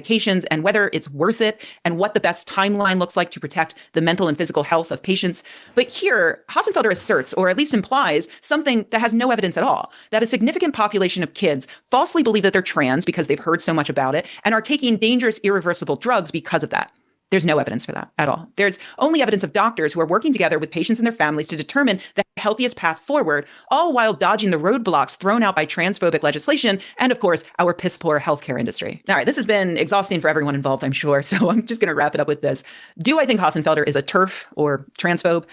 medications and whether it's worth it and what the best timeline looks like to protect the mental and physical health of patients. But here, Hassenfelder asserts, or at least implies, something that has no evidence at all, that a significant population of kids falsely believe that they're trans because they've heard so much about it and are taking dangerous, irreversible drugs because of that. There's no evidence for that at all. There's only evidence of doctors who are working together with patients and their families to determine the healthiest path forward, all while dodging the roadblocks thrown out by transphobic legislation and, of course, our piss-poor healthcare industry. All right, this has been exhausting for everyone involved, I'm sure, so I'm just going to wrap it up with this. Do I think Hassenfelder is a TERF or transphobe?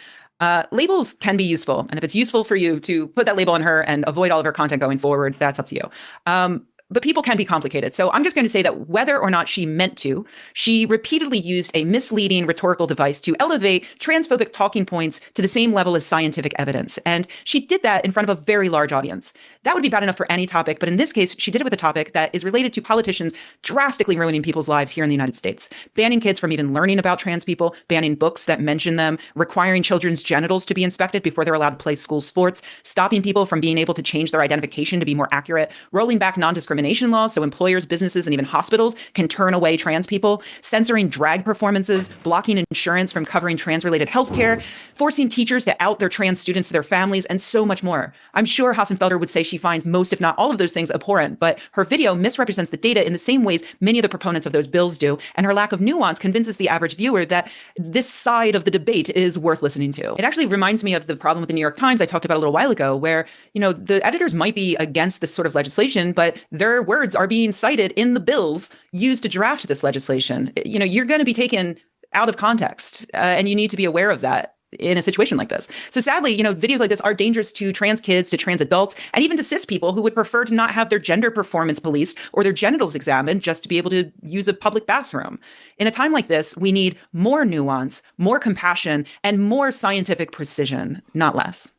Labels can be useful, and if it's useful for you to put that label on her and avoid all of her content going forward, that's up to you. But people can be complicated. So I'm just going to say that whether or not she meant to, she repeatedly used a misleading rhetorical device to elevate transphobic talking points to the same level as scientific evidence. And she did that in front of a very large audience. That would be bad enough for any topic. But in this case, she did it with a topic that is related to politicians drastically ruining people's lives here in the United States, banning kids from even learning about trans people, banning books that mention them, requiring children's genitals to be inspected before they're allowed to play school sports, stopping people from being able to change their identification to be more accurate, rolling back non-discrimination laws so employers, businesses, and even hospitals can turn away trans people, censoring drag performances, blocking insurance from covering trans-related healthcare, forcing teachers to out their trans students to their families, and so much more. I'm sure Hassenfelder would say she finds most, if not all of those things abhorrent, but her video misrepresents the data in the same ways many of the proponents of those bills do, and her lack of nuance convinces the average viewer that this side of the debate is worth listening to. It actually reminds me of the problem with the New York Times I talked about a little while ago, where, the editors might be against this sort of legislation, but their words are being cited in the bills used to draft this legislation. You're going to be taken out of context, and you need to be aware of that in a situation like this. So sadly, videos like this are dangerous to trans kids, to trans adults, and even to cis people who would prefer to not have their gender performance policed or their genitals examined just to be able to use a public bathroom. In a time like this, we need more nuance, more compassion, and more scientific precision, not less.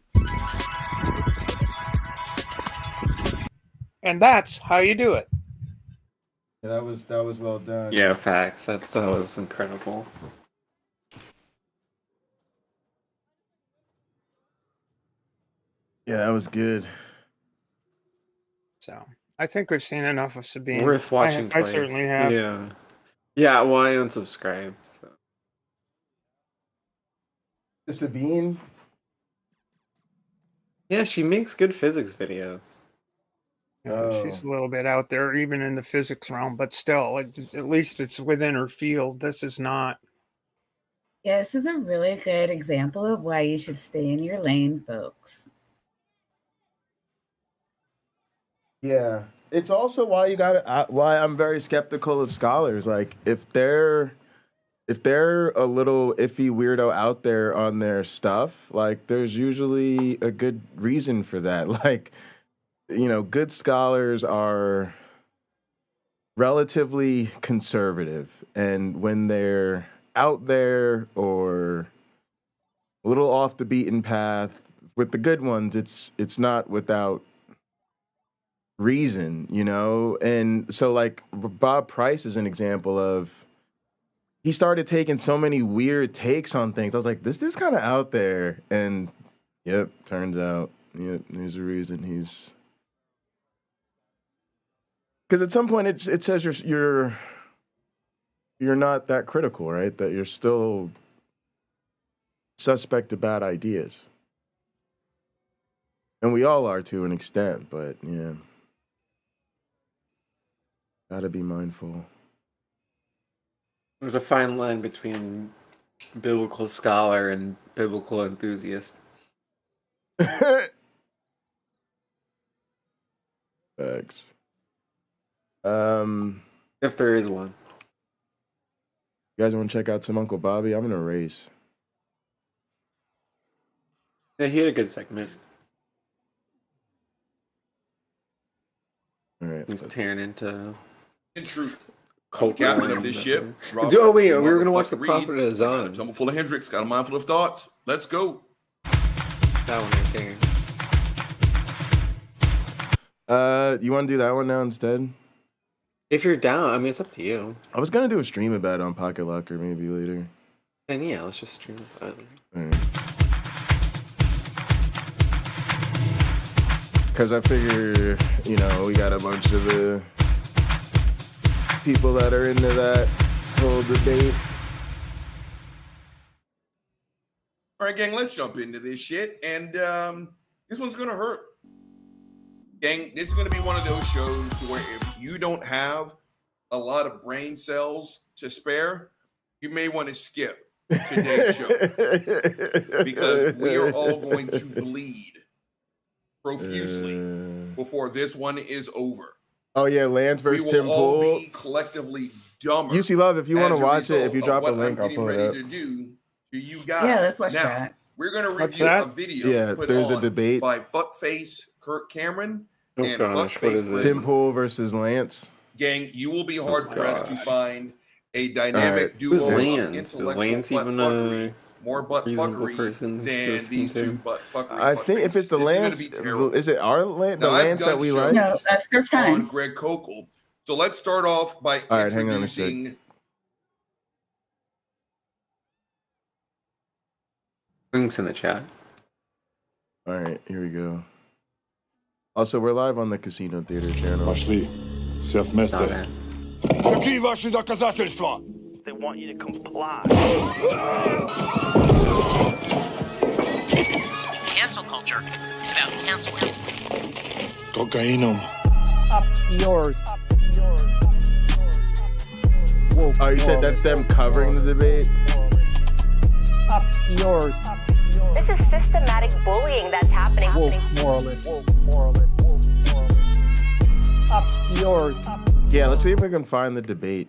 And that's how you do it. Yeah, that was well done. Yeah, facts. That was incredible. Yeah, that was good. So I think we've seen enough of Sabine. Worth watching. I certainly have. Yeah. Well, I unsubscribed. So. Sabine. Yeah, she makes good physics videos. She's a little bit out there, even in the physics realm, but still, at least it's within her field. This is not. Yeah, this is a really good example of why you should stay in your lane, folks. Yeah, it's also why why I'm very skeptical of scholars. Like, if they're a little iffy weirdo out there on their stuff, like, there's usually a good reason for that. Like, good scholars are relatively conservative, and when they're out there or a little off the beaten path, with the good ones, it's not without reason, And so, like, Bob Price is an example of, he started taking so many weird takes on things. I was like, this dude's kind of out there, and yep, turns out, there's a reason he's. Because at some point it says you're not that critical, right? That you're still suspect of bad ideas, and we all are to an extent. But yeah, gotta be mindful. There's a fine line between biblical scholar and biblical enthusiast. Thanks. If there is one. You guys want to check out some Uncle Bobby? I'm gonna race. Yeah, he had a good segment. All right. He's tearing into. In truth, Cult captain of this ship. Oh wait, we were gonna watch The Prophet of Zon. Tumble full of Hendrix. Got a mind full of thoughts. Let's go. That one right there. You want to do that one now instead? If you're down, I mean, it's up to you. I was gonna do a stream about it on Pocket Locker maybe later. And yeah, let's just stream it. All right. Because I figure, we got a bunch of the people that are into that whole debate. All right, gang, let's jump into this shit. And this one's going to hurt. Gang, this is going to be one of those shows where if you don't have a lot of brain cells to spare, you may want to skip today's show. Because we are all going to bleed profusely before this one is over. Oh, yeah, Lance versus Tim We will all Pool. be collectively dumber. UC Love, if you want to as a watch it, result if you of drop a what link, I'm I'll getting pull it ready up. to do to you guys. Yeah, let's watch now, that. We're going to What's review that? a video Yeah, put there's a on debate. by Fuckface Kirk Cameron Oh and gosh, what Fuckface is it? Tim Pool versus Lance. Gang, you will be hard pressed to gosh. find a dynamic Right. duo Who's of Lance? Is intellectual Lance butt even fuckery, a more butt reasonable fuckery person to than listen these to? two butt fuckery. I think if it's the This is gonna Lance, be terrible. is it our Lance, the Now, I've Lance done that we shows like? No, Surf on Times. Greg Kokel. So let's start off by All right, hang on a sec. introducing Links in the chat. All right, here we go. Also, we're live on the Casino Theater channel. Пошли. Все Not вместе. it. Какие ваши доказательства? They want you to comply. Cancel culture is about canceling. Кокаином. Up yours. Oh, you said that's them covering the debate? Up yours. This is systematic bullying that's happening. Wolf moralists. Up yours. Yeah, let's see if we can find the debate.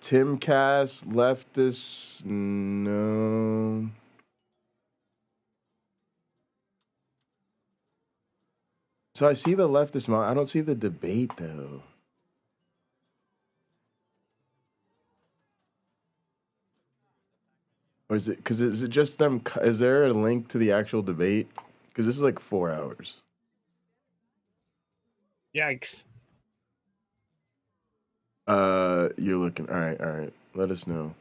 Tim Cass, leftist, no. So I see the leftist mod. I don't see the debate though. Or is it, because is it just them? Is there a link to the actual debate? Because this is like 4 hours. Yikes. You're looking. All right. Let us know.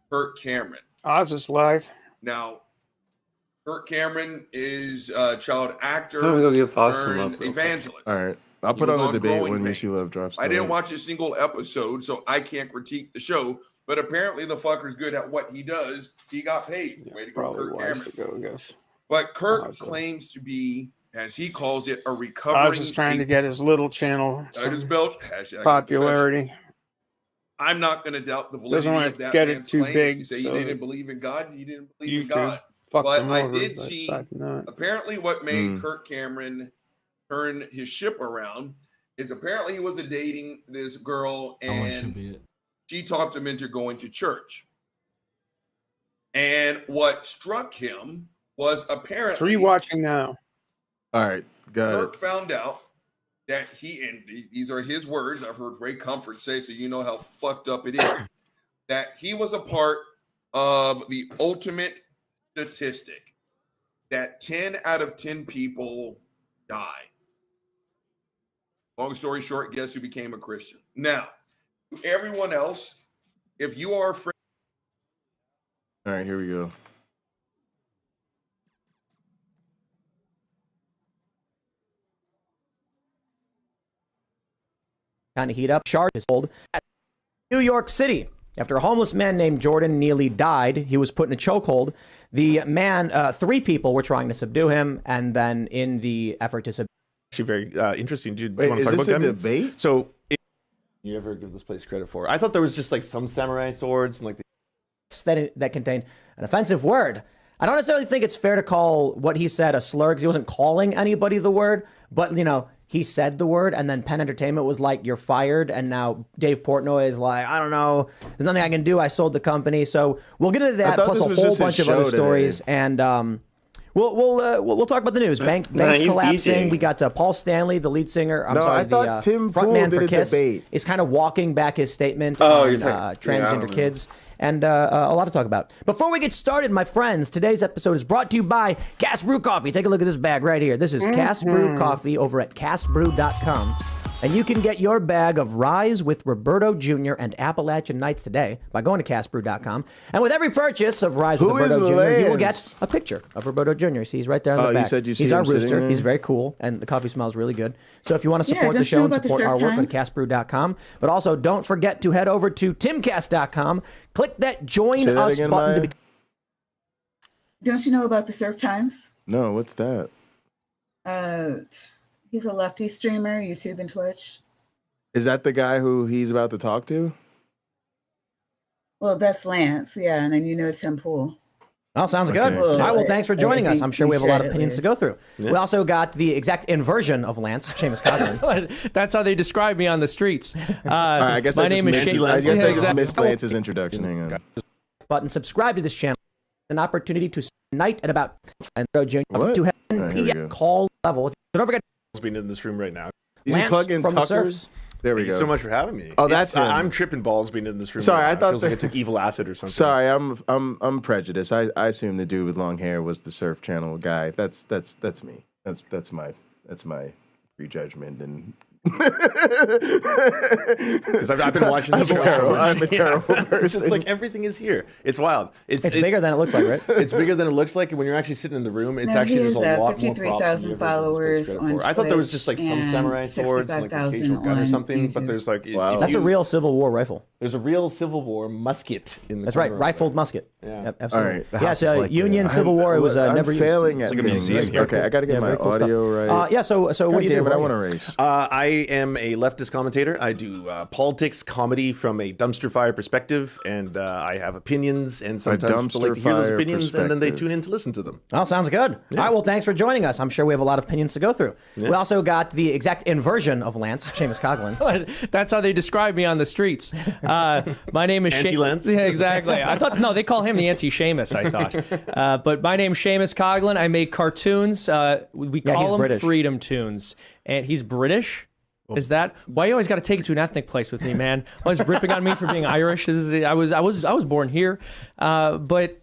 Kirk Cameron. Oz is live. Now, Kirk Cameron is a child actor I'm gonna go get Foster turned up real quick. evangelist. All right. I'll He put was on the on debate Growing when Pains. UC Love drops. I the didn't link. watch a single episode, so I can't critique the show. But apparently, the fucker's good at what he does. He got paid. Yeah, Way to go, probably Kirk wise Cameron. to go, I guess. But Kirk Oz, claims to be, as he calls it, a recovering. Oz is trying to get his little channel Titus some Belch, hashtag popularity. I'm not going to doubt the Doesn't validity want of to that get it man's too claim. big, You say so he didn't believe in God. He didn't believe in YouTube God. fucks But him I over. did but see- aside from that, Apparently, what made Kirk Cameron turn his ship around is apparently he was dating this girl and she talked him into going to church. And what struck him was apparently 3 watching now. All right. Got Kirk it. found out that and these are his words, I've heard Ray Comfort say, so you know how fucked up it is, that he was a part of the ultimate statistic that 10 out of 10 people die. Long story short, guess who became a Christian? Now, to everyone else, if you are afraid, All right. Here we go. Kind of heat up. Charges hold at New York City. After a homeless man named Jordan Neely died, he was put in a chokehold. The man, 3 people were trying to subdue him, and then in the effort to subdue. Actually, very interesting. Do you Wait, want is to talk this about a guns? debate? So, you ever give this place credit for? I thought there was just like some samurai swords and like. that contained an offensive word. I don't necessarily think it's fair to call what he said a slur because he wasn't calling anybody the word, but he said the word, and then Penn Entertainment was like, "You're fired," and now Dave Portnoy is like, "I don't know, there's nothing I can do. I sold the company." So we'll get into that plus a whole bunch of other stories, and we'll talk about the news. Banks he's collapsing. DJing. We got Paul Stanley, the lead singer. No, I thought Tim Pool frontman did for a Kiss, debate. is kind of walking back his statement Oh, on he's like, yeah, I transgender don't know. kids. And a lot to talk about. Before we get started, my friends, today's episode is brought to you by Cast Brew Coffee. Take a look at this bag right here. This is Cast Brew Coffee over at castbrew.com. And you can get your bag of Rise with Roberto Jr. and Appalachian Nights today by going to castbrew.com. And with every purchase of Rise with Roberto Jr., you will get a picture of Roberto Jr. See, he's right there on the back. You said you see he's our him sitting rooster. there? He's very cool, and the coffee smells really good. So if you want to support the show and support our work on castbrew.com, but also don't forget to head over to timcast.com, click that Join Us button to be. Don't you know about the Surf Times? No, what's that? He's a lefty streamer, YouTube and Twitch. Is that the guy who he's about to talk to? Well, that's Lance, yeah, and then you know Tim Pool. Oh, sounds good. Okay. All right, well, thanks for joining us. I'm sure we have a lot of opinions to to go through. Yeah. We also got the exact inversion of Lance, Seamus Coughlin. That's how they describe me on the streets. I guess my name is Seamus. I guess I just missed Lance's introduction. Hang on. Button, subscribe to this channel. An opportunity to tonight at about and Jr. to have PM call level. So don't forget. Being in this room right now. Lance plug in from the Tucker's? Surfs. There we Thank go. you so much for having me. Oh, that's him. I'm tripping balls being in this room. Sorry, right I now. thought it feels like I took evil acid or something. Sorry, I'm prejudiced. I assumed the dude with long hair was the Surf Channel guy. That's me. That's my prejudgment and. Because I've been watching this show. I'm a terrible person. It's just like everything is here. It's wild. It's bigger than it looks like, right? It's bigger than it looks like. And when you're actually sitting in the room, it's actually there's a lot more props than 53,000 followers on Twitch. I thought there was just like some samurai swords and like an occasional gun or something, but there's like that's a real Civil War rifle. There's a real Civil War musket in the. That's right, rifled musket. Yeah, yep, absolutely. All right. Yeah, it's a Union Civil War. It was never used. Failing at like a museum here. Okay, I got to get my audio right. Yeah. So what do you do? I want to race. I am a leftist commentator. I do politics, comedy from a dumpster fire perspective, and I have opinions, and sometimes people like to hear those opinions, and then they tune in to listen to them. Oh, sounds good. Yeah. All right, well, thanks for joining us. I'm sure we have a lot of opinions to go through. Yeah. We also got the exact inversion of Lance, Seamus Coughlin. That's how they describe me on the streets. My name is Anti-Lance? Yeah, exactly. I thought, no, they call him the anti-Seamus, I thought. But my name's Seamus Coughlin. I make cartoons. We call them British. Freedom Tunes. And he's British? Is that why you always got to take it to an ethnic place with me, man? Always ripping on me for being Irish. I was born here, but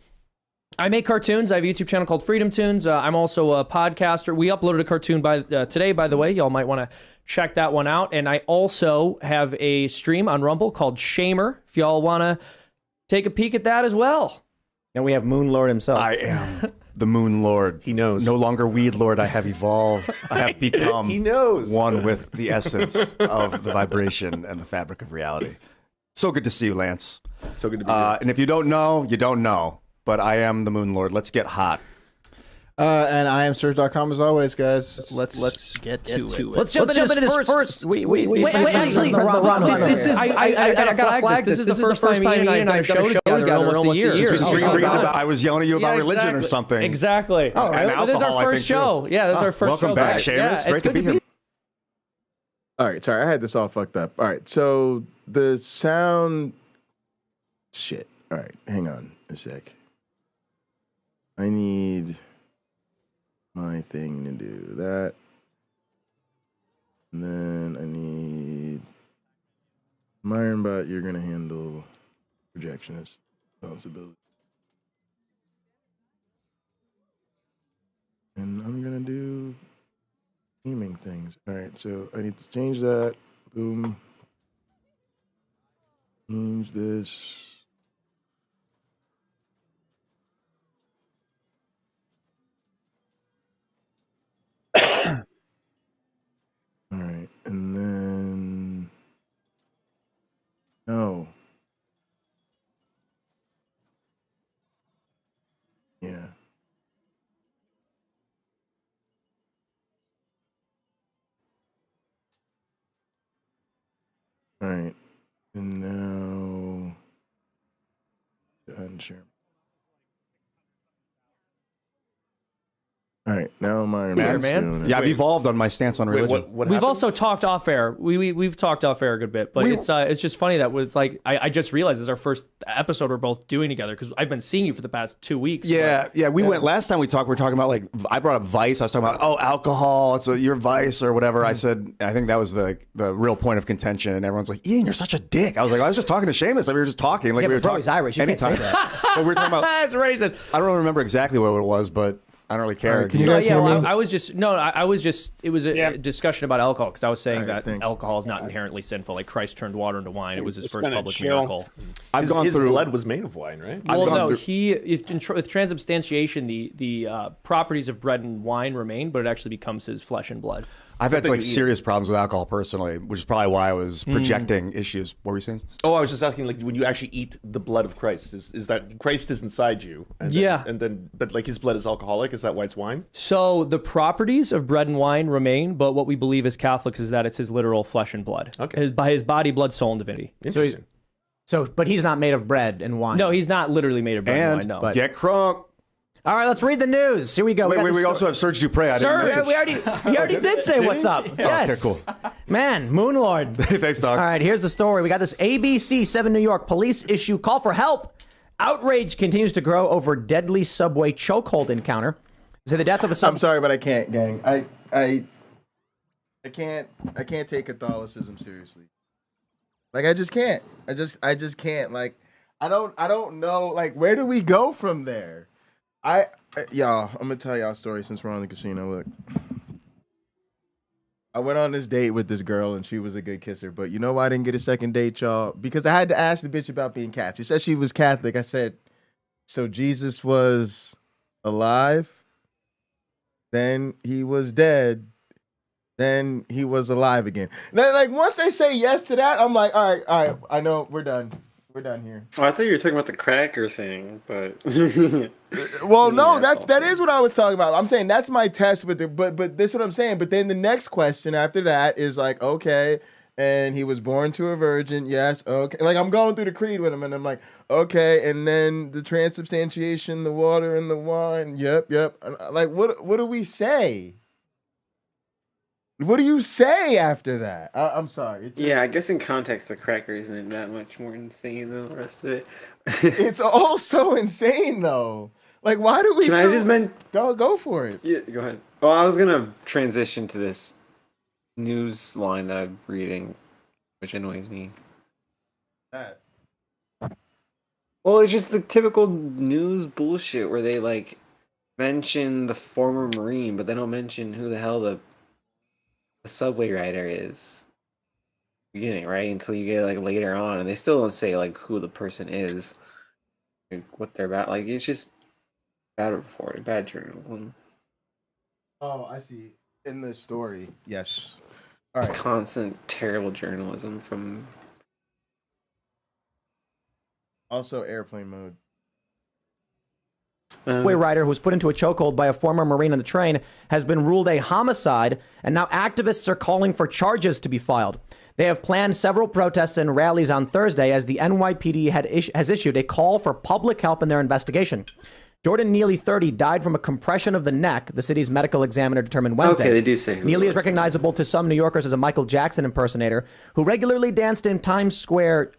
I make cartoons. I have a YouTube channel called Freedom Tunes. I'm also a podcaster. We uploaded a cartoon today, by the way. Y'all might want to check that one out. And I also have a stream on Rumble called Shamer. If y'all want to take a peek at that as well. And we have Moon Lord himself. I am the Moon Lord. He knows. No longer Weed Lord. I have evolved. I have become He knows. one with the essence of the vibration and the fabric of reality. So good to see you, Lance. So good to be here. And if you don't know, you don't know. But I am the Moon Lord. Let's get hot. And I am Surge.com as always, guys. Let's get to it. Let's jump into this first. Wait, actually, this is I got to flag this. This is the first time Ian and I done a show together in almost a year. I was yelling at you about religion or something. Exactly. Oh, really? But this is our first show. Yeah, that's our first show. Welcome back, Seamus. Great to be here. All right, sorry, I had this all fucked up. All right, so the sound. Shit. All right, hang on a sec. I need my thing to do that. And then I need Myronbot, you're going to handle projectionist responsibility. And I'm going to do theming things. All right, so I need to change that. Boom. Change this. All right, and then no. Yeah. All right, and now unshare. All right, now my man. Yeah, I've evolved on my stance on religion. We've also talked off air. We've talked off air a good bit, but it's just funny that it's like I just realized this is our first episode we're both doing together because I've been seeing you for the past 2 weeks. Yeah, we went last time we talked. We were talking about like I brought up vice. I was talking about alcohol. It's your vice or whatever. I said I think that was the real point of contention, and everyone's like, Ian, you're such a dick. I was like, I was just talking to Seamus. We were just talking. Like we were talking. He's Irish. You can't say that. But we were talking about. That's racist. I don't remember exactly what it was, but. I don't really care. Can you guys hear me? I was just it was a discussion about alcohol because I was saying that alcohol is not inherently sinful. Like Christ turned water into wine. It was his first public miracle. I've gone through. His blood was made of wine, right? Well, no, with transubstantiation, the properties of bread and wine remain, but it actually becomes his flesh and blood. I've had like serious problems with alcohol personally, which is probably why I was projecting issues. What were you saying? Oh, I was just asking, like, when you actually eat the blood of Christ, is that Christ is inside you? But like his blood is alcoholic. Is that why it's wine? So the properties of bread and wine remain, but what we believe as Catholics is that it's his literal flesh and blood. Okay. By his body, blood, soul, and divinity. Interesting. But he's not made of bread and wine. No, he's not literally made of bread and wine. No. But get crunk. All right, let's read the news. Here we go. Wait, we also have Serge Dupre. He already did say what's up. Yes. Okay, cool. Man, Moonlord. Thanks, Doc. All right, here's the story. We got this ABC 7 New York police issue call for help. Outrage continues to grow over deadly subway chokehold encounter. So the death of a I'm sorry, but I can't, gang. I can't take Catholicism seriously. Like I just can't. I just can't. Like I don't know. Like where do we go from there? Y'all, I'm gonna tell y'all a story since we're on the casino. Look, I went on this date with this girl and she was a good kisser, but you know why I didn't get a second date, y'all? Because I had to ask the bitch about being Catholic. She said she was Catholic. I said, so Jesus was alive, then he was dead, then he was alive again. Then, like once they say yes to that, I'm like, all right, I know we're done. We're done here. Oh, I thought you were talking about the cracker thing, but well, no, that is what I was talking about. I'm saying that's my test with it, but this is what I'm saying. But then the next question after that is like, okay, and he was born to a virgin, yes, okay. Like I'm going through the creed with him, and I'm like, okay, and then the transubstantiation, the water and the wine, yep. Like, what do we say? What do you say after that? I'm sorry. Yeah, I guess in context, the cracker isn't that much more insane than the rest of it. It's all so insane, though. Like, why do we? Can I just go for it? Yeah, go ahead. Well, I was gonna transition to this news line that I'm reading, which annoys me. Well, it's just the typical news bullshit where they like mention the former Marine, but they don't mention who the hell the subway rider is. Beginning, right? Until you get like later on, and they still don't say like who the person is, like, what they're about. Like it's just bad reporting, bad journalism. Oh, I see. In the story, yes. All right. Constant terrible journalism from. Also, airplane mode. Subway rider who was put into a chokehold by a former Marine on the train has been ruled a homicide, and now activists are calling for charges to be filed. They have planned several protests and rallies on Thursday as the NYPD has issued a call for public help in their investigation. Jordan Neely, 30, died from a compression of the neck, the city's medical examiner determined Wednesday. Okay, they do say. Neely is recognizable to some New Yorkers as a Michael Jackson impersonator who regularly danced in the Times Square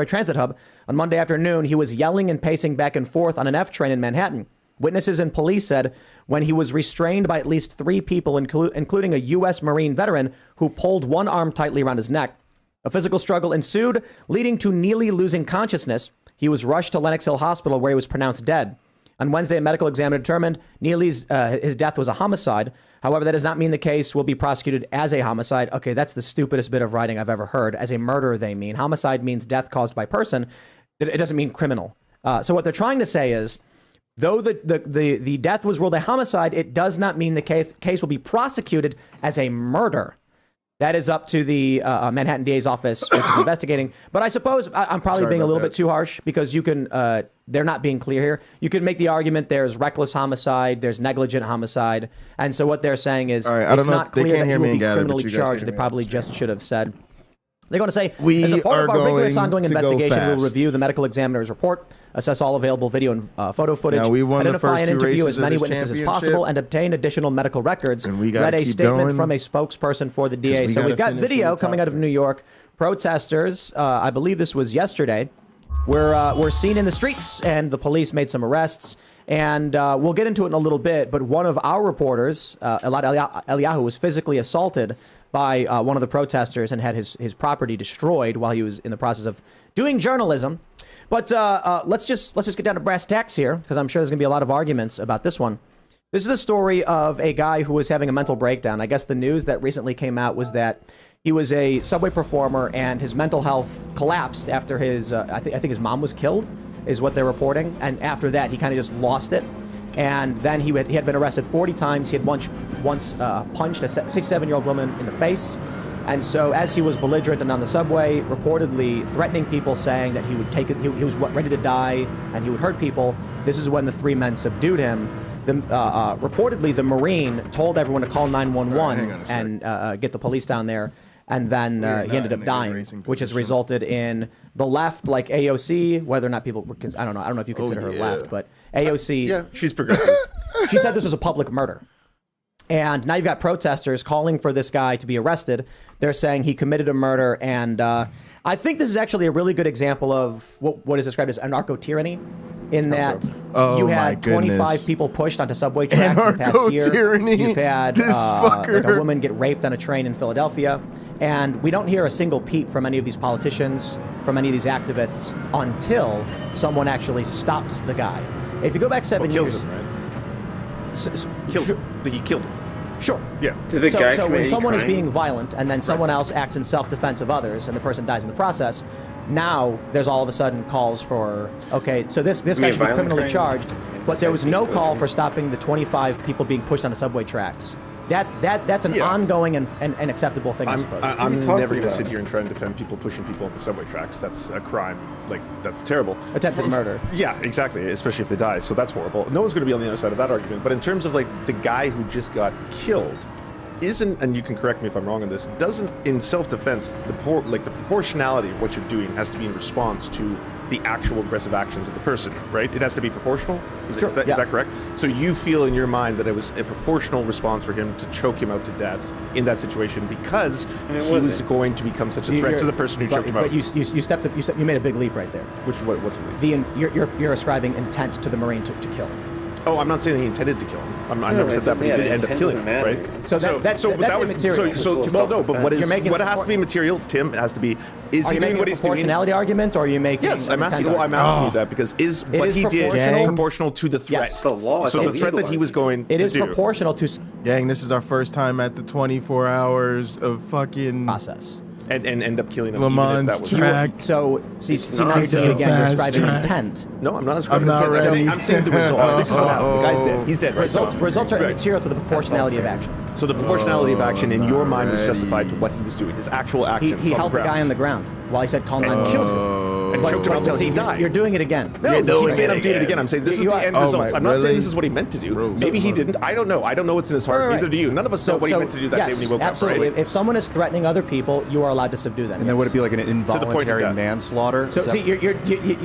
Transit Hub. On Monday afternoon, he was yelling and pacing back and forth on an F train in Manhattan. Witnesses and police said when he was restrained by at least 3 people, including a U.S. Marine veteran who pulled one arm tightly around his neck. A physical struggle ensued, leading to Neely losing consciousness. He was rushed to Lenox Hill Hospital, where he was pronounced dead. On Wednesday, a medical examiner determined Neely's his death was a homicide. However, that does not mean the case will be prosecuted as a homicide. Okay, that's the stupidest bit of writing I've ever heard. As a murder, they mean. Homicide means death caused by person. It doesn't mean criminal. So what they're trying to say is, though the death was ruled a homicide, it does not mean the case will be prosecuted as a murder. That is up to the Manhattan DA's office, which is investigating. But I suppose I'm probably being a little bit too harsh because you can, they're not being clear here. You can make the argument there's reckless homicide, there's negligent homicide. And so what they're saying is it's not clear that he will be criminally charged. They probably just should have said. They're going to say, as a part of our rigorous ongoing investigation, we'll review the medical examiner's report, assess all available video and photo footage, identify and interview as many witnesses as possible, and obtain additional medical records. Read a statement from a spokesperson for the DA. So we've got video coming out of New York. Protesters, I believe this was yesterday, were seen in the streets, and the police made some arrests. And we'll get into it in a little bit, but one of our reporters, Elad Eliyahu, was physically assaulted by one of the protesters and had his property destroyed while he was in the process of doing journalism. But let's just get down to brass tacks here, because I'm sure there's going to be a lot of arguments about this one. This is the story of a guy who was having a mental breakdown. I guess the news that recently came out was that he was a subway performer and his mental health collapsed after his, I think his mom was killed, is what they're reporting. And after that, he kind of just lost it. And then he had been arrested 40 times. He had once punched a 67-year-old woman in the face. And so as he was belligerent and on the subway, reportedly threatening people, saying that he would take it, he was ready to die and he would hurt people, this is when the three men subdued him. Reportedly, the Marine told everyone to call 911 and get the police down there. And then he ended up dying, which has resulted in the left, like AOC, whether or not people, I don't know if you consider her left, but AOC. Yeah, she's progressive. She said this was a public murder. And now you've got protesters calling for this guy to be arrested. They're saying he committed a murder. And I think this is actually a really good example of what is described as anarcho-tyranny, in that you had 25 people pushed onto subway tracks in the past year. You've had like a woman get raped on a train in Philadelphia. And we don't hear a single peep from any of these politicians, from any of these activists, until someone actually stops the guy. If you go back 7 years... Kills him, right? He killed him. Sure. Yeah. So when someone is being violent and then someone else acts in self-defense of others and the person dies in the process, now there's all of a sudden calls for, okay, so this guy should be criminally charged, but there was no call for stopping the 25 people being pushed onto subway tracks. That's an ongoing and acceptable thing, I suppose. I'm never going to sit here and try and defend people pushing people on the subway tracks. That's a crime. Like, that's terrible. Attempted murder. Yeah, exactly, especially if they die. So that's horrible. No one's going to be on the other side of that argument. But in terms of, like, the guy who just got killed, isn't, and you can correct me if I'm wrong on this, doesn't, in self-defense, the proportionality of what you're doing has to be in response to the actual aggressive actions of the person, right? It has to be proportional? Is that correct? So you feel in your mind that it was a proportional response for him to choke him out to death in that situation because he was going to become such a threat to the person who choked him out. But you made a big leap right there. What's the leap? You're ascribing intent to the Marine to kill him. Oh, I'm not saying that he intended to kill him. I never said that, but he did end up killing him, right? So that's immaterial. Well, no, but what has to be material, Tim, has to be, is he doing what he's doing? Are you making a proportionality argument, or are you making? Yes, I'm asking you that because is what he did proportional to the threat? Yes. The law. So the threat that he was going to do. It is proportional to. Gang, this is our first time at the 24 hours of fucking process. And end up killing him. Le Mans track. So, see now you're doing again, you're ascribing intent. No, I'm not ascribing intent. I'm saying the results. This is what happened. The guy's dead. He's dead. Results are immaterial to the proportionality of action. So the proportionality of action in your mind was justified to what he was doing, his actual actions. He held the guy on the ground while he said, "Call 911." And killed him. And choked him until he died. You're doing it again. No, I'm saying I'm doing it again. I'm saying this is the end results. I'm not saying this is what he meant to do. Maybe he didn't. I don't know. I don't know what's in his heart. Neither do you. None of us know what he meant to do that day when he woke up. Absolutely. If someone is threatening other people, you are allowed to subdue them. And then would it be like an involuntary manslaughter? So see, you're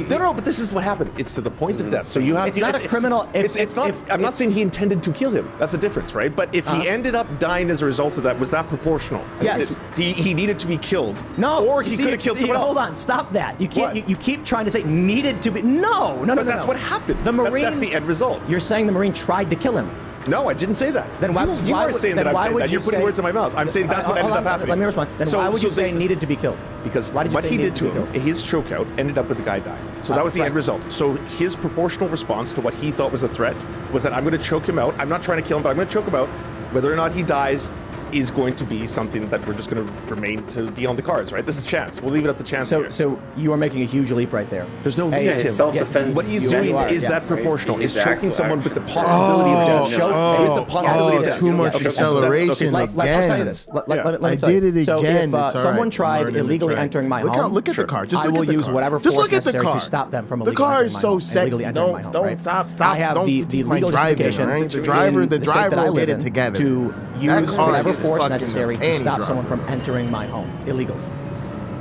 no, but this is what happened. It's to the point of death. So you have. It's not a criminal. It's not. I'm not saying he intended to kill him. That's the difference, right? But if he ended up dying as a result of that, was that proportional? Yes. He needed to be killed. No. Or he could have killed someone else. Hold on. Stop that. You can't. You keep trying to say needed to be. No. But that's what happened. The Marine. That's the end result. You're saying the Marine tried to kill him. No, I didn't say that. Then why? You are saying that I'm saying that. You're putting words in my mouth. I'm saying that's what ended up happening. Let me respond. Then why would you say needed to be killed? Because what he did to him, his chokeout, ended up with the guy dying. So that was the end result. So his proportional response to what he thought was a threat was that I'm going to choke him out. I'm not trying to kill him, but I'm going to choke him out. Whether or not he dies is going to be something that we're just going to remain to be on the cards, right? This is chance. We'll leave it up to chance. So you are making a huge leap right there. There's no leap, Tim. Self-defense. What he's doing is that proportional. Is choking someone with the possibility of death. With the possibility of death. Too much acceleration Let's tell you this. Let me tell you. So if someone tried illegally entering my home, look at the car. I will use whatever force necessary to stop them from illegally entering my home. The car is so sexy. Don't stop. I have the legal justification in the state that I live in to use whatever force necessary to stop someone from entering my home illegally.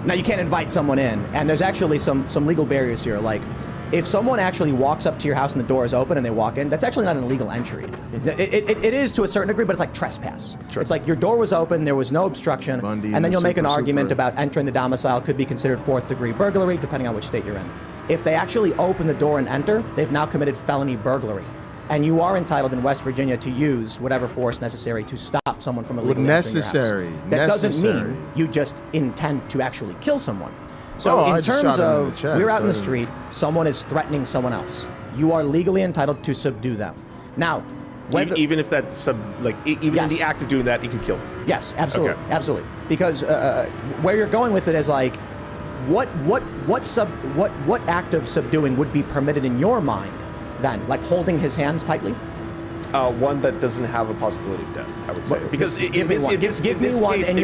Now, you can't invite someone in, and there's actually some legal barriers here. Like, if someone actually walks up to your house and the door is open and they walk in, that's actually not an illegal entry. It is to a certain degree, but it's like trespass. Sure. It's like your door was open, there was no obstruction, and then you'll make an argument about entering the domicile could be considered fourth-degree burglary, depending on which state you're in. If they actually open the door and enter, they've now committed felony burglary. And you are entitled in West Virginia to use whatever force necessary to stop someone from illegally entering your house. That doesn't mean you just intend to actually kill someone. So in terms of, we're out in the street, someone is threatening someone else. You are legally entitled to subdue them. Now, Even if that even in the act of doing that, he could kill him. Yes, absolutely, Okay. absolutely. Because where you're going with it is like, what act of subduing would be permitted in your mind then? Like holding his hands tightly? One that doesn't have a possibility of death, I would say. Because give me one in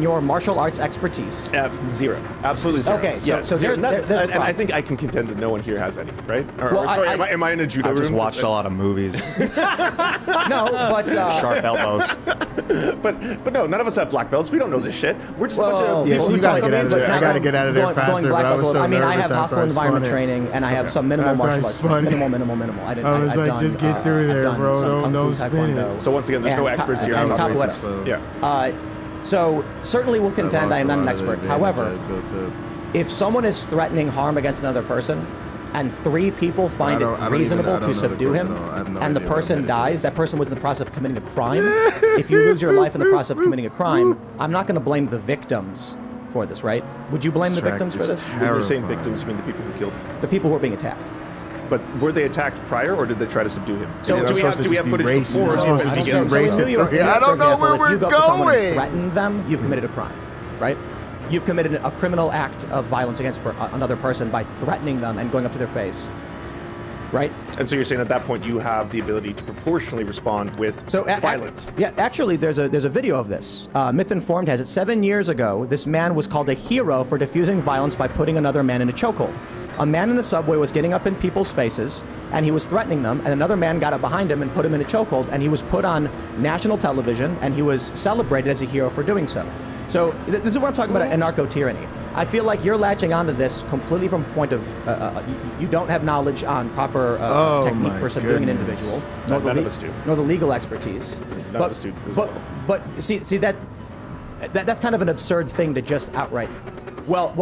your martial arts expertise. Zero, absolutely zero. Okay, so zero. there's a and I problem. think I can contend that no one here has any, right? Well, am I in a judo room? I've just watched a lot of movies. No, but Sharp elbows. but no, none of us have black belts. We don't know this shit. We're just a bunch of Yeah, people you who gotta talk get out of about there. I gotta get out of there going faster. black Bro. I was belts. so I mean, I nervous have after hostile I environment spun it. training, and I have some minimal After I martial arts. spun it. Minimal. I was like, just get through there, bro. Don't spin it. So once again, there's no experts here. And on topic. capoeira. Yeah. So certainly will contend I am not an expert. However, if someone is threatening harm against another person, and 3 people find it reasonable to subdue him, and the person dies, that person was in the process of committing a crime. If you lose your life in the process of committing a crime, I'm not going to blame the victims for this, right? Would you blame the victims for this? When you're saying victims, you mean the people who killed him? The people who are being attacked. But were they attacked prior, or did they try to subdue him? So do we have footage before? I don't know where we're if you go up to someone and going. threaten them, you've committed a crime, right? You've committed a criminal act of violence against another person by threatening them and going up to their face, right? And so you're saying at that point you have the ability to proportionally respond with violence. Yeah, actually, there's a video of this. Myth Informed has it. 7 years ago, this man was called a hero for diffusing violence by putting another man in a chokehold. A man in the subway was getting up in people's faces, and he was threatening them, and another man got up behind him and put him in a chokehold, and he was put on national television, and he was celebrated as a hero for doing so. So this is what I'm talking about, anarcho-tyranny. I feel like you're latching onto this completely from a point of you don't have knowledge on proper technique for subduing an individual, nor the legal expertise. None of us do. But see that's kind of an absurd thing to just outright. Well,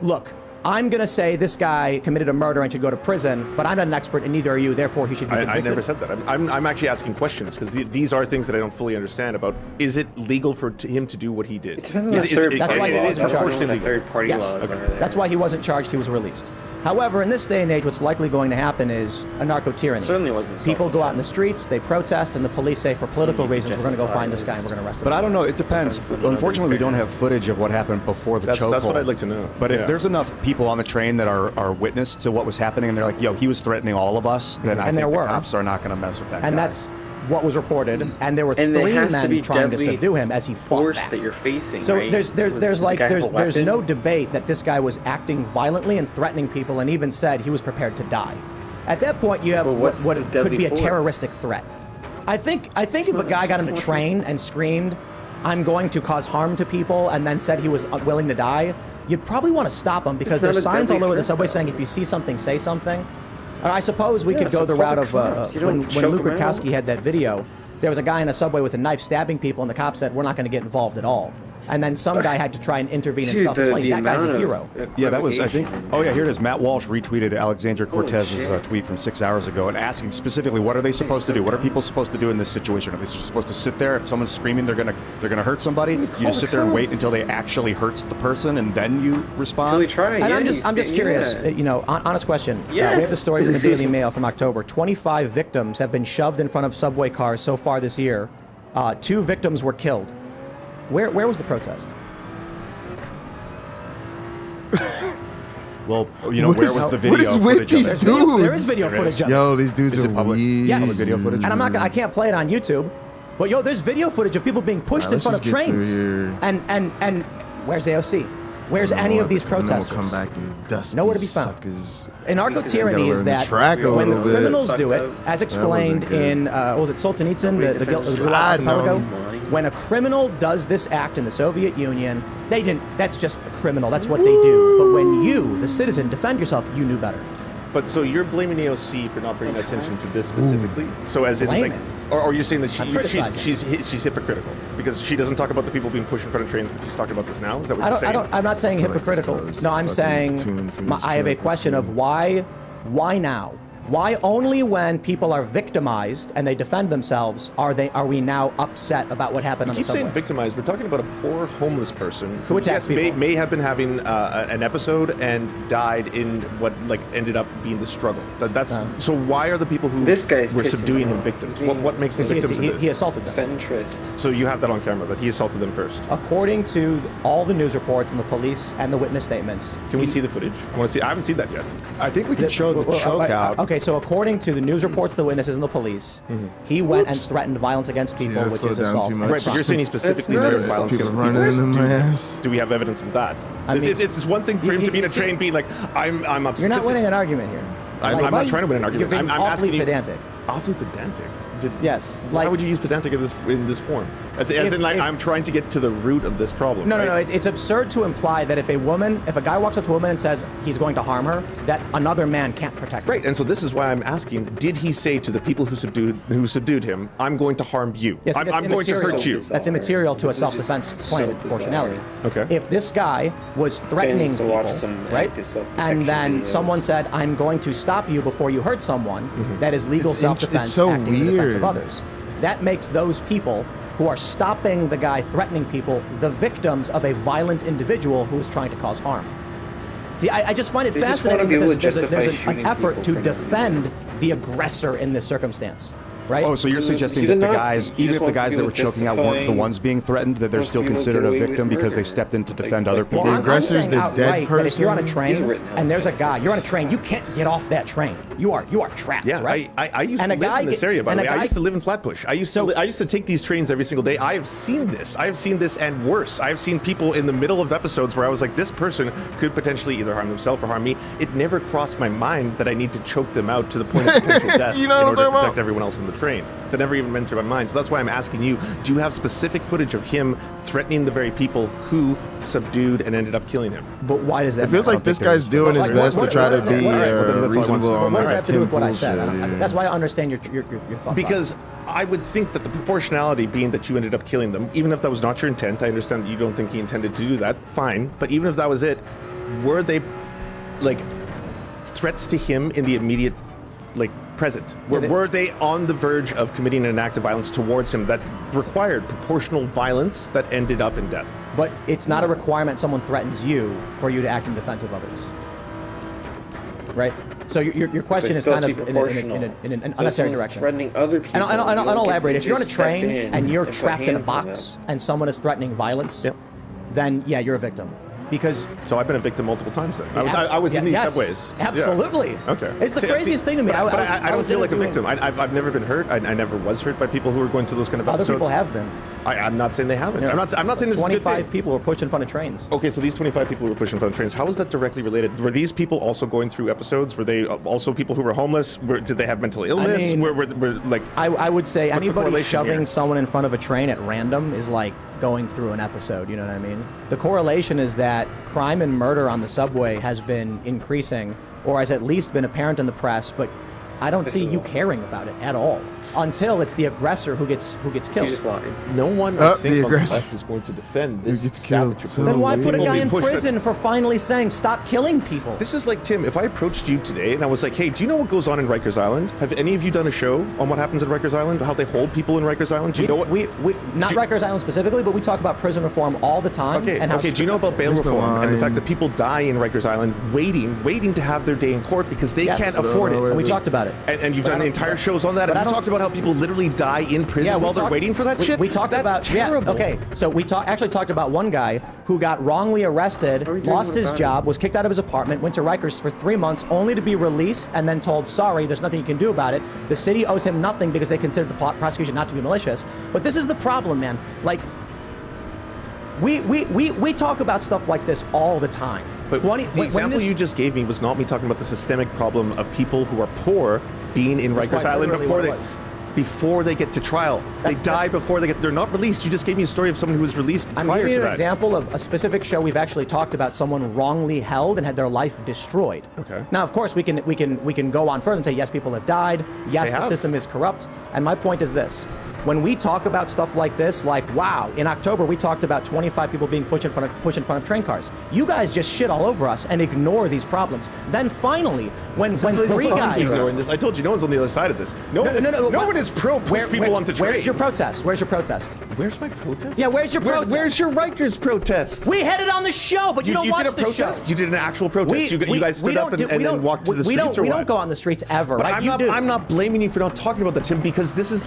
look. I'm going to say this guy committed a murder and should go to prison, but I'm not an expert and neither are you, therefore he should be convicted. I never said that. I'm actually asking questions because these are things that I don't fully understand about. Is it legal for him to do what he did? It depends on the That's why it is proportionally legal. third-party laws are there. That's why he wasn't charged, he was released. However, in this day and age, what's likely going to happen is anarcho-tyranny. Certainly wasn't People go out in the streets, they protest, and the police say, for political reasons, we're going to go find this guy and we're going to arrest him. But I don't know. It depends. Unfortunately, we don't have footage of what happened before the chokehold. That's what I'd like to know. But if there's enough people on the train that are witness to what was happening, and they're like, "Yo, he was threatening all of us," then I think the cops are not going to mess with that. And guy. that's what was reported. And there were And 3 there has to men be trying to deadly subdue him as he fought force back. that you're facing. So right? there's no debate that this guy was acting violently and threatening people, and even said he was prepared to die. At that point, you have what could be a terroristic threat. I think if a guy got on a train and screamed, "I'm going to cause harm to people," and then said he was willing to die, you'd probably want to stop him because there's signs all over the subway saying if you see something, say something. And I suppose we could go the route of when Luke Rudkowski had that video. There was a guy in a subway with a knife stabbing people, and the cop said, "We're not going to get involved at all." And then some guy had to try and intervene himself. That guy's a hero. Yeah, that was, I think. Oh, yeah, here it is. Matt Walsh retweeted Alexandria Cortez's tweet from 6 hours ago and asking specifically, what are they supposed to do? What are people supposed to do in this situation? Are they just supposed to sit there? If someone's screaming they're gonna hurt somebody, you just sit there and wait until they actually hurt the person and then you respond? Until they try. And I'm just curious. You know, honest question. We have the story from the Daily Mail from October. 25 victims have been shoved in front of subway cars so far this year. 2 victims were killed. Where was the protest? Well, you know, where was the video footage of it? There is video footage of it. Yo, these dudes are weird. Yes. Public video footage? And I can't play it on YouTube. But yo, there's video footage of people being pushed in front of trains. And where's AOC? Where's any of these protesters? Come back and dust nowhere to be found. Anarcho-tyranny is that when the criminals do it, as explained in, what was it, Solzhenitsyn, the Gulag Archipelago? When a criminal does this act in the Soviet Union, they didn't. That's just a criminal. That's what they do. But when you, the citizen, defend yourself, you knew better. But so you're blaming AOC for not bringing attention to this specifically? So as in, like, or you're saying that she's hypocritical because she doesn't talk about the people being pushed in front of trains, but she's talking about this now? Is that what you're saying? I'm not saying hypocritical. No, I'm saying I have a question of why now? Why only when people are victimized and they defend themselves are we now upset about what happened on the keep subway? saying victimized. We're talking about a poor homeless person Who attacks people. may have been having an episode and died in what ended up being the struggle. So why are the people who This guy's were pissing subduing me him off. victims? What makes them victims? He assaulted them. Centrist. So you have that on camera that he assaulted them first. According to all the news reports and the police and the witness statements. Can we see the footage? I want to see. I haven't seen that yet. I think we could show the chokeout. Okay, so according to the news reports, the witnesses, and the police, he went and threatened violence against people, which is assault. Right, but you're saying he specifically threatened violence against people. Do we have evidence of that? It's one thing for him to be in a train being like, I'm upset. You're not winning an argument here. I'm not trying to win an argument. You're being I'm awfully asking you, pedantic. Awfully pedantic? Yes. Why would you use pedantic in this form? As in, I'm trying to get to the root of this problem. No. It's absurd to imply that if a guy walks up to a woman and says he's going to harm her, that another man can't protect her. Right, and so this is why I'm asking: did he say to the people who subdued him, "I'm going to harm you. Yes, I'm going to hurt you"? That's immaterial to a self-defense claim of proportionality. Okay. If this guy was threatening people, right, and then someone said, "I'm going to stop you before you hurt someone," that is legal self-defense it's so acting in defense of weird. others. That makes those people who are stopping the guy threatening people the victims of a violent individual who is trying to cause harm. I just find it They just wanna fascinating be able that to there's justify an shooting effort people to for no defend the aggressor in this circumstance. Right? Oh, so you're suggesting that the guys, even if the guys that were choking out weren't the ones being threatened, that they're still considered a victim because they stepped in to defend other people? The aggressor's the dead person. That if you're on a train and there's a guy, you're on a train, you can't get off that train. You are trapped. Yeah, right? I used to live in this area, by the way. I used to live in Flatbush. I used to take these trains every single day. I have seen this. I have seen this and worse. I have seen people in the middle of episodes where I was like, this person could potentially either harm themselves or harm me. It never crossed my mind that I need to choke them out to the point of potential death in order to protect everyone else in the train. That never even entered my mind. So that's why I'm asking you, do you have specific footage of him threatening the very people who subdued and ended up killing him? But why does that It feels like this guy's doing his best to try to be reasonable on What does that that have to do with what I bullshit, said? yeah. That's why I understand your thought. Because I would think that the proportionality being that you ended up killing them, even if that was not your intent, I understand that you don't think he intended to do that, fine. But even if that was it, were they like threats to him in the immediate present? Were they on the verge of committing an act of violence towards him that required proportional violence that ended up in death? But it's not a requirement someone threatens you for you to act in defense of others. Right? So your question is kind of in an unnecessary direction. Threatening other people. And I'll elaborate. If you're on a just step train in and you're and put trapped in a hands on box and someone is threatening violence, then yeah, you're a victim. Because so I've been a victim multiple times then. I was in these subways. Absolutely. Yeah. Okay. It's the craziest thing to me. But I don't feel like a victim. I've never been hurt. I never was hurt by people who were going through those kind of episodes. Other people have been. I'm not saying they haven't. Yeah. I'm not saying this is a good thing. 25 people were pushed in front of trains. Okay, so these 25 people who were pushed in front of trains, how is that directly related? Were these people also going through episodes? Were they also people who were homeless? Did they have mental illness? I mean, were like? I would say what's the anybody correlation shoving here? someone in front of a train at random is like going through an episode, you know what I mean? The correlation is that crime and murder on the subway has been increasing, or has at least been apparent in the press, but I don't see you caring about it at all. Until it's the aggressor who gets killed. You just lied. No one, I think, on the left is going to defend this stat that you're Then why put a People guy being in pushed prison for finally saying stop killing people? This is like, Tim, if I approached you today and I was like, hey, do you know what goes on in Rikers Island? Have any of you done a show on what happens in Rikers Island? How they hold people in Rikers Island? Do you know what? Not Rikers Island specifically, but we talk about prison reform all the time. Okay, and how do you know about bail reform and the fact that people die in Rikers Island waiting to have their day in court because they can't afford it? And we talked about it. And you've done entire shows on that, and you talked about how people literally die in prison while they're waiting for that shit? We talked That's terrible. okay, so we actually talked about one guy who got wrongly arrested, lost his job, was kicked out of his apartment, went to Rikers for 3 months, only to be released and then told, sorry, there's nothing you can do about it. The city owes him nothing because they considered the prosecution not to be malicious. But this is the problem, man. Like, we talk about stuff like this all the time. But the example you just gave me was not me talking about the systemic problem of people who are poor being in Rikers Island before they get to trial. They die before they're not released. You just gave me a story of someone who was released prior to that. I'm giving you an example of a specific show we've actually talked about someone wrongly held and had their life destroyed. Okay. Now, of course, we can go on further and say yes, people have died. Yes, the system is corrupt. And my point is this: when we talk about stuff like this, like, wow, in October we talked about 25 people being pushed in front of train cars. You guys just shit all over us and ignore these problems. Then finally, when three guys... ignoring this. I told you, no one's on the other side of this. No one is pro-push people onto trains. Where's your protest? Where's your protest? Where's my protest? Yeah, where's your protest? Where's your Rikers protest? We had it on the show, but you don't watch the show. You did a protest? You did an actual protest? You guys stood up and then walked to the streets or what? We don't go on the streets ever, but right? I'm not blaming you for not talking about that, Tim, because this is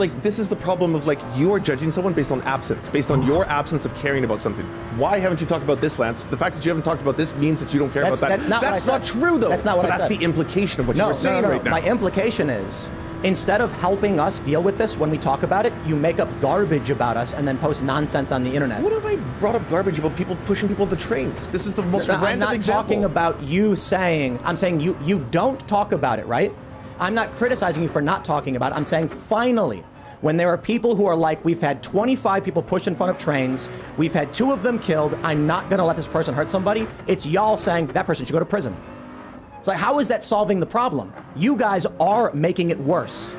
the problem of, like, you are judging someone based on absence, based on your absence of caring about something. Why haven't you talked about this, Lance? The fact that you haven't talked about this means that you don't care about that. That's not what I said. That's not true, though. That's not what I said. That's the implication of what you were saying right now. My implication is, instead of helping us deal with this when we talk about it, you make up garbage about us and then post nonsense on the internet. What have I brought up garbage about people pushing people into trains? This is the most random I'm not example. talking about you saying, I'm saying you don't talk about it, right? I'm not criticizing you for not talking about it. I'm saying finally, when there are people who are like, we've had 25 people pushed in front of trains, we've had 2 of them killed, I'm not gonna let this person hurt somebody, it's y'all saying that person should go to prison. It's like, how is that solving the problem? You guys are making it worse.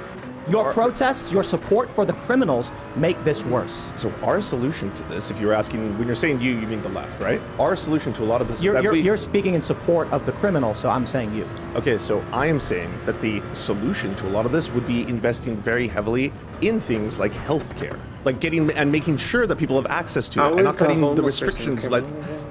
Your protests, your support for the criminals make this worse. So our solution to this, if you're asking, when you're saying you mean the left, right? Our solution to a lot of this is that you're speaking in support of the criminal, so I'm saying you. Okay, so I am saying that the solution to a lot of this would be investing very heavily in things like healthcare, like getting and making sure that people have access to it, and not cutting the restrictions, like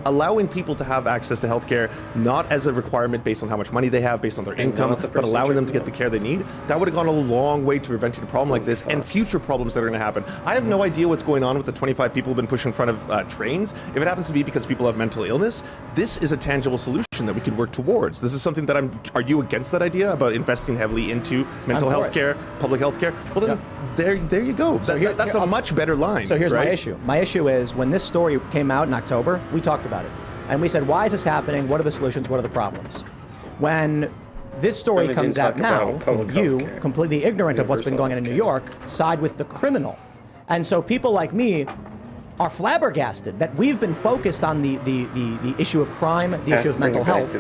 allowing people to have access to healthcare, not as a requirement based on how much money they have, based on their income, but allowing them to get the care they need. That would have gone a long way to preventing a problem like this and future problems that are going to happen. I have no idea what's going on with the 25 people who've been pushed in front of trains. If it happens to be because people have mental illness, this is a tangible solution that we could work towards. This is something that are you against that idea about investing heavily into mental health care, public health care? Well, then there you go. So that's a much better line. So here's right? my issue. My issue is when this story came out in October, we talked about it. And we said, why is this happening? What are the solutions? What are the problems? When this story comes out now, you, completely ignorant of what's been going on in New York, side with the criminal. And so people like me are flabbergasted that we've been focused on the issue of crime, the issue of mental health,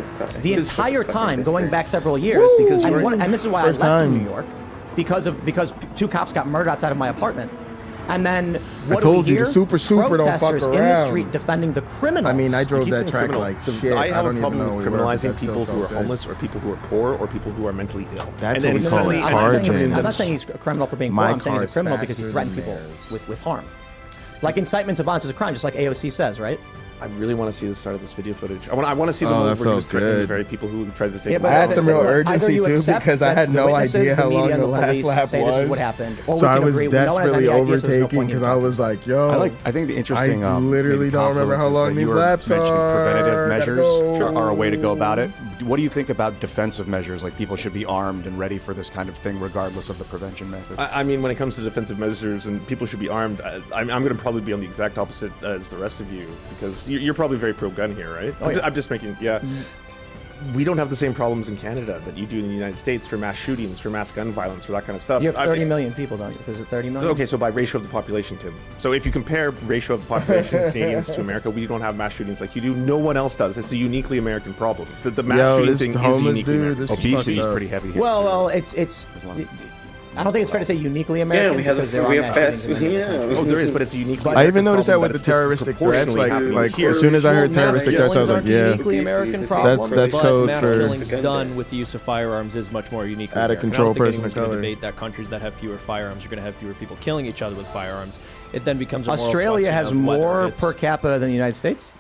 the entire time, going back several years. And this is why I left New York, because 2 cops got murdered outside of my apartment. And then what I told do we you, hear? the super Protesters don't fuck in the around. street defending the criminals. I mean, I drove that track like shit. I have a don't problem even with know where criminalizing that people still who are felt homeless or people who are poor or people who are mentally ill. That's and what we call it. I'm not saying he's a criminal for being poor. I'm saying he's a criminal because he threatened people with harm. Like incitement to violence is a crime, just like AOC says, right? I really want to see the start of this video footage. I want to see the moment where he was threatening the very people who tried to take him I had some real urgency you too accept because I had that the no witnesses, idea the how media, long and the the last police lap say was. this is what happened. Or So we I can was agree. No one has any desperately idea, so there's no overtaking point in because I talking. was like, yo. I think the interesting. I literally don't remember how long these laps are. Preventative measures Gotta go. are a way to go about it. What do you think about defensive measures? Like people should be armed and ready for this kind of thing, regardless of the prevention methods. I mean, when it comes to defensive measures and people should be armed, I'm going to probably be on the exact opposite as the rest of you because you're probably very pro-gun here, right? Oh, yeah. I'm just making, we don't have the same problems in Canada that you do in the United States for mass shootings, for mass gun violence, for that kind of stuff. You have 30 million people, don't you? Is it 30 million? Okay, so by ratio of the population, Tim. So if you compare ratio of the population Canadians to America, we don't have mass shootings like you do. No one else does. It's a uniquely American problem. The mass shooting thing is uniquely American. Obesity is pretty heavy here. Well, it's I don't think it's fair to say uniquely American. Yeah, we have fast food. Oh, there is, but it's a unique. I even noticed that with the terroristic threats. Like as soon as I heard terroristic threats, I was like, yeah, uniquely American problem. that's code mass for killings done with the use of firearms is much more unique. Out of control person I don't think anyone's of going to color. debate that countries that have fewer firearms are going to have fewer people killing each other with firearms. It then becomes a moral Australia question has of whether more it's- per capita than the United States.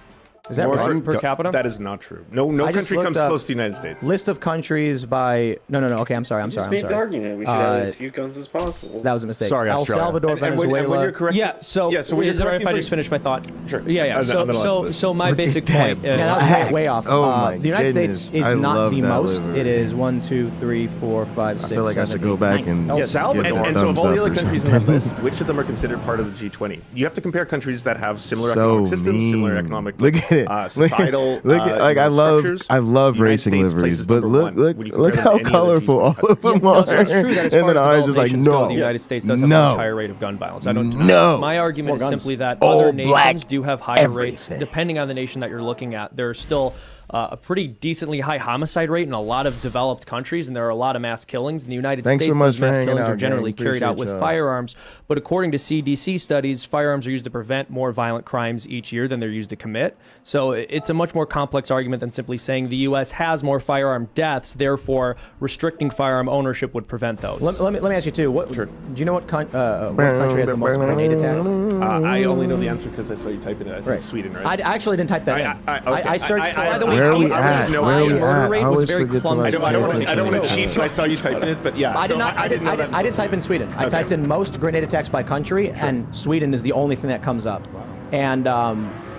Is that right? per capita? That is not true. No I just country comes looked up close to the United States. List of countries by no. Okay, I'm sorry. Just made the argument. We should have as few guns as possible. That was a mistake. Sorry, El Australia. Salvador, Venezuela. So when is you're it all right if I correcting just finish my thought? Sure. Yeah. So my basic point. That was way off. Oh my the United goodness. States is I not love the that most. liver. It is 1, 2, 3, 4, 5, 6. I feel like I 7, should go 8, back 9. and El Yeah, Salvador. and so of all the thumbs other up or countries in that something. list, which of them are considered part of the G20? You have to compare countries that have similar So economic systems, similar mean. economic Look at it. societal Like I love racing liveries, but look how colorful all of them are. So it's true that as And far then as ours developed is like nations go, no, the United States does have a no, much higher rate of gun violence. I don't deny no. that. My argument is guns. simply that All other black nations do have higher rates, everything. depending on the nation that you're looking at. There are still a pretty decently high homicide rate in a lot of developed countries, and there are a lot of mass killings. In the United Thanks States, so much those for mass hanging killings out, are generally gang. carried out with Appreciate y'all. firearms. But according to CDC studies, firearms are used to prevent more violent crimes each year than they're used to commit. So it's a much more complex argument than simply saying the U.S. has more firearm deaths, therefore restricting firearm ownership would prevent those. Let me ask you too. Do you know what country has the most grenade attacks? I only know the answer because I saw you type it in. I think it's Sweden, right? I actually didn't type that in. I searched for. By the way, Where are we our at? murder Where are we at? rate I was always very forget to, clumsy. like, I don't want to cheat, so I saw you typing it, but yeah. I did not. I didn't type in Sweden. I typed in most grenade attacks by country, and Sweden is the only thing that comes up. And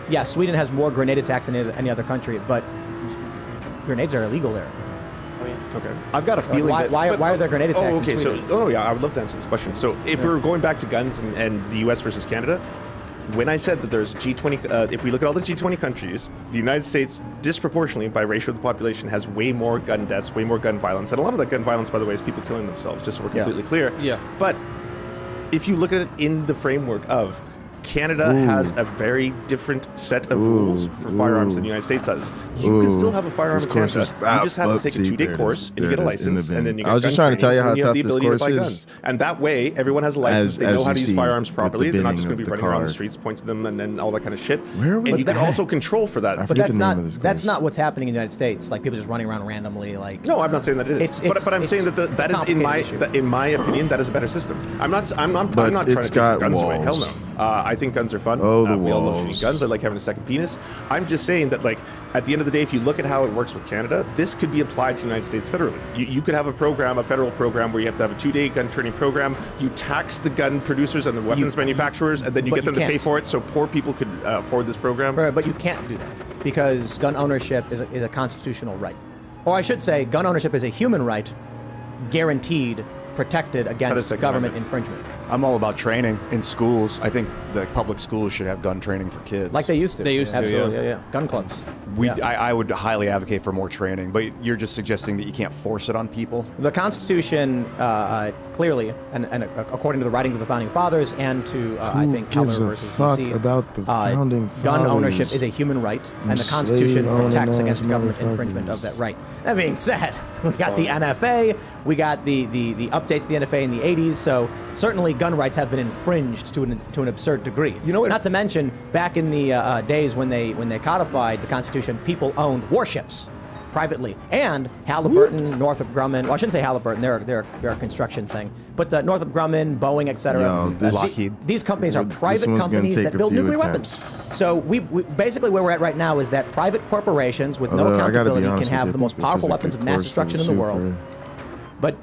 yeah, Sweden has more grenade attacks than any other country, but grenades are illegal there. Okay. I've got a feeling Why are there grenade attacks okay, in Sweden? I would love to answer this question. So if we're going back to guns and the U.S. versus Canada, when I said that there's G20, if we look at all the G20 countries, the United States disproportionately by ratio of the population has way more gun deaths, way more gun violence. And a lot of that gun violence, by the way, is people killing themselves, just so we're completely clear. Yeah. But if you look at it in the framework of Canada has a very different set of rules for firearms than the United States does. You can still have a firearm in Canada. You just have to take a 2-day course and you get a license, and then you get I was just trying to tell you how tough this course is. Guns. And that way, everyone has a license. They know how to use firearms properly. They're not just going to be running around the streets, pointing them, and then all that kind of shit. And you can also control for that. But that's not what's happening in the United States. Like people just running around randomly. Like no, I'm not saying that it is. But I'm saying that that is in my opinion that is a better system. I'm not trying to take guns away. Hell no. I think guns are fun. We all love shooting guns. I like having a second penis. I'm just saying that, like, at the end of the day, if you look at how it works with Canada, this could be applied to the United States federally. You could have a program, a federal program, where you have to have a 2-day gun training program. You tax the gun producers and the weapons manufacturers, and then you get them to pay for it so poor people could afford this program. Right, but you can't do that because gun ownership is a constitutional right. Or I should say, gun ownership is a human right, guaranteed, protected against government infringement. I'm all about training in schools. I think the public schools should have gun training for kids. Like they used to. They used to, absolutely, yeah. Gun clubs. I would highly advocate for more training, but you're just suggesting that you can't force it on people? The Constitution clearly, and according to the writings of the Founding Fathers and to, I think, Keller versus DC, about the founding gun ownership is a human right, and the Constitution protects against government infringement of that right. That being said, we got the NFA, we got the updates to the NFA in the 80s, so certainly gun rights have been infringed to an absurd degree. You know, not to mention back in the days when they codified the Constitution, people owned warships privately, and Halliburton, Northrop Grumman. Well, I shouldn't say Halliburton; they're a construction thing. But Northrop Grumman, Boeing, etc. Lockheed. These companies are private companies that build nuclear weapons. So we basically where we're at right now is that private corporations with no accountability can have the most powerful weapons of mass destruction in the world. But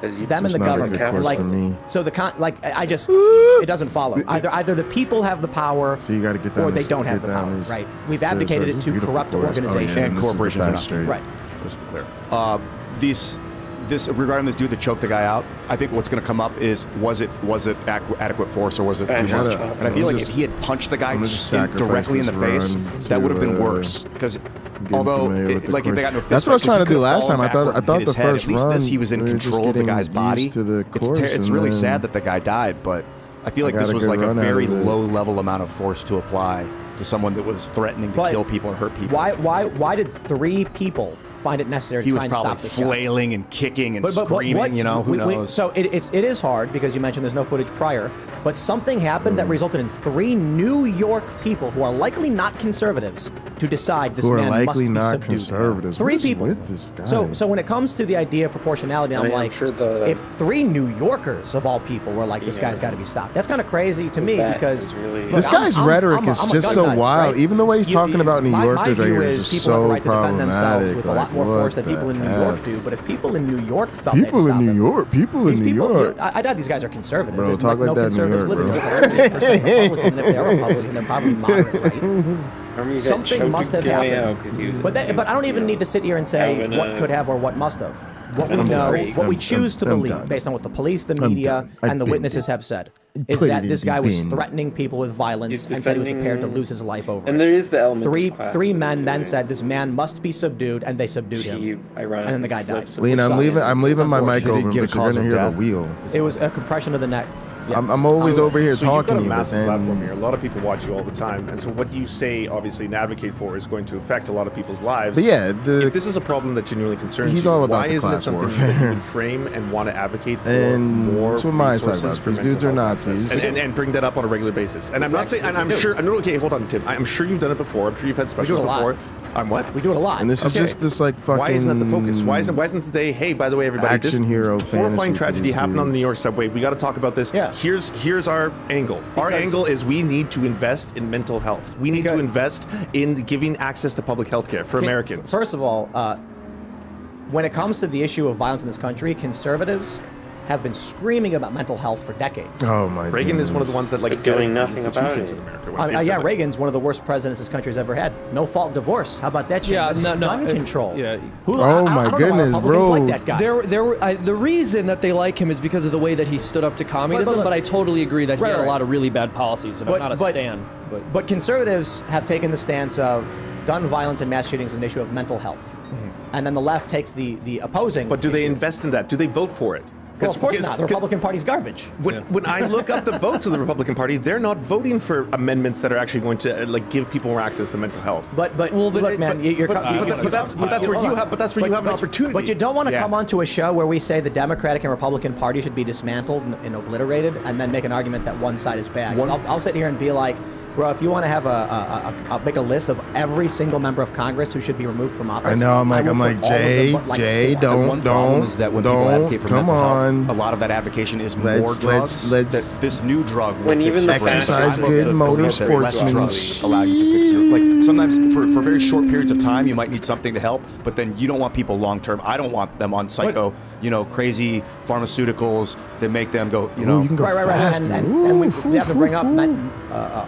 them and the government, so it doesn't follow. Either the people have the power, so you got to get down, or they don't have the power. Right? We've abdicated it to corrupt organizations and corporations. Right. Just to be clear. This regarding this dude that choked the guy out, I think what's going to come up is was it adequate force or was it too much? And I feel like if he had punched the guy directly in the face, that would have been worse. Because although if they got no fist, that's what I was trying to do last time. I thought the first at least run, this he was in control of the guy's body. It's really sad that the guy died, but I feel like this was like a very low level amount of force to apply to someone that was threatening to kill people or hurt people. Why did 3 people find it necessary to try and stop this guy? He was probably flailing and kicking and screaming, who knows? So it is hard because you mentioned there's no footage prior, but something happened that resulted in 3 New York people who are likely not conservatives to decide this man must be subdued. 3 people. With this guy? So when it comes to the idea of proportionality, I'm like, if 3 New Yorkers of all people were like, this guy's got to be stopped, that's kind of crazy to me because this guy's rhetoric is just so wild. Even the way he's talking about New Yorkers right here is just so problematic. People have the right to defend themselves with a lot more force than people in New York do. But if people in New York felt people in New York, I doubt these guys are conservative. Bro, There's talk like no that conservatives in New living. York, There's 100% Republican, and if they are Republican, they're probably moderate right. Something must have happened. But I don't even need to sit here and say what could have or what must have. What we know, what we choose to believe, based on what the police, the media, and the witnesses have said, is that this guy was threatening people with violence and said he was prepared to lose his life over it. And there is the element. Three men then said this man must be subdued, and they subdued him. And then the guy died. Lena, I'm leaving my mic open, but you're gonna hear the wheel. It was a compression of the neck. I'm always over here so talking to you've you, got a but massive then platform here. A lot of people watch you all the time, and so what you say, obviously, and advocate for is going to affect a lot of people's lives. But yeah, if this is a problem that genuinely concerns he's you, all about why the isn't it class something that warfare. you would frame and want to advocate for And more that's what my side resources about. for These mental dudes are health access? Nazis. And bring that up on a regular basis. And I'm not saying, and I'm sure, no, okay, hold on, Tim. I'm sure you've done it before. I'm sure you've had specials a lot. before. I'm what? We do it a lot. And this is just this like fucking. Why isn't that the focus? Why isn't today? Hey, by the way, everybody, this action hero horrifying fantasy for tragedy these happened on the New dudes? York subway. We got to talk about this. Yeah. Here's our angle. Our angle is we need to invest in mental health. We need to invest in giving access to public health care for Americans. First of all, when it comes to the issue of violence in this country, conservatives have been screaming about mental health for decades. Oh my! Reagan is one of the ones that like doing nothing about it. in America. when it came to Yeah, that. Reagan's one of the worst presidents this country's ever had. No fault divorce. How about that shit? Yeah, Gun control. Yeah. Who, Oh I my don't know why goodness, Republicans bro. like that guy. The reason that they like him is because of the way that he stood up to communism, but I totally agree that he had a lot of really bad policies, and I'm not a stan. But conservatives have taken the stance of gun violence and mass shootings as an issue of mental health. And then the left takes the opposing But do they issue. invest in that? Do they vote for it? Well, of course not. The Republican Party's garbage. When I look up the votes of the Republican Party, they're not voting for amendments that are actually going to like give people more access to mental health. But look, man, that's where you have an opportunity. But you don't want to Yeah. come onto a show where we say the Democratic and Republican Party should be dismantled and obliterated, and then make an argument that one side is bad. I'll sit here and be like, bro, if you want to have make a list of every single member of Congress who should be removed from office, I know. I'm like, Jay, One problem is that when people advocate for mental health, a lot of that advocation is more drugs. Let's that this new drug will When fix even your the brain. exercise I'm of good the motor belief that less drugs sportsmanship. allow you to fix your, like sometimes for very short periods of time you might need something to help, but then you don't want people long term. I don't want them on psycho, crazy pharmaceuticals that make them go, you can go faster. And we have to bring up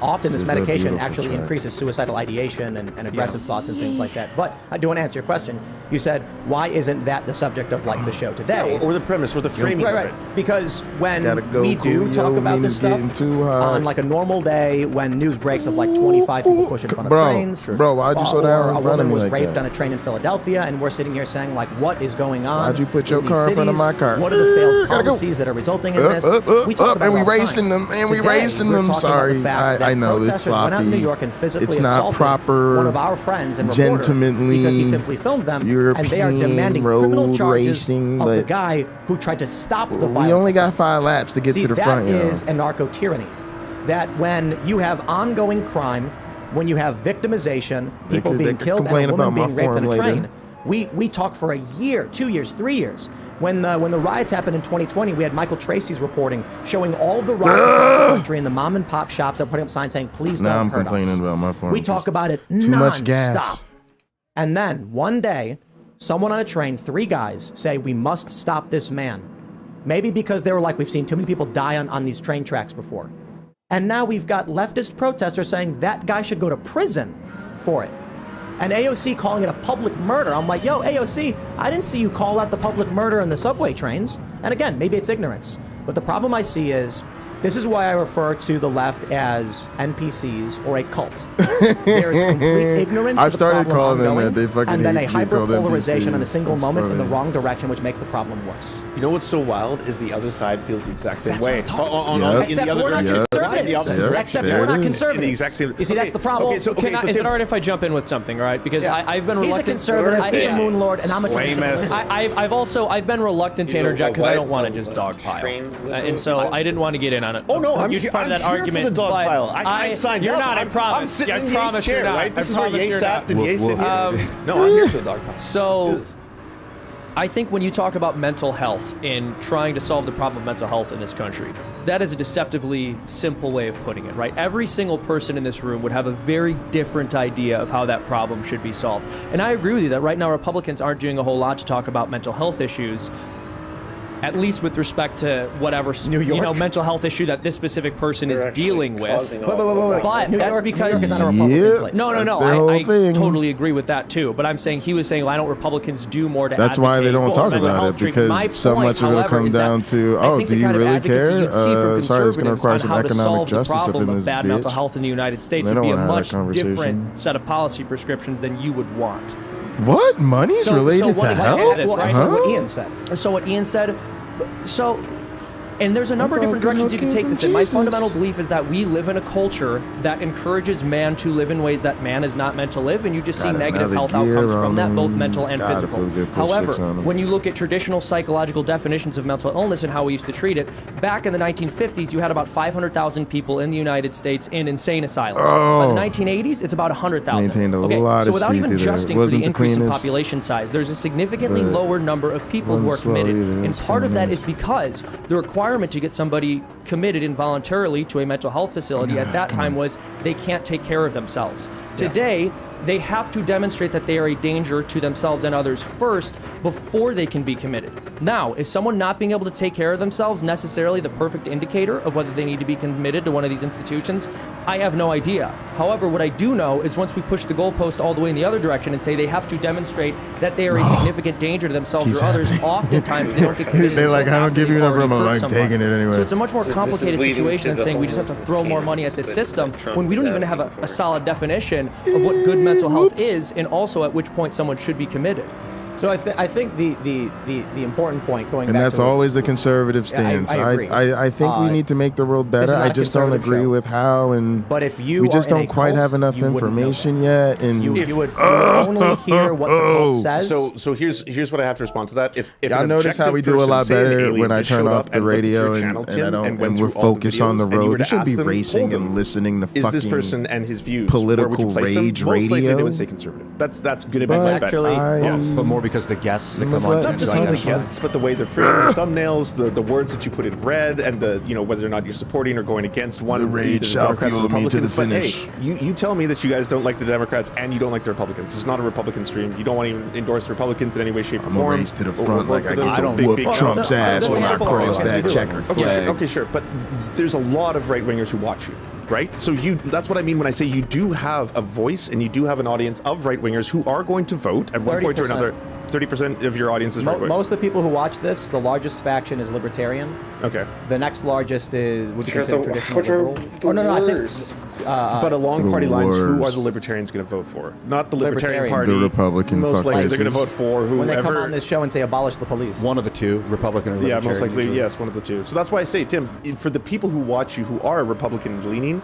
often this This is a medication beautiful actually track. increases suicidal ideation and aggressive thoughts and things like that. But I do want to answer your question. You said, why isn't that the subject of like the show today? Yeah, or the premise, or the framing of it. Because when Gotta go, we do Coolio, talk about this Mina's getting stuff too hot. on like a normal day, when news breaks of like 25 people pushing in front of Bro, trains, bro, why'd you slow down or in a front of woman me was like raped that? on a train in Philadelphia, and we're sitting here saying like, what is going on? Why'd you put your in these car in front of cities? my car? What are the failed Gotta go. policies that are resulting in Up, this? up, We talk about and we it all the racing time. them, and we Today, racing we're them. talking about Sorry, the fact that I know it's protesters went out in New sloppy. York and physically It's not assaulted proper, one of our friends and reporter gentlemanly, because he simply filmed them, and they are European demanding criminal road charges racing, of the but guy who tried to stop the violence. We only got 5 laps to get See, to the front. that is a narco-tyranny. That when you have ongoing crime, when you have victimization, people they being could killed, and complain a woman about my being raped on a form train, later. we talk for a year, 2 years, 3 years. When the riots happened in 2020, we had Michael Tracy's reporting showing all the riots across the country and the mom and pop shops that were putting up signs saying, please Now don't I'm hurt complaining us. about my form. We talk about it Too much gas. nonstop. And then one day, someone on a train, 3 guys, say, we must stop this man. Maybe because they were like, we've seen too many people die on these train tracks before. And now we've got leftist protesters saying that guy should go to prison for it. And AOC calling it a public murder. I'm like, yo, AOC, I didn't see you call out the public murder in the subway trains. And again, maybe it's ignorance. But the problem I see is, this is why I refer to the left as NPCs or a cult. There is complete ignorance. I've of the started problem calling them ongoing, that. They fucking and then a hate being called hyperpolarization in a NPCs. single That's moment in the funny. wrong direction, which makes the problem worse. You know what's so wild is the other side feels the exact same That's way. what I'm talking about. Except we're not conservatives. Except we're not conservatives. The exact same. You see, that's the problem. Okay, so, Is it alright if I jump in with something, right? Because I've been He's a reluctant. conservative, he's a moon lord, and I'm a traditionalist. I've been reluctant to interject because I don't want to just dogpile, and so I didn't want to get in on it. Oh no, I'm huge here, part of I'm that here argument. for the dog but pile. I signed you're up. not. I promise. I'm sitting I in Ye's promise chair, you're not. right? This I is where promise Ye you're sat. not. Did Ye sit here? No, I'm here for the dog pile. So, I think when you talk about mental health and trying to solve the problem of mental health in this country, that is a deceptively simple way of putting it, right? Every single person in this room would have a very different idea of how that problem should be solved. And I agree with you that right now Republicans aren't doing a whole lot to talk about mental health issues, at least with respect to whatever mental health issue that this specific person is dealing with. But that's because is not a Republican place. no, That's their whole I thing. totally agree with that too. But I'm saying he was saying, why don't Republicans do more to That's why they advocate don't for talk mental about health it, treatment? My because so point, much of it will however, come is that down to, I oh, think do the you kind of really advocacy care? you'd see from Sorry, it's going to conservatives require on some how to economic solve the justice up problem in of this bad mental bitch. health in the United States They would don't be a wanna have that much conversation. different set of policy prescriptions than you would want. What? Money's related to health? What Ian said. So what Ian said. So And there's a number of different directions you can take this in. My fundamental belief is that we live in a culture that encourages man to live in ways that man is not meant to live, and you just see negative health outcomes from that, both mental and physical. However, when you look at traditional psychological definitions of mental illness and how we used to treat it, back in the 1950s, you had about 500,000 people in the United States in insane asylums. By the 1980s, it's about 100,000. So without even adjusting for the increase in population size, there's a significantly lower number of people who are committed. And part of that is because the requirement to get somebody committed involuntarily to a mental health facility at that time was they can't take care of themselves. Today, they have to demonstrate that they are a danger to themselves and others first before they can be committed. Now, is someone not being able to take care of themselves necessarily the perfect indicator of whether they need to be committed to one of these institutions? I have no idea. However, what I do know is once we push the goalpost all the way in the other direction and say they have to demonstrate that they are a significant danger to themselves or others, oftentimes they don't get committed. They're like, I don't give you enough room, I'm taking it anyway. So it's a much more complicated situation than saying we just have to throw more money at this system when we don't even have a solid definition of what good mental health is, and also at which point someone should be committed. So I think the important point going and back that's to always the conservative stance. I agree. I think we need to make the world better. I just don't agree with how, and but if you we just are in don't a quite cult, have enough information yet, and you would only hear what the cult says. So here's what I have to respond to that. If y'all an notice how we do a objective lot person, say an better alien, when I just turn showed off up the and looked at radio your and channel, Tim, I don't, went and we're through all the focused on the videos, and you were road. You to should ask be them, racing hold and them, listening to is fucking this person and his views political where would you place rage them? Most likely they radio. would say conservative. That's going to be But my bet. actually, yes. But more because the guests that come on. Not just even the guests, but the way they're framed, the thumbnails, the words that you put in red, and the whether or not you're supporting or going against one. The rage either the shall Democrats or fuel me to the Republicans. But finish. hey, you tell me that you guys don't like the Democrats and you don't like the Republicans. This is not a Republican stream. You don't want to even endorse the Republicans in any way, shape, or form. I'm gonna race to the front like I them. get to whoop Trump's ass when I cross that checkered flag. Okay, sure. But there's a lot of right-wingers who watch you. Right? So that's what I mean when I say you do have a voice and you do have an audience of right-wingers who are going to vote at one point or another. 30% of your audience is right-wing. Most of the people who watch this, the largest faction is libertarian. Okay. The next largest would be considered traditional which are liberal. the worst. But along party lines, who are the libertarians going to vote for? Not the Libertarian Party. The Republican Most likely they're going to vote for whoever. When they come on this show and say abolish the police. One of the two, Republican or Libertarian. Yeah, most likely, usually. yes, one of the two. So that's why I say, Tim, for the people who watch you who are Republican leaning,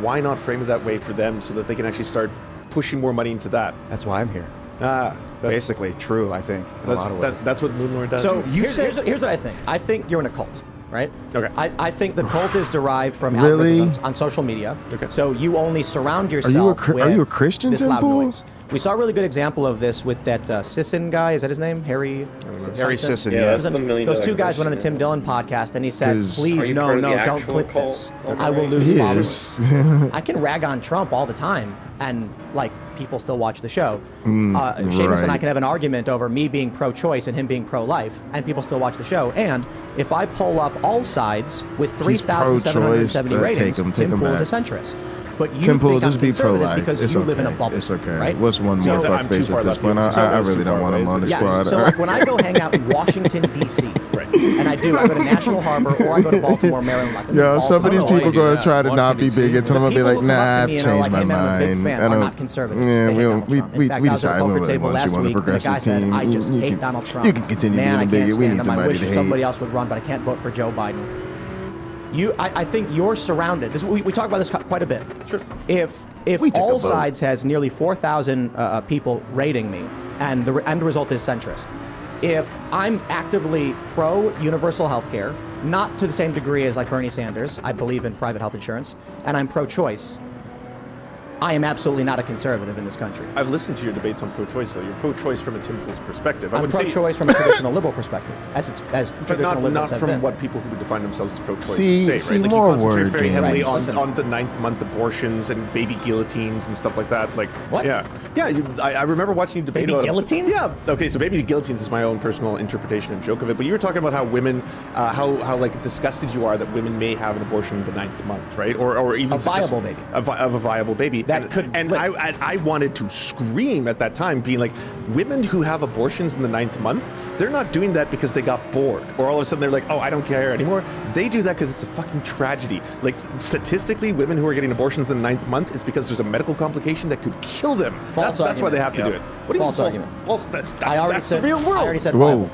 why not frame it that way for them so that they can actually start pushing more money into that? That's why I'm here. That's basically true, I think. In a lot of ways. That's what Moonlord does. So here's what I think. I think you're in a cult, right? Okay. I think the cult is derived from Really? algorithms on social media. Okay. So you only surround yourself with are you a Christian, this loud Temple? noise. We saw a really good example of this with that Sisson guy. Is that his name? Harry Sisson, yeah. That's the $1 million Those two guys went on the question, Tim Dillon podcast, and he said, 'Cause- please, no, don't clip cult? this. Okay. I will lose He followers. is. I can rag on Trump all the time, and like people still watch the show. Seamus and I right. can have an argument over me being pro-choice and him being pro-life, and people still watch the show. And if I pull up all sides with He's 3,770 pro-choice, ratings, take him Tim Pool is back. a centrist. But you Tim Pool, think I'm just be conservative pro-life. because It's you okay. live in a bubble. It's okay. Right? What's one more So- I'm too fuckface far at this left point? field. I It's really too don't far want him away. on the Yeah, squad. so like when I go hang out in Washington, D.C., and I go to National Harbor, or I go to Baltimore, Maryland. Like, Yo, some of these people gonna try to not be big until I'm gonna be like, nah, I've changed my I'm a big mind. fan. I I'm don't. not conservative. Yeah, They hate we Donald Trump. In fact, I was at a decided we poker really table want last you on the week, and the guy progressive said, team. I just You hate can- Donald Trump. You can continue Man, I being can't bigot. We stand need him. I somebody wish to hate. somebody else would run, but I can't vote for Joe Biden. I think you're surrounded. We talk about this quite a bit. Sure. If We took a all vote. sides has nearly 4,000 people rating me, and the end result is centrist. If I'm actively pro universal health care, not to the same degree as like Bernie Sanders, I believe in private health insurance, and I'm pro-choice, I am absolutely not a conservative in this country. I've listened to your debates on pro-choice, though. You're pro-choice from a Tim Pool's perspective. I'm pro-choice from a traditional liberal perspective, as but traditional not liberals have from been. what people who would define themselves as pro-choice See- say, see right? Like more you concentrate word very game. heavily Right. Listen. on the 9th-month abortions and baby guillotines and stuff like that. Like, What? Yeah, I remember watching you debate Baby about guillotines? Yeah. Okay, so baby guillotines is my own personal interpretation and joke of it. But you were talking about how women, how like disgusted you are that women may have an abortion in the 9th month, right? Or even A viable baby. of a viable baby That could and live. I wanted to scream at that time, being like, women who have abortions in the 9th month, they're not doing that because they got bored, or all of a sudden they're like, oh, I don't care anymore. They do that because it's a fucking tragedy. Like, statistically, women who are getting abortions in the 9th month, it's because there's a medical complication that could kill them. False That's why they argument. have to do it. What do you False mean argument. False. I already That's said the real world. I already said Whoa. viable.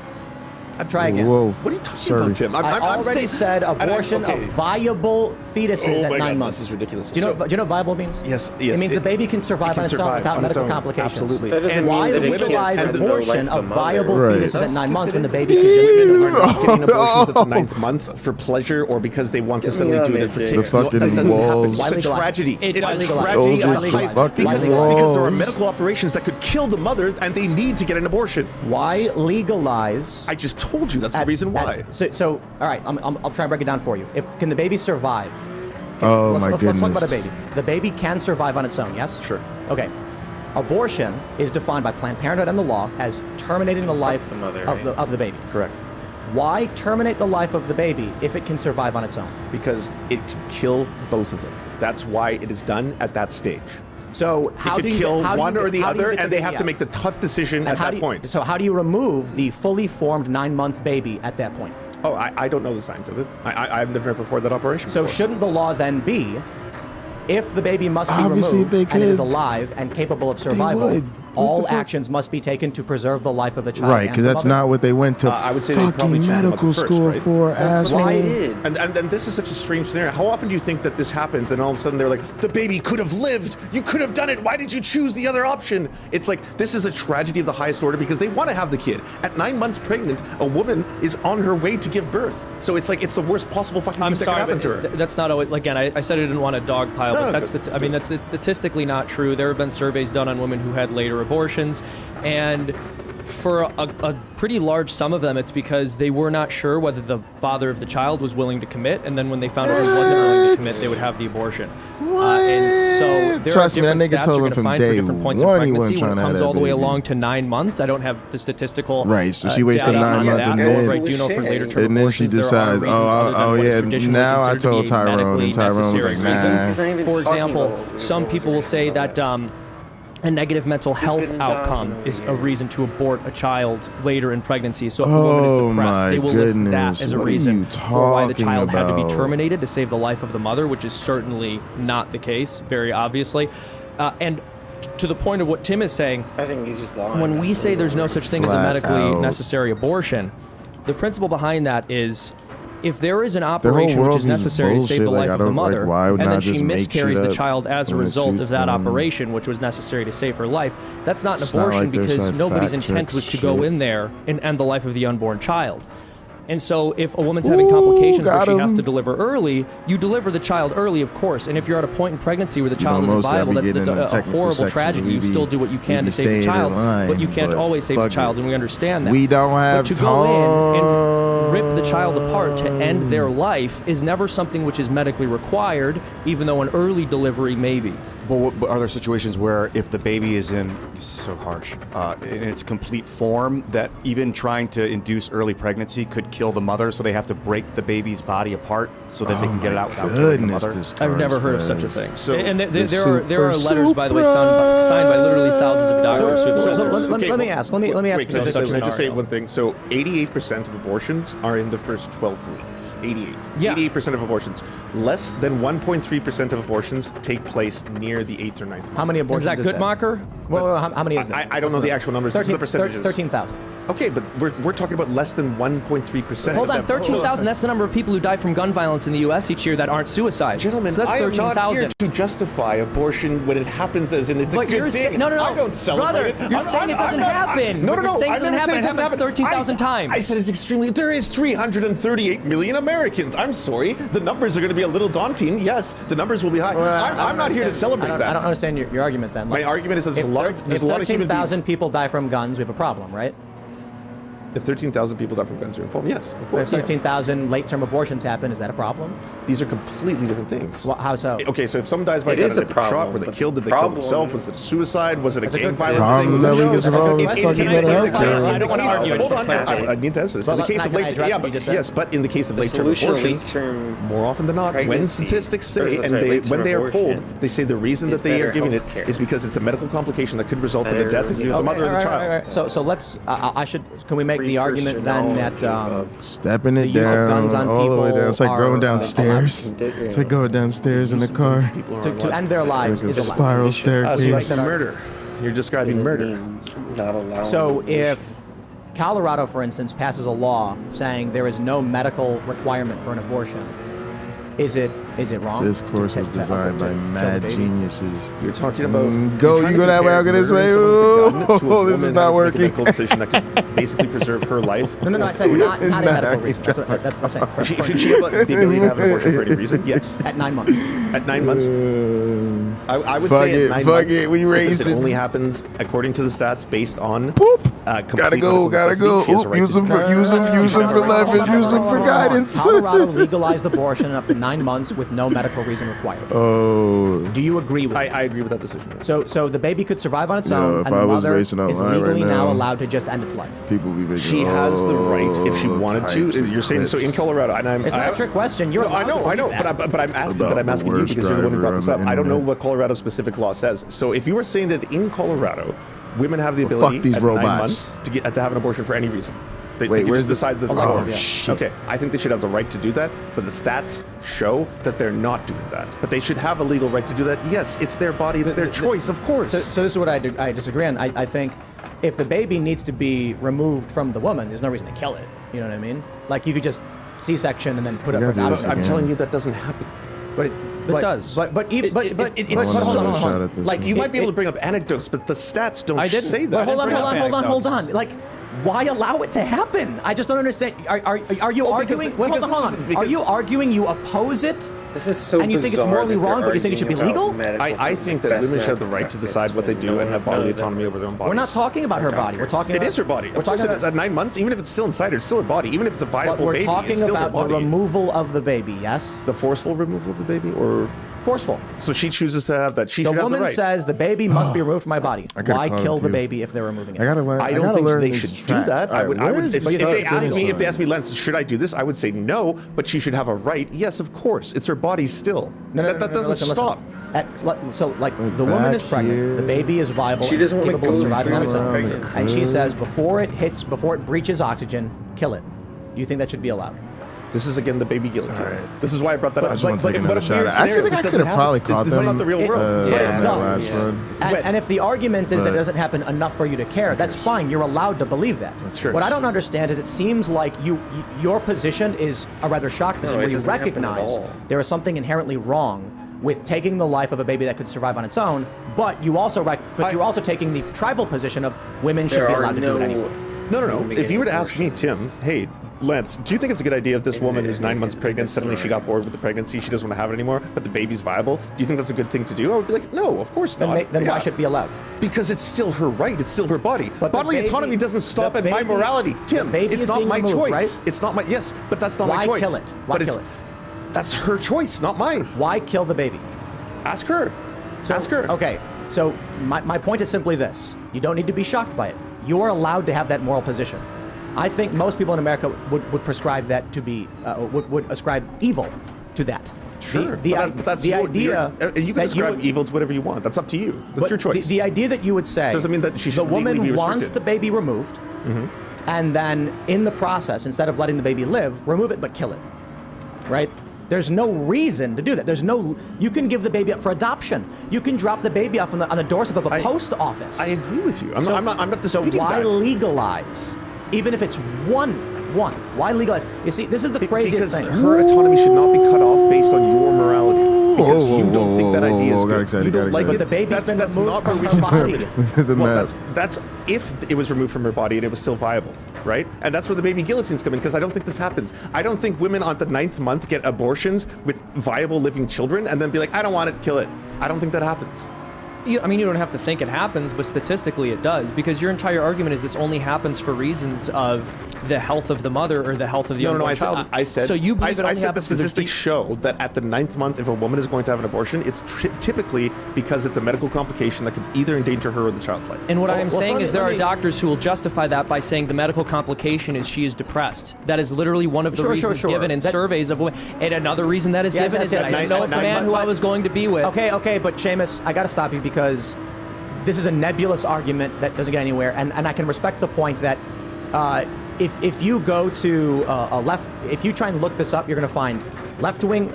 Try again. Whoa. What are you talking about, Tim? I already said abortion of viable fetuses at 9 months. This is ridiculous. Do you know what viable means? Yes. It means the baby can survive on its own without medical complications. Absolutely. That doesn't And why mean that it legalize can't end the abortion life of the mother. viable Right. fetuses at 9 months when the baby can just Women are not getting abortions at the 9th month for pleasure or because they want to suddenly do it for The kicks. fucking That doesn't happen. walls. Why It's a legalize? tragedy. It's It's a legalized. tragedy Those of the are highest fucking because there are walls. medical operations that could kill the mother and they need to get an abortion. Why legalize? I just told you that's the reason why. So all right, I'll try and break it down for you. Can the baby survive? Oh let's talk goodness. about a baby. The baby can survive on its own, yes? Sure. Okay. Abortion is defined by Planned Parenthood and the law as terminating the life the mother, of the baby. Correct. Why terminate the life of the baby if it can survive on its own? Because it could kill both of them. That's why it is done at that stage. So how it do could you kill how do you one get- or the how do you other, get the and they baby have to out? make the tough decision And at how that do you- point. So how do you remove the fully formed 9-month baby at that point? Oh, I don't know the science of it. I've never performed that operation. So before. shouldn't the law then be, if the baby must be Obviously, if removed they and it is could, alive and capable of survival, would. all What the fuck? actions must be taken to preserve the life of the child? Right, and because the that's mother? not what they went to I would say they probably fucking choose the mother medical first, school right? for, That's what asshole. they did. And this is such a strange scenario. How often do you think that this happens and all of a sudden they're like, the baby could have lived. You could have done it. Why did you choose the other option? It's like, this is a tragedy of the highest order because they want to have the kid. At 9 months pregnant, a woman is on her way to give birth. So it's like, it's the worst possible fucking thing I'm that could sorry, happen to her. but that's not always. Again, I said I didn't want a dogpile, No, but no, that's good. I mean, it's statistically not true. There have been surveys done on women who had later abortions, and for a pretty large sum of them, it's because they were not sure whether the father of the child was willing to commit, and then when they found out he wasn't willing to commit, they would have the abortion. And so there Trust are me, that different nigga stats told you're him going to from find for day different points of one he pregnancy wasn't when it trying to have comes that all the way baby. along to 9 months. I don't have the statistical Right, so she waits till data 9 on months that. and However, then- I do know for later term And then she abortions, there are decides, reasons other than what is yeah, traditionally now I considered to told be Tyrone, medically and Tyrone was necessary like, reason. nah. He's not even For talking example, about some people will say that a negative mental health outcome is a reason to abort a child later in pregnancy. So if a woman is Oh depressed, my they will list goodness. that as a What are reason you for why the talking child had to be about? terminated to save the life of the mother, which is certainly not the case, very obviously. And to the point of what Tim is saying, I think he's just lying. when we say there's no such thing as a Flat medically out. necessary abortion, the principle behind that is if there is an whole operation which world is is necessary to save the bullshit. life Like, I of the don't- like, mother, why would and not then she just make miscarries shit the up child as a when it result of suits that them? operation, which was necessary to save her life, that's not an It's not abortion like there's because some nobody's fact intent checks was to go shit. in there and end the life of the unborn child. And so if a woman's having complications where got she has him. to deliver early, you deliver the child early, of course. And if you're at a point in pregnancy where the child isn't most of viable, that be that's getting a into technical horrible sections. tragedy. We You be- still do what you can we to be save the staying in child, line, but you can't but always save the fuck child, it. and we understand that. We don't have But to go in and rip the child apart to end their life is never something which is medically required, even though an early delivery may be. But are there situations where if the baby is in, this is so harsh, in its complete form, that even trying to induce early pregnancy could kill the mother, so they have to break the baby's body apart so that they can get it out without killing the mother? I've never heard of such a thing. So And there the are letters, by the way, signed by literally thousands of doctors. who've said this. Let me ask. Let me ask. Wait, can I specifically. just say one thing? So 88% of abortions are in the first 12 weeks. 88. Yeah. 88% of abortions. Less than 1.3% of abortions take place near the 8th or 9th month. How many abortions Is that Guttmacher? Well, how many is that? I don't know the actual numbers. This is the percentages. 13,000. Okay, but we're talking about less than 1.3%. Hold on, of them. 13,000. That's the number of people who die from gun violence in the U.S. each year that aren't suicides. Gentlemen, so that's I am not here 13,000. to justify abortion when it happens as in it's But a good you're thing. no. I don't celebrate Brother, it. you're saying it doesn't happen. No, You're saying it I've doesn't never happen. said It happens happen. 13,000 times. I said it's extremely. There is 338 million Americans. I'm sorry. The numbers are going to be a little daunting. Yes, the numbers will be high. I'm not here to celebrate that. I don't understand your argument then. My argument is that there's a lot of if human 13,000 beings. people die from guns, we have a problem, right? If 13,000 people die from guns in Poland, yes, of If course. 13,000 late-term abortions happen, is that a problem? These are completely different things. Well, how so? Okay, so if someone dies by It gun, is a did they get shot? problem, Were they but killed? Did they the kill problem themselves? Was it a suicide? Was it a That's a gang good- violence Problem thing? that we get That's involved in with the fucking case of better late-term healthcare. I don't want to abortions- argue, I just Hold on, want to clarify. I need to answer this. Well, In the case can of I late, address yeah, what you but just said? yes, but in the case of The late-term solution to abortions, late-term more often than not, when pregnancy- statistics say, or, and sorry, they late-term when they are polled, abortion they say the reason is that they are better giving it healthcare. is because it's a medical complication that could result in the Better- death of either the mother or the all child. So let's. Can we make the argument then that Stepping the it use of down guns on all the way people down. It's like are, going uh, downstairs. It's like going downstairs in the car. to end their lives Like a is allowed? spiral So you like staircase. murder. You're describing murder. Not allowed. So if Colorado, for instance, passes a law saying there is no medical requirement for an abortion. Is it wrong? This course was designed by mad geniuses. You're talking about you go that way, I'll go this way. Oh, this is not working. A medical decision that could basically preserve her life. No, I said not a medical reason. That's what I'm saying. Should she have the ability to have an abortion for any reason? Yes. At 9 months. At 9 months? I would fuck say it, at 9 fuck months. it, we raised It it. only happens, according to the stats, based on Gotta go. Use them for leverage. Use them for guidance. Colorado legalized abortion up to 9 months with no medical reason required. Oh. Do you agree with that? I agree with that decision. So the baby could survive on its own, if and I the was mother racing is online legally right now now, allowed to just end its life. People be making. She has the right if she wanted to. You're saying so in Colorado, and It's not a trick question. You're I know, but I'm asking you because you're the one who brought this up. I don't know what Colorado's specific law says. So if you were saying that in Colorado, women have the ability fuck these at robots. 9 months to have an abortion for any reason. They Wait, could where's just decide that. Oh, shit. Okay, I think they should have the right to do that, but the stats show that they're not doing that. But they should have a legal right to do that. Yes, it's their body, it's their choice, of course. So this is what I disagree on. I think if the baby needs to be removed from the woman, there's no reason to kill it. You know what I mean? Like you could just C-section and then put it for adoption. I'm telling you that doesn't happen. But it does. But hold on. Like you might be able to bring up anecdotes, but the stats don't say that. But hold on. Like, why allow it to happen? I just don't understand. Are you arguing? Wait, hold on. Are you arguing you oppose it? This is so and you think it's morally wrong, but you think it should be legal? I think that women should have the right to decide what they do and have bodily autonomy over their own bodies. We're not talking about her body. We're talking. It is her body. Of course it is. At 9 months, even if it's still inside her, it's still her body. Even if it's a viable baby, it's still her body. We're talking about the removal of the baby. Yes. The forceful removal of the baby, or forceful. So she chooses to have that. She should have the right. The woman says the baby must be removed from my body. Why kill the baby if they're removing it? I gotta learn. I don't think they should do that. I would. If they ask me, Lance, should I do this? I would say no. But she should have a right. Yes, of course. It's her body still. That doesn't stop. So, like, the woman is pregnant, the baby is viable, and capable of surviving on its own, and she says before it breaches oxygen, kill it. Do you think that should be allowed? This is again the baby guillotine. Right. This is why I brought that up. Actually, I could have probably caught this is not the real world. But it does. And if the argument is that it doesn't happen enough for you to care, that's fine. You're allowed to believe that. What I don't understand is it seems like your position is a rather shocked position where you recognize there is something inherently wrong with taking the life of a baby that could survive on its own, but you're also taking the tribal position of women should be allowed to do it anyway. No. If you were to ask me, Tim, hey, Lance, do you think it's a good idea if this woman who's 9 months pregnant, suddenly she got bored with the pregnancy, she doesn't want to have it anymore, but the baby's viable? Do you think that's a good thing to do? I would be like, no, of course not. Then why should it be allowed? Because it's still her right. It's still her body. But bodily autonomy doesn't stop at my morality. Tim, it's not my choice. Right? It's not my, yes, but that's not my choice. Why kill it? Why kill it? That's her choice, not mine. Why kill the baby? Ask her. Ask her. Okay, so my point is simply this. You don't need to be shocked by it. You are allowed to have that moral position. I think most people in America would prescribe that to be, would ascribe evil to that. Sure, but that's the idea. You can ascribe evil to whatever you want. That's up to you. That's your choice. The idea that you would say doesn't mean that she should the woman wants the baby removed, and then in the process, instead of letting the baby live, remove it but kill it. Right? There's no reason to do that. You can give the baby up for adoption. You can drop the baby off on the doorstep of a post office. I agree with you. I'm not disputing So why that. legalize? Even if it's one. Why legalize? You see, this is the craziest thing. Because her autonomy should not be cut off based on your morality. Because you don't think that idea is good. You don't like but it. the baby's been that's removed not from where her we should body. Well, that's if it was removed from her body and it was still viable, right? And that's where the baby guillotines come in, because I don't think this happens. I don't think women on the 9th month get abortions with viable living children and then be like, I don't want it, kill it. I don't think that happens. You don't have to think it happens, but statistically it does, because your entire argument is this only happens for reasons of the health of the mother or the health of the unborn child. I said so you believe it only I said the happens because statistics show that at the 9th month, if a woman is going to have an abortion, it's typically because it's a medical complication that could either endanger her or the child's life. And what I am saying is there are doctors who will justify that by saying the medical complication is she is depressed. That is literally one of the reasons given in surveys of women. And another reason that is given is that I didn't know if the man who I was going to be with. Okay, but Seamus, I got to stop you because this is a nebulous argument that doesn't get anywhere, and I can respect the point that if you go to if you try and look this up, you're going to find left-wing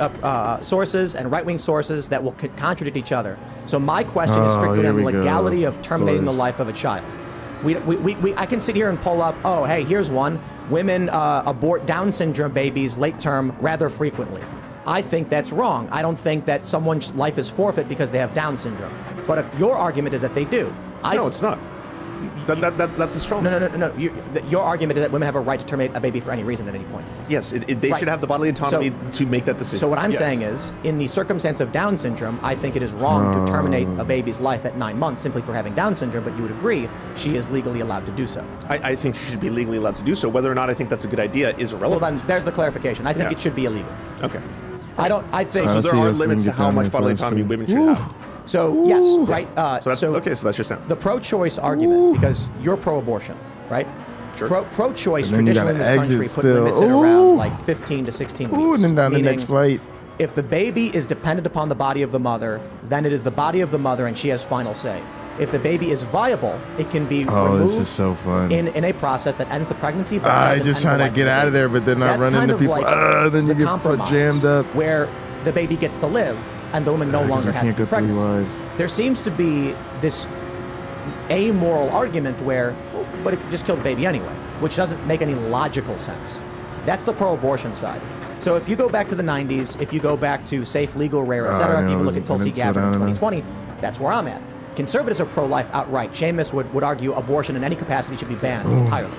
sources and right-wing sources that will contradict each other. So my question is strictly on the legality of terminating the life of a child. I can sit here and pull up, oh, hey, here's one. Women abort Down syndrome babies late term rather frequently. I think that's wrong. I don't think that someone's life is forfeit because they have Down syndrome. But your argument is that they do. No, it's not. That's a strong. No. Your argument is that women have a right to terminate a baby for any reason at any point. Yes, they should have the bodily autonomy to make that decision. So what I'm saying is, in the circumstance of Down syndrome, I think it is wrong to terminate a baby's life at 9 months simply for having Down syndrome, but you would agree she is legally allowed to do so. I think she should be legally allowed to do so. Whether or not I think that's a good idea is irrelevant. Well, then there's the clarification. I think it should be illegal. Okay. I think so there are limits to how much bodily autonomy women should have. So yes, right. So that's your stance. The pro-choice argument, because you're pro-abortion, right? Sure. Pro-choice traditionally in this country put limits at around like 15 to 16 weeks. And then down the meaning next flight. If the baby is dependent upon the body of the mother, then it is the body of the mother, and she has final say. If the baby is viable, it can be removed this is so fun. in a process that ends the pregnancy. But doesn't just end trying the to life get of the out of baby. there, but then I That's run kind into of people. like Then you the get compromise, jammed up. where the baby gets to live and the woman no longer has to be pregnant. There seems to be this amoral argument where, but it just killed the baby anyway, which doesn't make any logical sense. That's the pro-abortion side. So if you go back to the 90s, if you go back to safe, legal, rare, etc., if you even look at Tulsi Gabbard in 2020, that's where I'm at. Conservatives are pro-life outright. Seamus would argue abortion in any capacity should be banned entirely.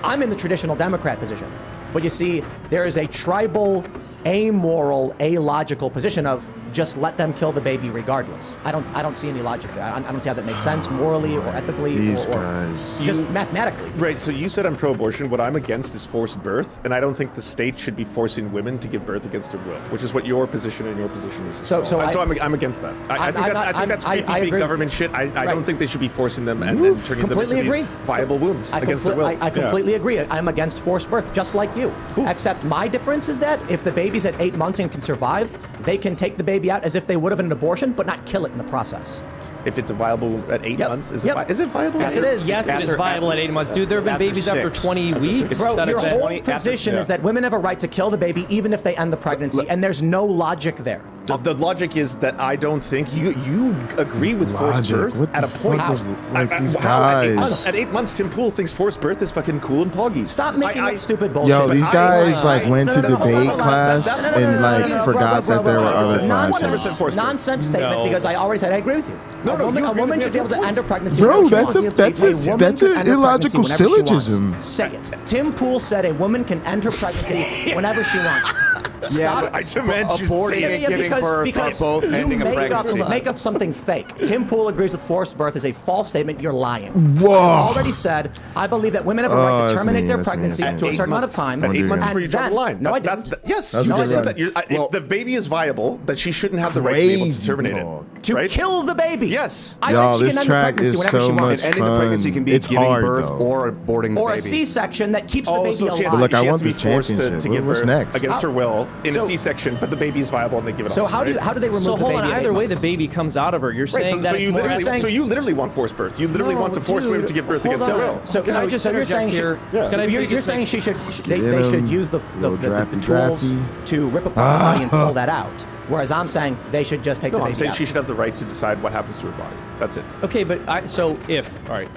I'm in the traditional Democrat position. But you see, there is a tribal, amoral, illogical position of just let them kill the baby regardless. I don't see any logic there. I don't see how that makes sense morally or ethically or just mathematically. Right, so you said I'm pro-abortion. What I'm against is forced birth, and I don't think the state should be forcing women to give birth against their will, which is what your position and your position is. So I'm against that. I think that's creepy big government shit. I don't think they should be forcing them and turning them into these viable wombs against their will. I completely agree. I'm against forced birth, just like you. Except my difference is that if the baby's at 8 months and can survive, they can take the baby out as if they would have in an abortion, but not kill it in the process. If it's a viable at 8 months, is it viable? Yes, it is. Yes, it is viable at 8 months, dude. There have been babies after 20 weeks. Bro, your whole position is that women have a right to kill the baby even if they end the pregnancy, and there's no logic there. The logic is that I don't think you agree with forced birth at a point. At 8 months, Tim Pool thinks forced birth is fucking cool and poggy. Stop making up stupid bullshit. Yo, these guys went to debate class and like forgot that there were other classes. Nonsense statement because I already said I agree with you. A woman should be able to end her pregnancy. Bro, that's an illogical syllogism. Say it. Tim Pool said a woman can end her pregnancy whenever she wants. Yeah, I cement you say giving birth are both ending a pregnancy. Make up something fake. Tim Pool agrees with forced birth is a false statement. You're lying. Whoa. I've already said I believe that women have a right to terminate their pregnancy to a certain amount of time. At 8 months before you draw the line. No, I didn't. Yes, you just said that. If the baby is viable, that she shouldn't have the right to be able to terminate it. To kill the baby. Yes. I said she can end the pregnancy whenever she wants. Ending the pregnancy can be giving birth or aborting the baby. Or a C-section that keeps the baby alive. Look, I want to be the forced championship. to give What's birth next? against her will in a C-section, but the baby is viable and they give it So off. how do they remove the baby? So hold on. at 8 Either way, months? the baby comes out of her. You're saying that it's more so you literally want forced birth. You literally want to force women to give birth against their will. So Can I just interject here? Can I you're saying they should use the tools to rip apart the body and pull that out. Whereas I'm saying they should just take the baby out. I'm saying she should have the right to decide what happens to her body. That's it. Okay, but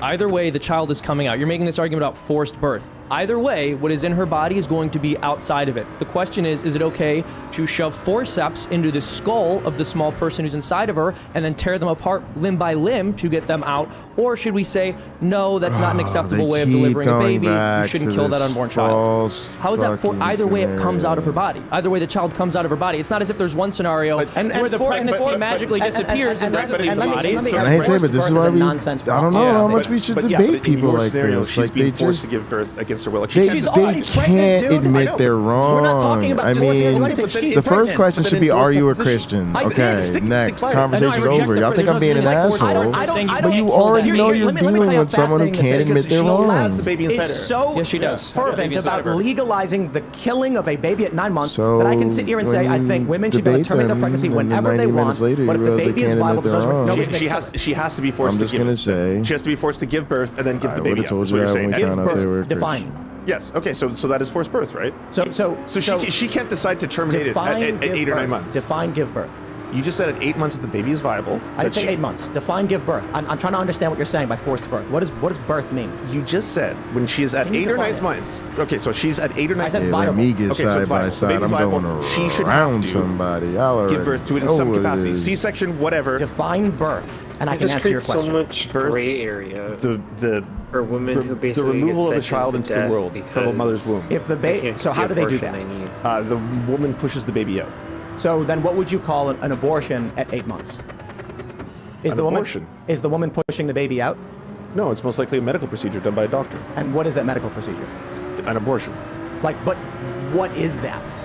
either way the child is coming out. You're making this argument about forced birth. Either way, what is in her body is going to be outside of it. The question is it okay to shove forceps into the skull of the small person who's inside of her and then tear them apart limb by limb to get them out? Or should we say, no, that's not an acceptable way of delivering a baby. You shouldn't kill that unborn child. How is that for either way it comes out of her body? Either way the child comes out of her body. It's not as if there's one scenario where the pregnancy magically disappears and doesn't leave the body. And I hate to say, but this is why I don't know how much we should debate people like this. She's being forced to give birth against her will. They can't admit they're wrong. We're not talking about I mean, the first question should be, are you a Christian? Okay, next. Conversation's over. Y'all think I'm being an asshole, but you already know you're dealing with someone who can't admit they're wrong. Is so fervent about legalizing the killing of a baby at 9 months that I can sit here and say I think women should be able to terminate their pregnancy whenever they want, but if the baby is viable, she has to be forced to give birth. She has to be forced to give birth and then give the baby out. Told you that when we found out they were Define. Yes. Okay. So that is forced birth, right? So she can't decide to terminate it at 8 or 9 months. Define give birth. You just said at 8 months if the baby is viable. I didn't say 8 months. Define give birth. I'm trying to understand what you're saying by forced birth. What does birth mean? You just said when she is at 8 or 9 months. Okay, so she's at 8 or 9 months. Let me get Okay, so side it's by viable. side. Baby's I'm viable. going She should have around to somebody. Y'all already give birth to it in know some what it capacity. is. C-section, whatever. Define birth, and I It can just answer your creates so question. much gray area. The for women who the basically removal get of a child sentenced into to the death world from a mother's womb. If the baby, so how do they do that? The woman pushes the baby out. So then, what would you call an abortion at 8 months? Is An the woman abortion? Is the woman pushing the baby out? No, it's most likely a medical procedure done by a doctor. And what is that medical procedure? An abortion. Like, but what is that?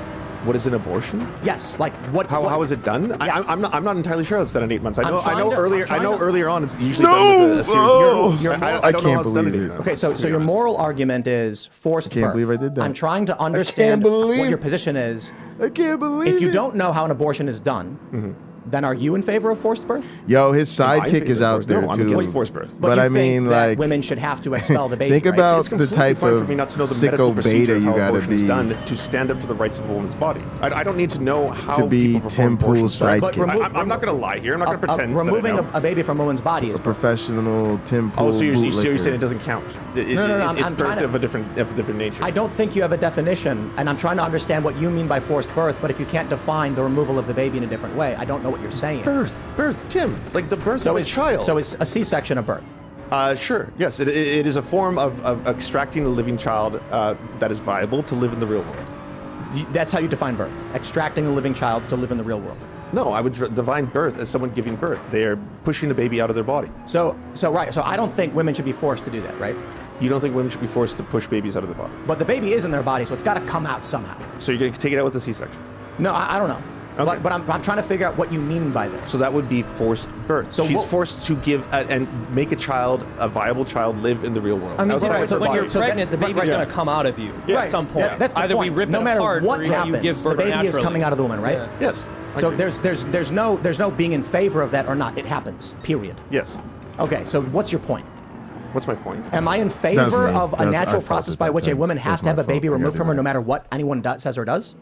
What is an abortion? Yes, like what? How is it done? Yes. I'm not entirely sure how it's done in 8 months. I'm trying to- earlier on it's usually done with a series of Your I moral- don't know how it's done in 8 months. Okay, so your moral argument is forced birth. believe I did that. I'm trying to understand what your position is. I can't believe If you it. don't know how an abortion is done, then are you in favor of forced birth? Yo, his I'm sidekick in is favor of out forced- there no, I'm too. against forced birth. But you I think mean, that like, women should have to expel the baby. think right? about It's the completely type fine for of me not to know the medical sicko procedure beta of you how gotta abortion is be done to stand up for the rights of a woman's body. I don't need to know how to be people perform Tim Pool's abortions. Right? sidekick. I'm not going to lie here. I'm not going to pretend. that I Removing know. a baby from a woman's body is a professional Tim Pool Oh, so you're bootlicker. saying it doesn't count? No, It's I'm birth trying to- of a different nature. I don't think you have a definition, and I'm trying to understand what you mean by forced birth, but if you can't define the removal of the baby in a different way, I don't know what you're saying. Birth, Tim, like the birth of a child. So it's a C-section of birth. Sure, yes, it is a form of extracting a living child that is viable to live in the real world. That's how you define birth, extracting a living child to live in the real world. No, I would define birth as someone giving birth. They are pushing a baby out of their body. So I don't think women should be forced to do that, right? You don't think women should be forced to push babies out of their body? But the baby is in their body, so it's got to come out somehow. So you're going to take it out with a C-section? No, I don't know. Okay. But I'm trying to figure out what you mean by this. So that would be forced birth. So she's what- forced to give and make a viable child, live in the real world. I mean, outside of her when body. you're pregnant, the baby's going to come out of you at some point. That's the Either point. we rip no it matter apart what or you happens, give the birth baby is naturally. coming out of the woman, right? Yeah. Yes. So there's no being in favor of that or not. It happens. Period. Yes. Okay. So what's your point? What's my point? Am I in favor me. of a That's- I natural faulted process by that which a time. woman has That's to have my a baby fault. I removed gotta from do her no that. matter what anyone says or does?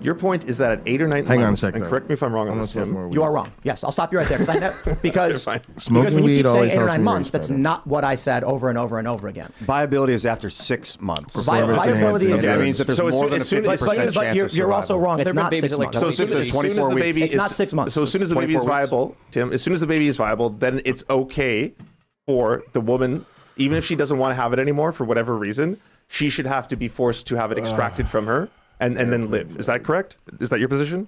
Your point is that at 8 or 9 Hang on a months, second. and correct me if I'm wrong on this, Tim. You are wrong. Yes, I'll stop you right there because I know because Fine. Smoking when you weed keep saying always 8 or helps 9 me months, raise that's better. not what I said over and over and over again. Viability is after 6 months. Performance Viability enhancing is That means that there's So as more soon- than a as soon 50% as- But chance of you're also survival. wrong. It's There have not been 6 babies like months. So As soon as 24 the weeks. baby It's is not 6 months. So as soon as the baby is 24 weeks. viable, Tim, as soon as the baby is viable, then it's okay for the woman, even if she doesn't want to have it anymore for whatever reason, she should have to be forced to have it extracted from her and then live. Is that correct? Is that your position?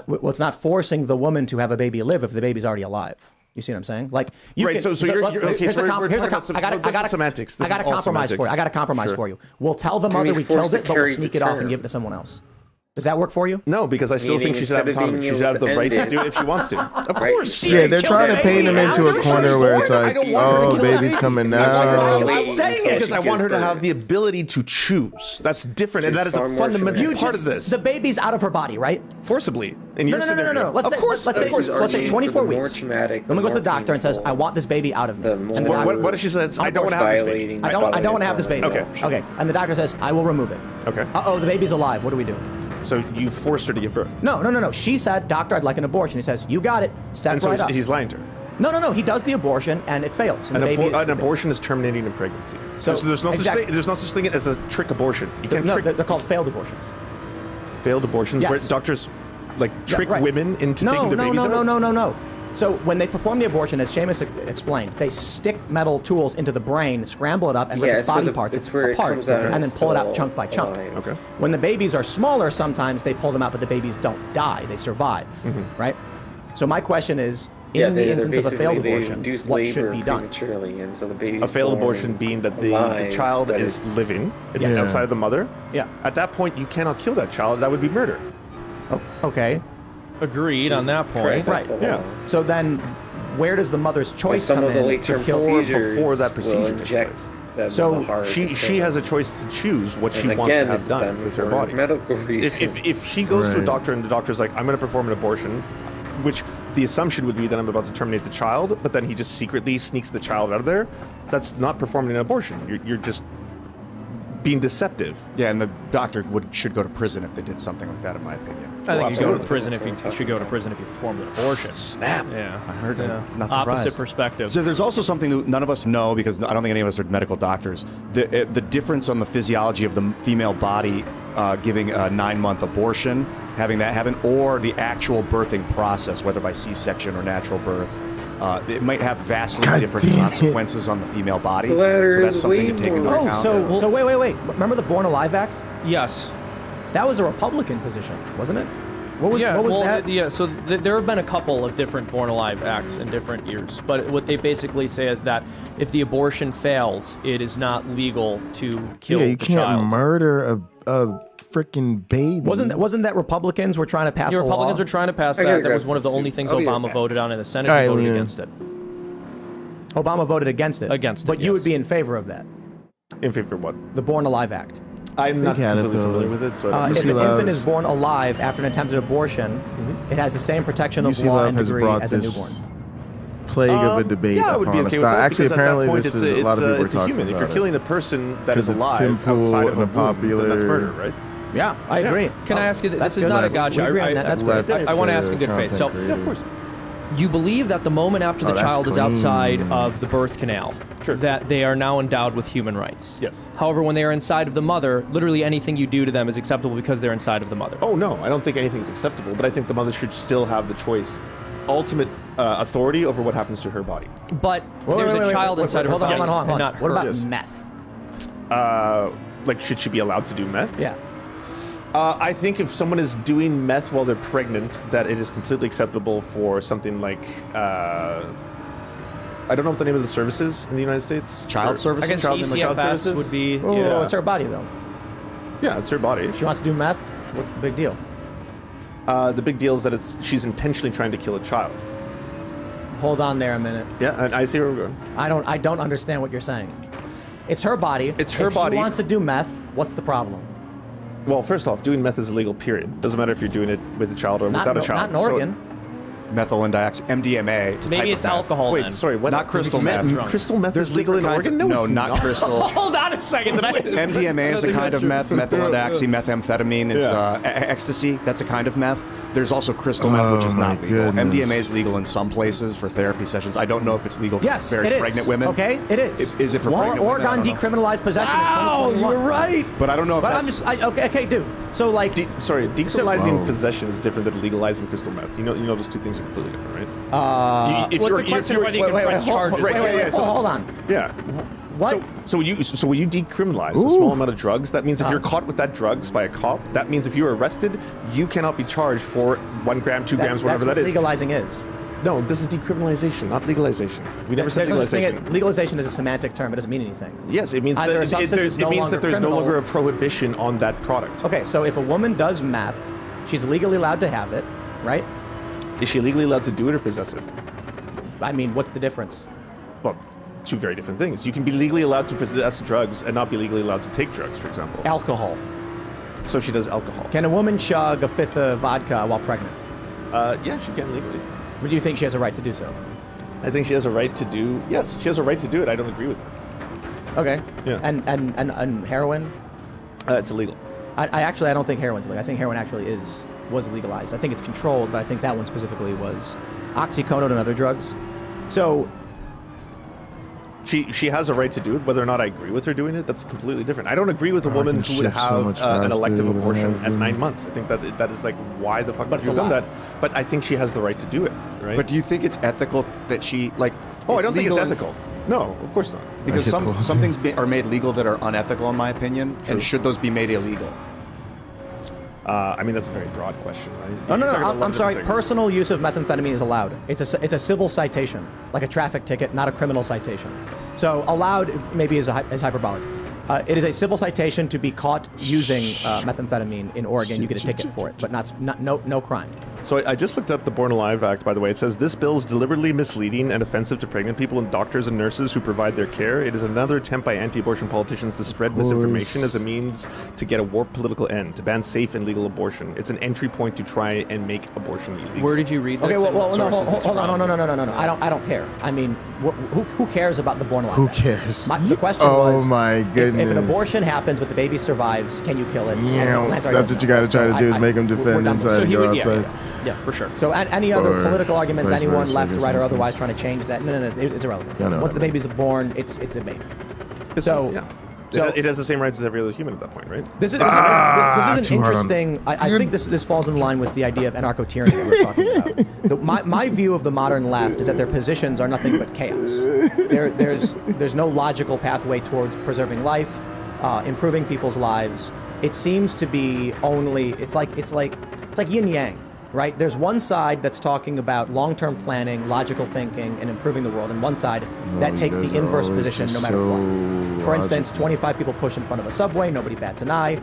Well, it's not forcing the woman to have a baby live if the baby's already alive. You see what I'm saying? Like, you Right, can, so you're- okay, here's so a we're comp- here's a talking comp- about I got this is semantics. This I got a is all compromise for you. semantics. I got a compromise Sure. for you. We'll tell the Can mother we we force killed the it, but we'll carriage sneak to it off term? and give it to someone else. Does that work for you? No, because I still Meaning think she should have instead of autonomy. being She should have able the to right end to it. do it if she wants to. Of Right. course. Yeah, they're trying to paint him into a corner where it's like, oh, baby's coming I'm out. saying it because I want her to have the ability to choose. That's different, and that is a fundamental part of this. The baby's out of her body, right? Forcibly. In No, your no, no, no, scenario. no. Let's Of say, course, let's of say, course. let's say 24 the more weeks. traumatic, Then we go to the more doctor and says, painful, "I want this baby out of me." the more And the doctor- What if she says, I don't want to have this baby? violating I don't want to have this baby. Okay. Okay. And the doctor says, "I will remove it." Okay. Uh-oh, the baby's alive. What do we do? So you forced her to give birth. No. She said, "Doctor, I'd like an abortion." He says, "You got it." Step And so right up. he's lying to her. No. He does the abortion and it fails. And the baby. An abortion is terminating a pregnancy. So- there's no exactly. such thing as a trick abortion. You can't No, trick they're called failed abortions. failed abortions Yes. where doctors like trick right. women into taking the babies out. No. So when they perform the abortion, as Seamus explained, they stick metal tools into the brain, scramble it up, and Yeah, rip its it's where body the- parts it's where it apart, comes out and and then it's pull it out still chunk by chunk. alive. Okay. When the babies are smaller, sometimes they pull them out, but the babies don't die; they survive, right? So my question is, in the instance of a failed abortion, what should be done? Prematurely, and so the baby's A failed born abortion being that the alive, child but is it's- living. It's Yes. outside of the mother. Yeah. At that point, you cannot kill that child. That would be murder. Oh, okay. Agreed on that point. Correct, that's Right. the law. Yeah. So then, where does the mother's choice Some come of the in late-term to kill? procedures before that will procedure takes inject place. them So in the heart She and she kill has them. a choice to choose what she And wants to again, have it's done with her for body. medical reasons. If she goes to a Right. doctor and the doctor's like, I'm going to perform an abortion, which the assumption would be that I'm about to terminate the child, but then he just secretly sneaks the child out of there, that's not performing an abortion. You're just being deceptive. Yeah, and the doctor should go to prison if they did something like that, in my opinion. I think you go to prison if you should go to prison if you performed an abortion. Snap. Yeah, I heard that. Not Opposite surprised. perspective. So there's also something that none of us know, because I don't think any of us are medical doctors. The difference on the physiology of the female body giving a 9-month abortion, having that happen, or the actual birthing process, whether by C-section or natural birth. It might have vastly different consequences on the female body. So that's something to take into account. So wait. Remember the Born Alive Act? Yes. That was a Republican position, wasn't it? What was that? Yeah, so there have been a couple of different Born Alive Acts in different years, but what they basically say is that if the abortion fails, it is not legal to kill you the can't child. murder a freaking baby. Wasn't that Republicans were trying to pass a law? Republicans were trying to pass that. That was one of the only things Obama voted on, and the Senate voted against it. Obama voted against it. But you would be in favor of that. In favor of what? The Born Alive Act. I'm not completely familiar with it, so I don't if an infant is born alive after an attempted abortion, it has the same protection of law and degree as a newborn. Plague of a debate. Yeah, I would be okay with that. Actually, because apparently, at that point, this is a lot of people are it's a talking human. If about you're it. killing a person that is Because it's alive Tim Pool outside of and a a womb, popular- then that's murder, right? Yeah, I agree. Can I ask you, That's this is good. not a We gotcha. agree on that. That's good. I want to ask in good faith. So, Yeah, of course. you believe that the moment after the that's child is clean. outside of the birth canal, that they are now endowed with human rights. Yes. However, when they are inside of the mother, literally anything you do to them is acceptable because they're inside of the mother. Oh, no, I don't think anything's acceptable, but I think the mother should still have the choice, ultimate authority over what happens to her body. But there's a child inside of her. Hold on. and not What her. about meth? Like, should she be allowed to do meth? Yeah. I think if someone is doing meth while they're pregnant, that it is completely acceptable for something like, I don't know what the name of the service is in the United States. Child services? I guess Child CCFS services? would be. Oh, yeah. it's her body though. Yeah, it's her body. If she wants to do meth, what's the big deal? The big deal is that she's intentionally trying to kill a child. Hold on there a minute. Yeah, and I see where we're going. I don't understand what you're saying. It's her body. It's her if body. She wants to do meth. What's the problem? Well, first off, doing meth is illegal, period. Doesn't matter if you're doing it with a child or without a child. Not in Oregon. Methyl and MDMA. It's a Maybe type it's of meth. alcohol. Wait, then. sorry, what? Not crystal meth. Crystal meth There's is legal in different kinds Oregon? of- No, not it's crystal. Hold on a second. MDMA is a kind of meth. Methylendaxy, methamphetamine is ecstasy. That's a kind of meth. There's also crystal meth, which is Oh, not my legal. goodness. MDMA is legal in some places for therapy sessions. I don't know if it's legal for Yes, very it is. pregnant women. Okay, it is. Is it for pregnant women? Oregon I don't know. decriminalized possession in 2021. You're right. But I don't know if But that's... I'm just okay, dude. So like, decriminalizing possession is different than legalizing crystal meth. You know those two things are completely different, right? What's the question of whether you can press charges? Hold on. Yeah. What? So when you decriminalize a small amount of drugs, that means if you're caught with that drugs by a cop, that means if you're arrested, you cannot be charged for 1 gram, 2 grams, whatever that is. That's what legalizing is. No, this is decriminalization, not legalization. We never said There's no such thing legalization. Legalization is a semantic term. It doesn't mean anything. Yes, it means that Either a substance is no longer there's no criminal- longer a prohibition on that product. Okay, so if a woman does meth, she's legally allowed to have it, right? Is she legally allowed to do it or possess it? I mean, what's the difference? Well, two very different things. You can be legally allowed to possess drugs and not be legally allowed to take drugs, for example. Alcohol. So she does alcohol. Can a woman chug a fifth of vodka while pregnant? Yeah, she can legally. But do you think she has a right to do so? I think she has a right to do. Yes, she has a right to do it. I don't agree with her. Okay. Yeah. And heroin? It's illegal. I don't think heroin's illegal. I think heroin actually was legalized. I think it's controlled, but I think that one specifically was oxycodone and other drugs. So she has a right to do it. Whether or not I agree with her doing it, that's completely different. I don't agree with a woman who would shift so have much an elective faster abortion than at 9 months. I think that is like, why the fuck But would it's you have done allowed. that? But I think she has the right to do it, right? But do you think it's ethical that she, like... I don't think it's legal- ethical. No, of course not. Because some things are made legal that are unethical, in my opinion, and should those be made illegal? I mean, that's a very broad question, right? No, You're talking about a lot I'm of sorry. different things. Personal use of methamphetamine is allowed. It's a civil citation, like a traffic ticket, not a criminal citation. So allowed maybe is hyperbolic. It is a civil citation to be caught using methamphetamine in Oregon. You get a ticket for it, but no crime. So I just looked up the Born Alive Act, by the way. It says this bill is deliberately misleading and offensive to pregnant people and doctors and nurses who provide their care. It is another attempt by anti-abortion politicians to spread misinformation as a means to get a warped political end, to ban safe and legal abortion. It's an entry point to try and make abortion illegal. Where did you read this? Okay, well, and no, what source is this hold on, from? no. I don't care. I mean, who cares about the Born Alive Who Act? cares? The question was, Oh my goodness. if an abortion happens but the baby survives, can you kill it? Yeah, that's what you got to try to do is make them defend inside So and he go would, outside. yeah, for sure. So any other Or political arguments, vice anyone versa, left, I guess right, or in a otherwise sense. trying to change that? No, it's irrelevant. Yeah, no, Once no, the baby's born, it's a baby. So it has the same rights as every other human at that point, right? This is an too hard on- interesting. I think this falls in line with the idea of anarcho-tyranny that we're talking about. My view of the modern left is that their positions are nothing but chaos. There's no logical pathway towards preserving life, improving people's lives. It seems to be only it's like yin yang, right? There's one side that's talking about long-term planning, logical thinking, and improving the world, and one side that takes the inverse position no matter what. For instance, 25 people push in front of a subway, nobody bats an eye.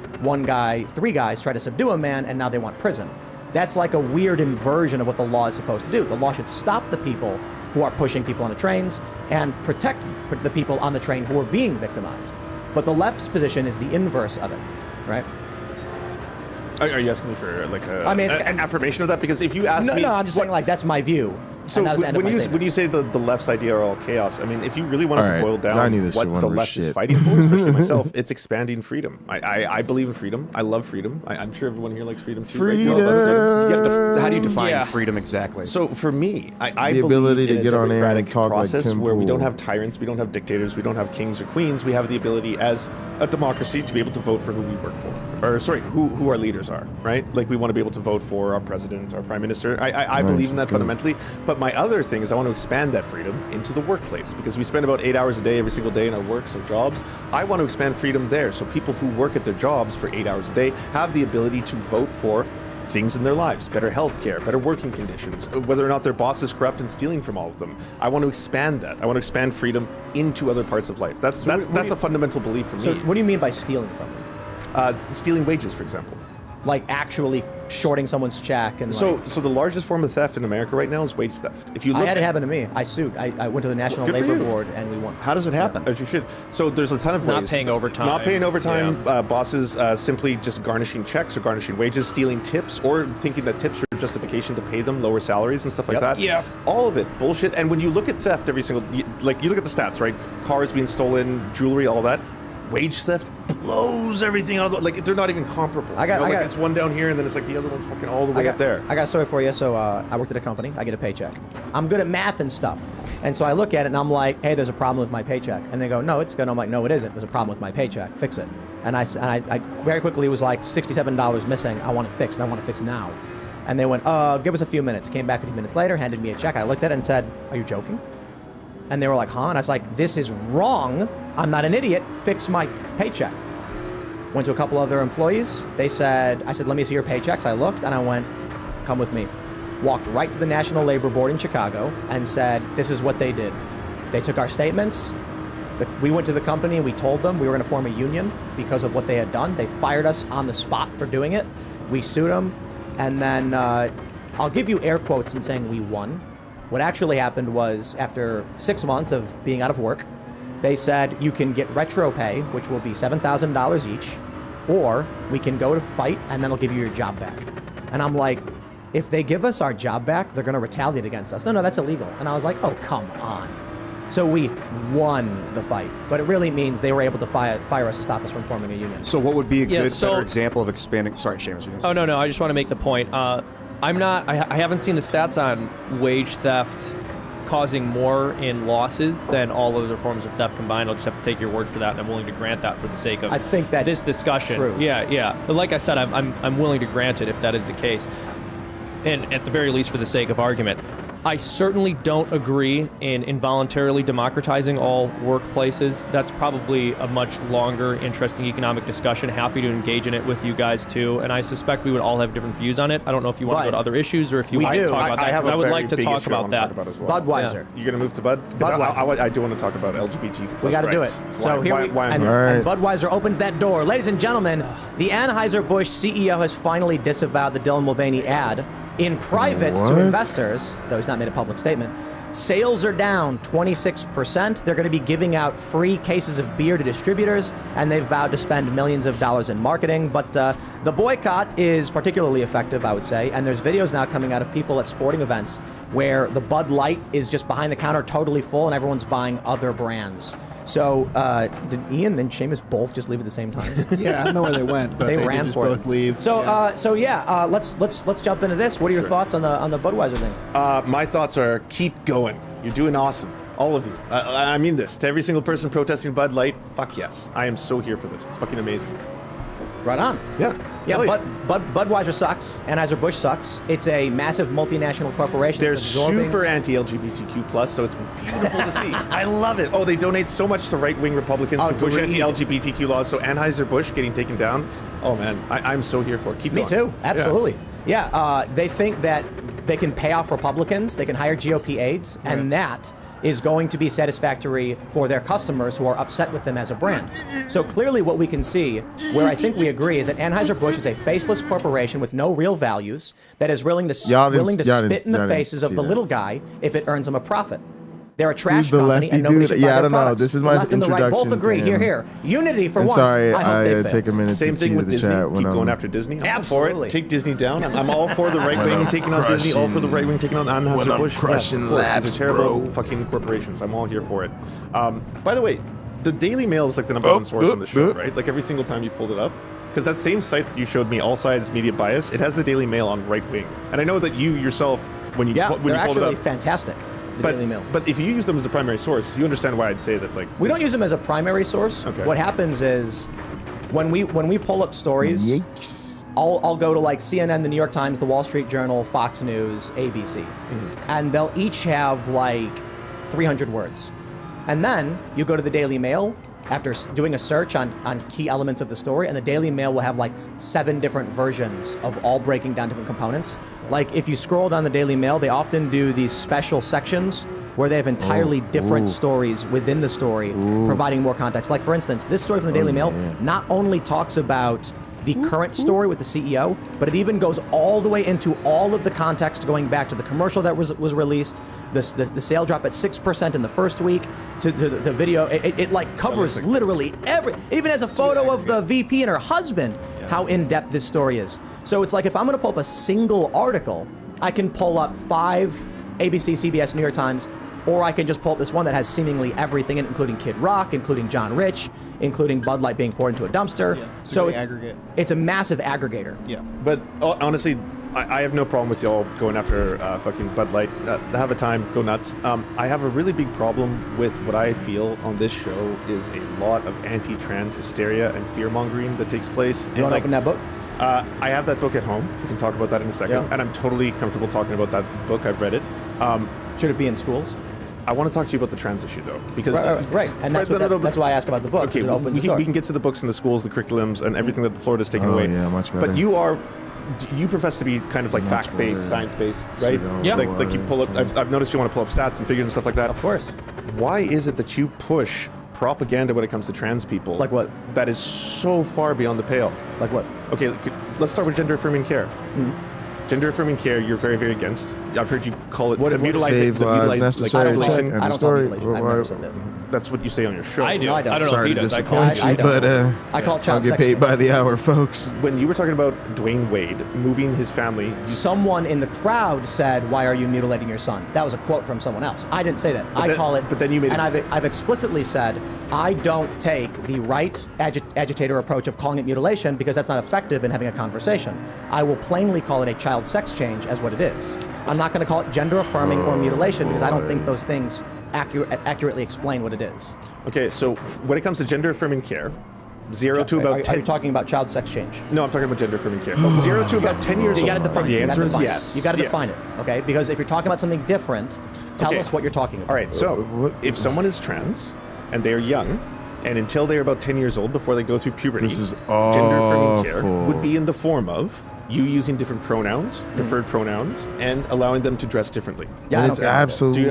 Three guys try to subdue a man, and now they want prison. That's like a weird inversion of what the law is supposed to do. The law should stop the people who are pushing people on the trains and protect the people on the train who are being victimized. But the left's position is the inverse of it, right? Are you asking me for like an affirmation of that? Because if you ask me... No, I'm just saying like that's my view. So when you say the left's idea are all chaos, I mean, if you really wanted to boil down what the left is fighting for, especially myself, it's expanding freedom. I believe in freedom. I love freedom. I'm sure everyone here likes freedom too. Freedom. How do you define freedom exactly? So for me, I The believe ability to in a get on air and democratic talk like process Tim where we don't Pool. have tyrants, we don't have dictators, we don't have kings or queens. We have the ability as a democracy to be able to vote for who we work for. Or sorry, who our leaders are, right? Like we want to be able to vote for our president, our prime minister. I believe in that fundamentally. But my other thing is I want to expand that freedom into the workplace because we spend about 8 hours a day every single day in our works and jobs. I want to expand freedom there so people who work at their jobs for 8 hours a day have the ability to vote for things in their lives, better health care, better working conditions, whether or not their boss is corrupt and stealing from all of them. I want to expand that. I want to expand freedom into other parts of life. That's a fundamental belief for me. So what do you mean by stealing from them? Stealing wages, for example. Like actually shorting someone's check and so the largest form of theft in America right now is wage theft. If you look I had it happen to me. I sued. I went to the National Good for Labor you. Board and we won. How does it happen? As you should. So there's a ton of Not ways. paying overtime. Not paying overtime. Bosses simply just garnishing checks or garnishing wages, stealing tips, or thinking that tips are justification to pay them lower salaries and stuff like that. Yeah. All of it bullshit. And when you look at theft every single, you look at the stats, right? Cars being stolen, jewelry, all that. Wage theft blows everything out of the, like they're not even comparable. It's one down here and then it's like the other one's fucking all the way up there. I got a story for you. So I worked at a company. I get a paycheck. I'm good at math and stuff. And so I look at it and I'm like, hey, there's a problem with my paycheck. And they go, no, it's good. I'm like, no, it isn't. There's a problem with my paycheck. Fix it. And I very quickly was like $67 missing. I want it fixed. And I want it fixed now. And they went, give us a few minutes. Came back 15 minutes later, handed me a check. I looked at it and said, are you joking? And they were like, huh? And I was like, this is wrong. I'm not an idiot. Fix my paycheck. Went to a couple other employees. I said, let me see your paychecks. I looked and I went, come with me. Walked right to the National Labor Board in Chicago and said, this is what they did. They took our statements. We went to the company and we told them we were going to form a union because of what they had done. They fired us on the spot for doing it. We sued them. And then I'll give you air quotes in saying we won. What actually happened was after 6 months of being out of work, they said you can get retro pay, which will be $7,000 each, or we can go to fight and then they'll give you your job back. And I'm like, if they give us our job back, they're going to retaliate against us. No, that's illegal. And I was like, oh, come on. So we won the fight, but it really means they were able to fire us to stop us from forming a union. So what would be a better example of expanding? Sorry, Seamus. No. I just want to make the point. I haven't seen the stats on wage theft causing more in losses than all other forms of theft combined. I'll just have to take your word for that, and I'm willing to grant that for the sake of this discussion. True. Yeah. But like I said, I'm willing to grant it if that is the case, and at the very least for the sake of argument. I certainly don't agree in involuntarily democratizing all workplaces. That's probably a much longer, interesting economic discussion. Happy to engage in it with you guys too. And I suspect we would all have different views on it. I don't know if you want to go to other issues or if you want to talk about that. Because I would like to talk about that. Budweiser. You're going to move to Bud? I do want to talk about LGBT+. We got to do it. So here and Budweiser opens that door. Ladies and gentlemen, the Anheuser-Busch CEO has finally disavowed the Dylan Mulvaney ad In private to investors, though he's not made a public statement, sales are down 26%. They're going to be giving out free cases of beer to distributors, and they've vowed to spend millions of dollars in marketing. But the boycott is particularly effective, I would say. And there's videos now coming out of people at sporting events where the Bud Light is just behind the counter totally full and everyone's buying other brands. So did Ian and Seamus both just leave at the same time? Yeah, I don't know where they went, but they ran just for both it. leave. So let's jump into this. What are your thoughts on the Budweiser thing? My thoughts are keep going. You're doing awesome, all of you. I mean this to every single person protesting Bud Light. Fuck yes, I am so here for this. It's fucking amazing. Right on. Yeah. Yeah, Budweiser sucks. Anheuser-Busch sucks. It's a massive multinational corporation. They're that's absorbing... super anti-LGBTQ+, so it's beautiful to see. I love it. Oh, they donate so much to right-wing Republicans who push anti-LGBTQ laws, so Anheuser-Busch getting taken down. Oh, man, I'm so here for it. Keep going. Me too, absolutely. Yeah, they think that they can pay off Republicans, they can hire GOP aides, and that is going to be satisfactory for their customers who are upset with them as a brand. So clearly what we can see, where I think we agree, is that Anheuser-Busch is a faceless corporation with no real values that is willing to spit in the faces of the little guy if it earns them a profit. They're a trash company and nobody should buy their products. This is The my left and the right both agree. Here. Unity for once. Sorry, I hope they I fit. take a minute Same to thing with the Disney. chat Keep going after Disney. I'm Absolutely. all for it. Take Disney down. I'm all for the right wing taking on Disney. All for the right wing taking on Anheuser-Busch. crushing Yes, of course. labs, These are terrible bro. fucking corporations. I'm all here for it. By the way, the Daily Mail is like the number one source on the show, right? Like every single time you pulled it up. Because that same site that you showed me, All Sides Media Bias, it has the Daily Mail on right wing. And I know that you yourself, when you Yeah, pulled they're it actually up, fantastic. The Daily Mail. But if you use them as a primary source, you understand why I'd say that. Like We don't use them as a primary source. Okay. What happens is when we pull up stories, I'll go to like CNN, the New York Times, the Wall Street Journal, Fox News, ABC, and they'll each have like 300 words. And then you go to the Daily Mail after doing a search on key elements of the story, and the Daily Mail will have like 7 different versions of all breaking down different components. Like if you scroll down the Daily Mail, they often do these special sections where they have entirely different stories within the story, providing more context. Like for instance, this story from the Daily Mail not only talks about the current story with the CEO, but it even goes all the way into all of the context going back to the commercial that was released, the sale drop at 6% in the first week, to the video. It like covers literally even as a photo of the VP and her husband, how in-depth this story is. So it's like if I'm gonna pull up a single article, I can pull up 5 ABC, CBS, New York Times, or I can just pull up this one that has seemingly everything in it, including Kid Rock, including John Rich, including Bud Light being poured into a dumpster. So it's a massive aggregator. Yeah. But honestly, I have no problem with y'all going after fucking Bud Light. Have a time, go nuts. I have a really big problem with what I feel on this show is a lot of anti-trans hysteria and fear-mongering that takes place. You want to open that book? I have that book at home. We can talk about that in a second. Yeah. And I'm totally comfortable talking about that book. I've read it. Should it be in schools? I want to talk to you about the trans issue, though, because right. And that's, that's why I ask about the book. Okay, it opens we can get to the books and the schools, the curriculums, and everything that Florida's taken away. Yeah, much better. But you profess to be kind of like fact-based, science-based, right? Yeah. Like you pull up. I've noticed you want to pull up stats and figures and stuff like that. Of course. Why is it that you push propaganda when it comes to trans people? Like what? That is so far beyond the pale. Like what? Okay, let's start with gender-affirming care. Gender-affirming care, you're very, very against. I've heard you call it the mutilization. I don't call mutilation. I've never said that. That's what you say on your show. I do. No, I don't. I don't know Sorry if he to does. I call it. disappoint you, but I call it I'll child get sex paid trafficking. by the hour, folks. When you were talking about Dwayne Wade moving his family, Someone in the crowd said, "Why are you mutilating your son?" That was a quote from someone else. I didn't say that. I call it. But then you made and it. I've explicitly said I don't take the right agitator approach of calling it mutilation because that's not effective in having a conversation. I will plainly call it a child sex change as what it is. I'm not going to call it gender affirming or mutilation because I don't think those things accurately explain what it is. Okay, so when it comes to gender affirming care, 0 to about 10. Are you talking about child sex change? No, I'm talking about gender affirming care. 0 to about 10 years You got to old. define it. The You answer gotta is define yes. it. You got to define it, okay? Because if you're talking about something different, tell Okay. us what you're talking about. All right, so if someone is trans and they are young, and until they're about 10 years old before they go through puberty, This is gender affirming care awful. would be in the form of you using different pronouns, preferred pronouns, and allowing them to dress differently. Yeah, it's absolutely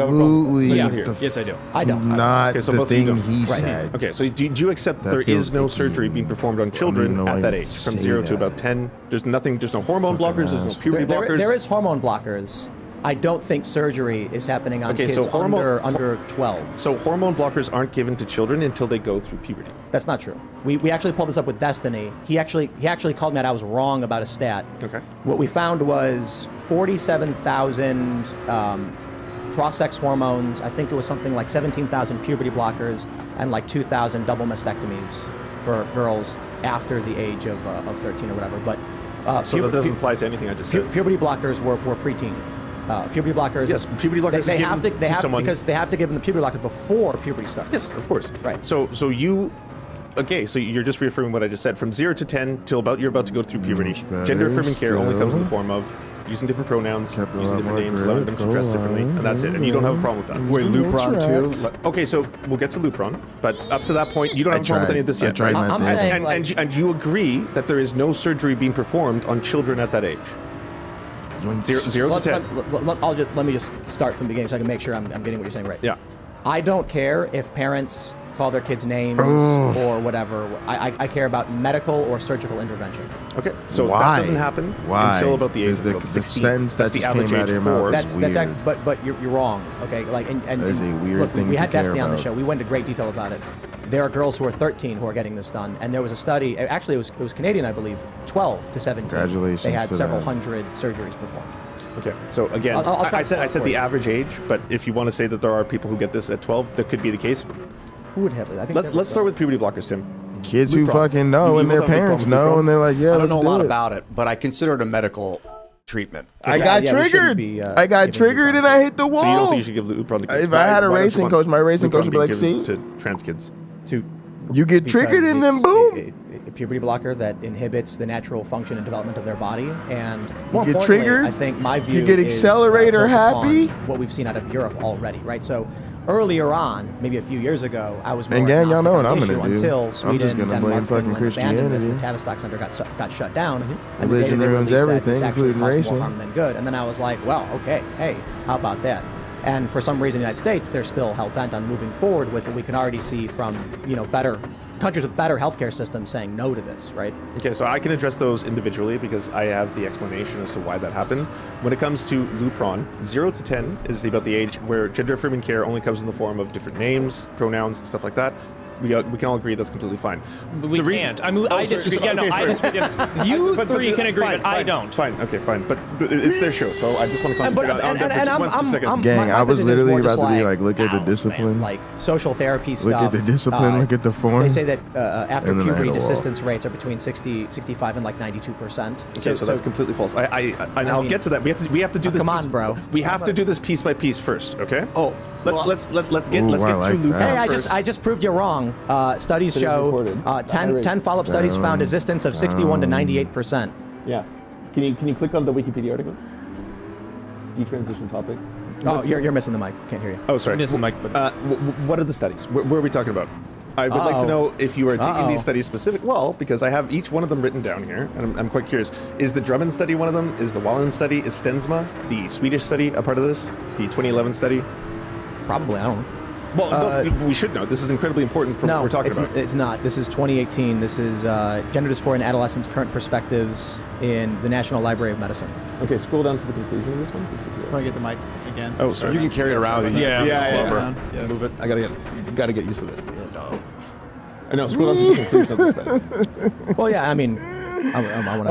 Yes, I do. I don't. not Okay, so the both of you thing don't. he Right. said. Okay, so do you accept That there feels is no icky. surgery being performed on children know why at that you'd age, from say 0 to that. about 10? There's nothing. There's no hormone blockers. There's no ass. puberty blockers. There is hormone blockers. I don't think surgery is happening on Okay, kids so under 12. So hormone blockers aren't given to children until they go through puberty. That's not true. We actually pulled this up with Destiny. He actually called me out. I was wrong about a stat. Okay. What we found was 47,000 cross-sex hormones. I think it was something like 17,000 puberty blockers and like 2,000 double mastectomies for girls after the age of 13 or whatever. But So that doesn't apply to anything I just said. puberty blockers were preteen. Puberty blockers. Yes, puberty blockers They are have to. given They to have someone- because they have to give them the puberty blockers before puberty starts. Yes, of course. Right. So you. Okay, so you're just reaffirming what I just said. From 0 to 10 till about you're about to go through puberty. Gender affirming care only comes in the form of using different pronouns, using different names, allowing them to dress differently, and that's it. And you don't have a problem with that. Wait, Lupron too? Okay, so we'll get to Lupron, but up to that point, you don't have a problem with any of this yet, right? I'm saying, and you agree that there is no surgery being performed on children at that age. 0 to 10. Let me just start from the beginning so I can make sure I'm getting what you're saying right. Yeah. I don't care if parents call their kids names Ugh. or whatever. I care about medical or surgical intervention. Okay, so Why? that doesn't happen Why? until about the age of The about 16. sentence That's that the just average came out age of your mouth for. is weird. But you're wrong. Okay, like and That is a weird look, thing we to had care Destiny on the about. show. We went into great detail about it. There are girls who are 13 who are getting this done, and there was a study. Actually, it was Canadian, I believe. 12 to 17. Congratulations They had to several them. hundred surgeries performed. Okay, so again, I'll try I said for the you. average age, but if you want to say that there are people who get this at 12, that could be the case. Who would have it? I think Let's start with puberty blockers, Tim. Kids who Lupron. fucking know You and their both have any parents problems with know Lupron? and they're like, yeah, I don't let's know a do lot it. about it, but I consider it a medical treatment. I Yeah, got yeah, we shouldn't triggered. be, I got giving triggered Lupron. and I hit the wall. So you don't think you should give Lupron to kids? If I had a Why does racing Lupron- coach, my racing coach Lupron would be like, given see? to trans kids. You get triggered and then boom. A puberty blocker that inhibits the natural function and development of their body, and more get importantly, triggered, I think my view you get is, accelerator built upon happy. what we've seen out of Europe already, right? So earlier on, maybe a few years ago, I was more And gang, y'all agnostic know on what I'm the gonna issue do. until I'm Sweden, just gonna blame Denmark, fucking Finland abandoned this. The Christianity. Tavistock Center got shut down, and Religion the data they ruins released said everything, this actually including caused more racing. harm than good. And then I was like, well, okay, hey, how about that? And for some reason, in the United States, they're still hell bent on moving forward with what we can already see from better countries with better healthcare systems saying no to this, right? Okay, so I can address those individually because I have the explanation as to why that happened. When it comes to Lupron, 0 to 10 is about the age where gender affirming care only comes in the form of different names, pronouns, stuff like that. We can all agree that's completely fine. We can't. I mean, I disagree. Yeah, no, I disagree. You three can agree, but I don't. Fine, okay, fine. But it's their show, so I just want to concentrate on that for 1 second. Gang, I was position is literally more about just to be like, like, look at the discipline. like social therapy Look stuff. at the discipline, look at the form. They say that after And then I puberty, hit a wall. desistance rates are between 65 and like 92%. Okay, so that's completely false. I'll get to that. We have to do this. Come on, bro. We have to do this piece by piece first, okay? Oh, let's get Ooh, I through like Lupron. that. Hey, first. I just proved you wrong. Studies show 10 follow-up studies found resistance of 61 to 98%. Yeah. Can you click on the Wikipedia article? Detransition topic. Oh, you're missing the mic. Can't hear you. Oh, sorry. Missing the mic, but- What are the studies? Where are we talking about? I would like to know if you are taking these studies specific. Well, because I have each one of them written down here, and I'm quite curious. Is the Drummond study one of them? Is the Wallen study? Is Stensma, the Swedish study, a part of this? The 2011 study? Probably, I don't know. Well, we should know. This is incredibly important for what we're talking about. It's not. This is 2018. This is Gender Dysphoria in Adolescents, Current Perspectives in the National Library of Medicine. Okay, scroll down to the conclusion of this one. Want to get the mic again? Oh, sorry. You can carry it around with you. Yeah. Yeah. Move it. I gotta get used to this. I know. Scroll down to the conclusion of the study. Well, yeah. I mean, I want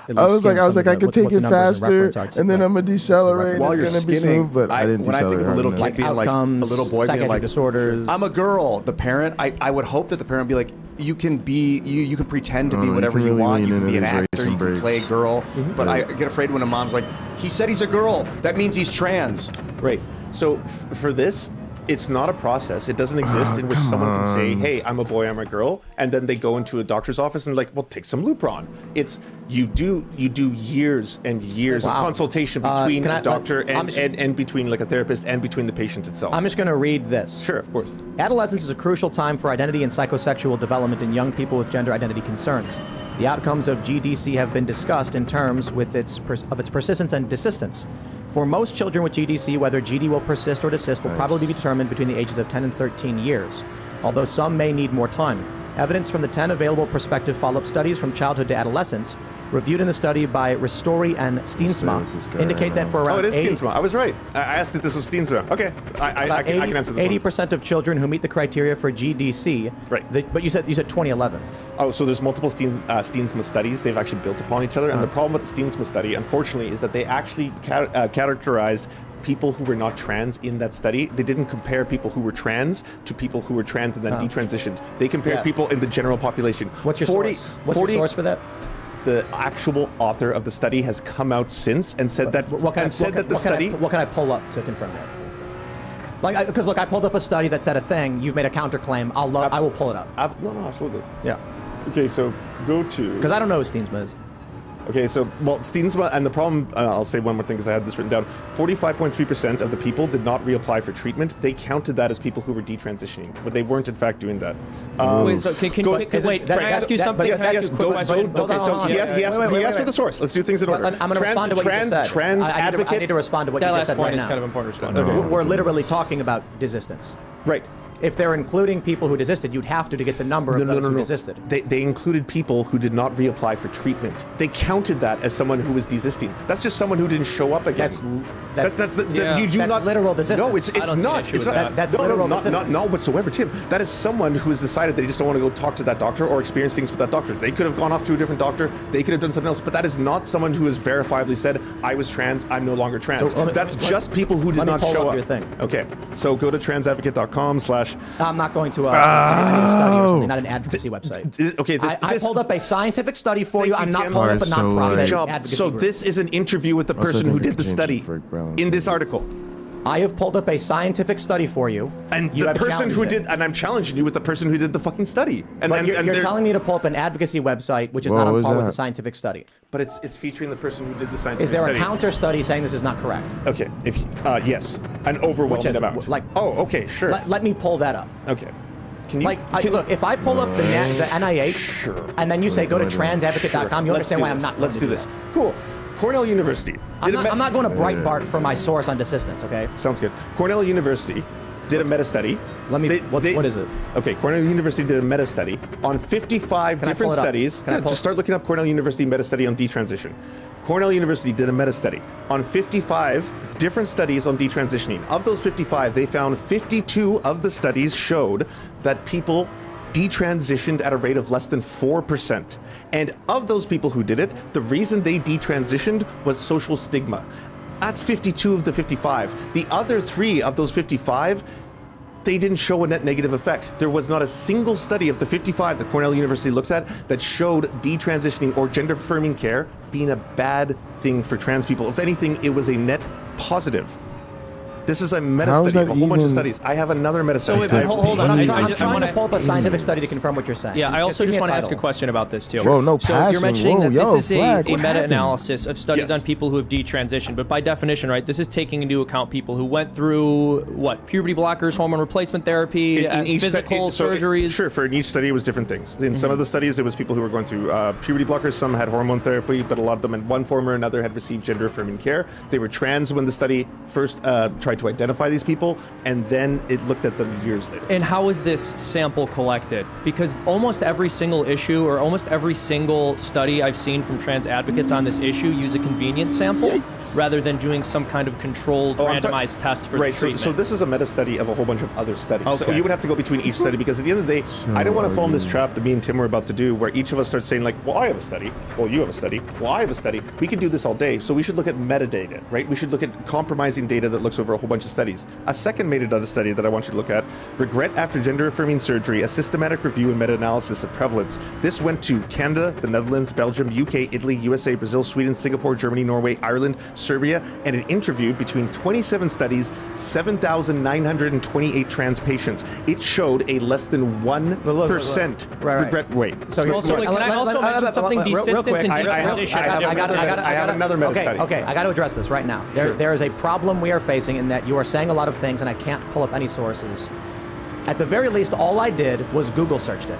to. I was like, I could take it faster, and then I'm gonna decelerate. While It's you're gonna be skinning, smooth, but I didn't when I think decelerate. of a little hard kid enough. being like a outcomes, little boy being psychiatric like, disorders. I'm a girl. The parent, I would hope that the parent would be like, you can be, you can pretend to be you whatever can you really want. lean You can be an into these actor. You racing can play a breaks. girl. But I get afraid when a mom's like, he said he's a girl. That means he's trans. Right. So for this, it's not a process. It doesn't exist in which someone can say, hey, I'm a boy, I'm a girl, and then they go into a doctor's office and like, well, take some Lupron. It's you do years and years of consultation between a doctor and between like a therapist and between the patient itself. I'm just going to read this. Sure, of course. Adolescence is a crucial time for identity and psychosexual development in young people with gender identity concerns. The outcomes of GDC have been discussed in terms of its persistence and desistance. For most children with GDC, whether GD will persist or desist will probably be determined between the ages of 10 and 13 years, although some may need more time. Evidence from the 10 available prospective follow-up studies from childhood to adolescence, reviewed in the study by Ristori and Steensma, indicate that for around it is Steensma. I was right. I asked if this was Steensma. Okay, I can answer this 80% of children who meet the criteria for GDC. Right. But you said 2011. Oh, so there's multiple Steensma studies. They've actually built upon each other. And the problem with the Steensma study, unfortunately, is that they actually categorized people who were not trans in that study. They didn't compare people who were trans to people who were trans and then detransitioned. They compared people in the general population. What's your source? What's your source for that? The actual author of the study has come out since and said that. What can I pull up to confirm that? Like, because look, I pulled up a study that said a thing. You've made a counterclaim. I will pull it up. No, absolutely. Yeah. Okay, so go to. Because I don't know who Steensma is. Okay, so, Steensma, and the problem, I'll say one more thing because I had this written down. 45.3% of the people did not reapply for treatment. They counted that as people who were detransitioning, but they weren't in fact doing that. Wait, so can I ask you something? Yes, go. Okay, so he asked for the source. Let's do things in order. I'm going to respond to what you just said. Trans advocate. I need to respond to what you just said right now. That last point is kind of important to respond to. We're literally talking about desistance. Right. If they're including people who desisted, you'd have to get the number of those who desisted. They included people who did not reapply for treatment. They counted that as someone who was desisting. That's just someone who didn't show up again. That's literal desistance. No, it's not. That's literal desistance. Not whatsoever, Tim. That is someone who has decided they just don't want to go talk to that doctor or experience things with that doctor. They could have gone off to a different doctor. They could have done something else. But that is not someone who has verifiably said, I was trans, I'm no longer trans. So that's just people who did not show up. Your thing. Okay, so go to transadvocate.com/ I'm not going to a study or something, not an advocacy website. Okay, I pulled up a scientific study for you. I'm not pulling up a nonprofit advocacy So group. this is an interview with the person who did the study in this article. I have pulled up a scientific study for you. And the person who did, and I'm challenging you with the person who did the fucking study. And you're telling me to pull up an advocacy website, which is not on par with a scientific study. But it's featuring the person who did the scientific study. Is there a counter study saying this is not correct? Okay, yes, an overwhelming amount. Okay, sure. Let me pull that up. Okay. Look, if I pull up the NIH, and then you say go to transadvocate.com, you understand why I'm not. Let's do this. Cool. Cornell University. I'm not going to Breitbart for my source on desistance, okay? Sounds good. Cornell University did a meta-study. What is it? Okay, Cornell University did a meta-study on 55 different studies. Just start looking up Cornell University meta-study on detransition. Cornell University did a meta-study on 55 different studies on detransitioning. Of those 55, they found 52 of the studies showed that people detransitioned at a rate of less than 4%. And of those people who did it, the reason they detransitioned was social stigma. That's 52 of the 55. The other 3 of those 55, they didn't show a net negative effect. There was not a single study of the 55 that Cornell University looked at that showed detransitioning or gender affirming care being a bad thing for trans people. If anything, it was a net positive. This is a meta study of a whole bunch of studies. I have another meta study. So hold on. I'm trying to pull up a scientific study to confirm what you're saying. Yeah, I also just want to ask a question about this too. Whoa, no so passion. You're mentioning that this is a meta-analysis of studies Yes. on people who have detransitioned, but by definition, right, this is taking into account people who went through puberty blockers, hormone replacement therapy, physical surgeries. Sure, for each study it was different things. In some of the studies it was people who were going through puberty blockers, some had hormone therapy, but a lot of them in one form or another had received gender affirming care. They were trans when the study first tried to identify these people, and then it looked at them years later. And how is this sample collected? Because almost every single issue or almost every single study I've seen from trans advocates on this issue use a convenience sample rather than doing some kind of controlled randomized test for the treatment. So this is a meta study of a whole bunch of other studies. Okay. So you would have to go between each study because at the end of the day, I don't want to fall in this trap that me and Tim were about to do where each of us starts saying like, well, I have a study. Well, you have a study. Well, I have a study. We could do this all day. So we should look at metadata, right? We should look at compromising data that looks over a whole bunch of studies. A second meta-data study that I want you to look at, Regret After Gender-Affirming Surgery, a systematic review and meta-analysis of prevalence. This went to Canada, the Netherlands, Belgium, UK, Italy, USA, Brazil, Sweden, Singapore, Germany, Norway, Ireland, Serbia, and it interviewed between 27 studies, 7,928 trans patients. It showed a less than 1% regret rate. So can I also mention something? Desistance and detransition. I have another meta study. Okay, I got to address this right now. There is a problem we are facing in that you are saying a lot of things and I can't pull up any sources. At the very least, all I did was Google searched it.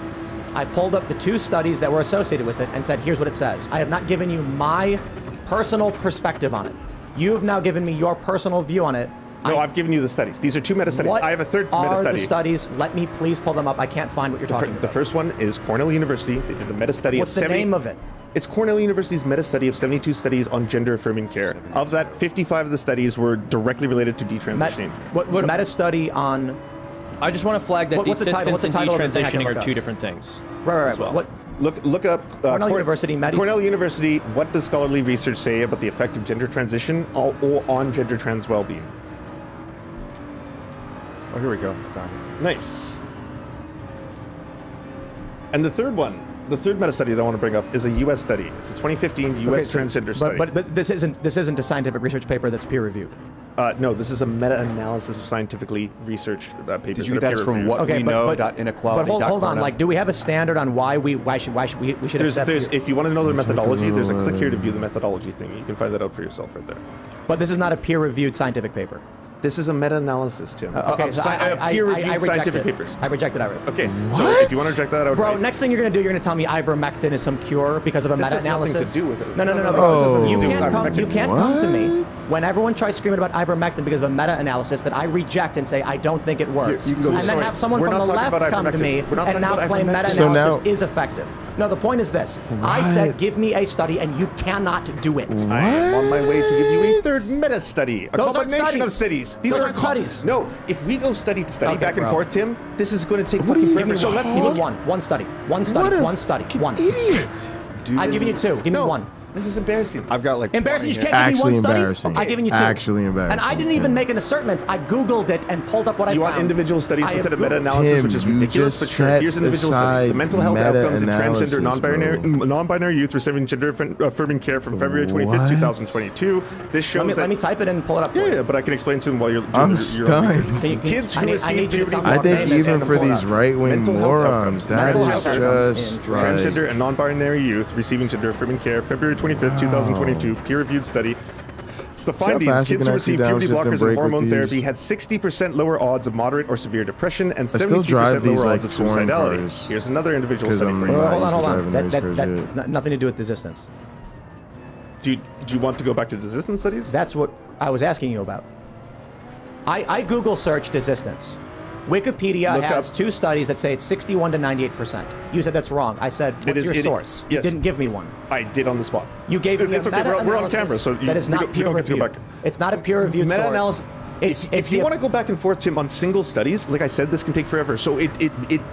I pulled up the 2 studies that were associated with it and said, here's what it says. I have not given you my personal perspective on it. You have now given me your personal view on it. No, I've given you the studies. These are 2 meta studies. I have a third meta study. What are the studies? Let me please pull them up. I can't find what you're talking about. The first one is Cornell University. They did a meta study What's the name of it? It's Cornell University's meta study of 72 studies on gender-affirming care. Of that, 55 of the studies were directly related to detransitioning. What meta study on? I just want to flag that desistance and detransitioning are 2 different things. Right. Well. Look up Cornell University. Cornell University. What does scholarly research say about the effect of gender transition on gender trans well-being? Oh, here we go. Found it. Nice. And the third one. The third meta study that I want to bring up is a U.S. study. It's a 2015 U.S. transgender study. But this isn't a scientific research paper that's peer reviewed. No, this is a meta-analysis of scientifically researched papers. Did you get that from what we know about inequality? But hold on, like, do we have a standard on why we should accept? If you want to know their methodology, there's a click here to view the methodology thing. You can find that out for yourself right there. But this is not a peer-reviewed scientific paper. This is a meta-analysis, Tim. Okay, of peer-reviewed scientific papers. I reject it outright. Okay, so if you want to reject that outright. Bro, next thing you're going to do, you're going to tell me ivermectin is some cure because of a meta-analysis. This has nothing to do with it. No. You can't come to me when everyone tries screaming about ivermectin because of a meta-analysis that I reject and say I don't think it works. And then have someone from the left come to me and now claim meta-analysis is effective. No, the point is this. I said give me a study and you cannot do it. I am on my way to give you a third meta-study. A combination of studies. These are studies. No, if we go study to study back and forth, Tim, this is going to take fucking forever. So let's give me one study. One. Idiot. I've given you 2. Give me 1. This is embarrassing. I've got like embarrassing. You can't give me 1 study. Embarrassing. I've given you 2. Actually embarrassing. And I didn't even make an assertment. I Googled it and pulled up what I found. You want individual studies instead of meta-analysis, which is ridiculous, but sure. Here's individual studies. The mental health outcomes in transgender, non-binary youth receiving gender-affirming care from February 25th, 2022. This shows let me type it and pull it up. Yeah, but I can explain to them while you're doing I'm stunned. Kids who receive puberty I think even for these right-wing morons, that is just transgender and non-binary youth receiving gender-affirming care, February 25th, 2022. Peer-reviewed study. The findings: kids who received puberty blockers and hormone therapy had 60% lower odds of moderate or severe depression and 72% lower odds of suicidality. Here's another individual study for you. Hold on. That nothing to do with desistance. Do you want to go back to desistance studies? That's what I was asking you about. I Google search desistance. Wikipedia has 2 studies that say it's 61 to 98%. You said that's wrong. I said, what's your source? You didn't give me one. I did on the spot. You gave me a meta-analysis we're on camera, so that is not peer-reviewed. It's not a peer-reviewed source. If you want to go back and forth, Tim, on single studies, like I said, this can take forever. So do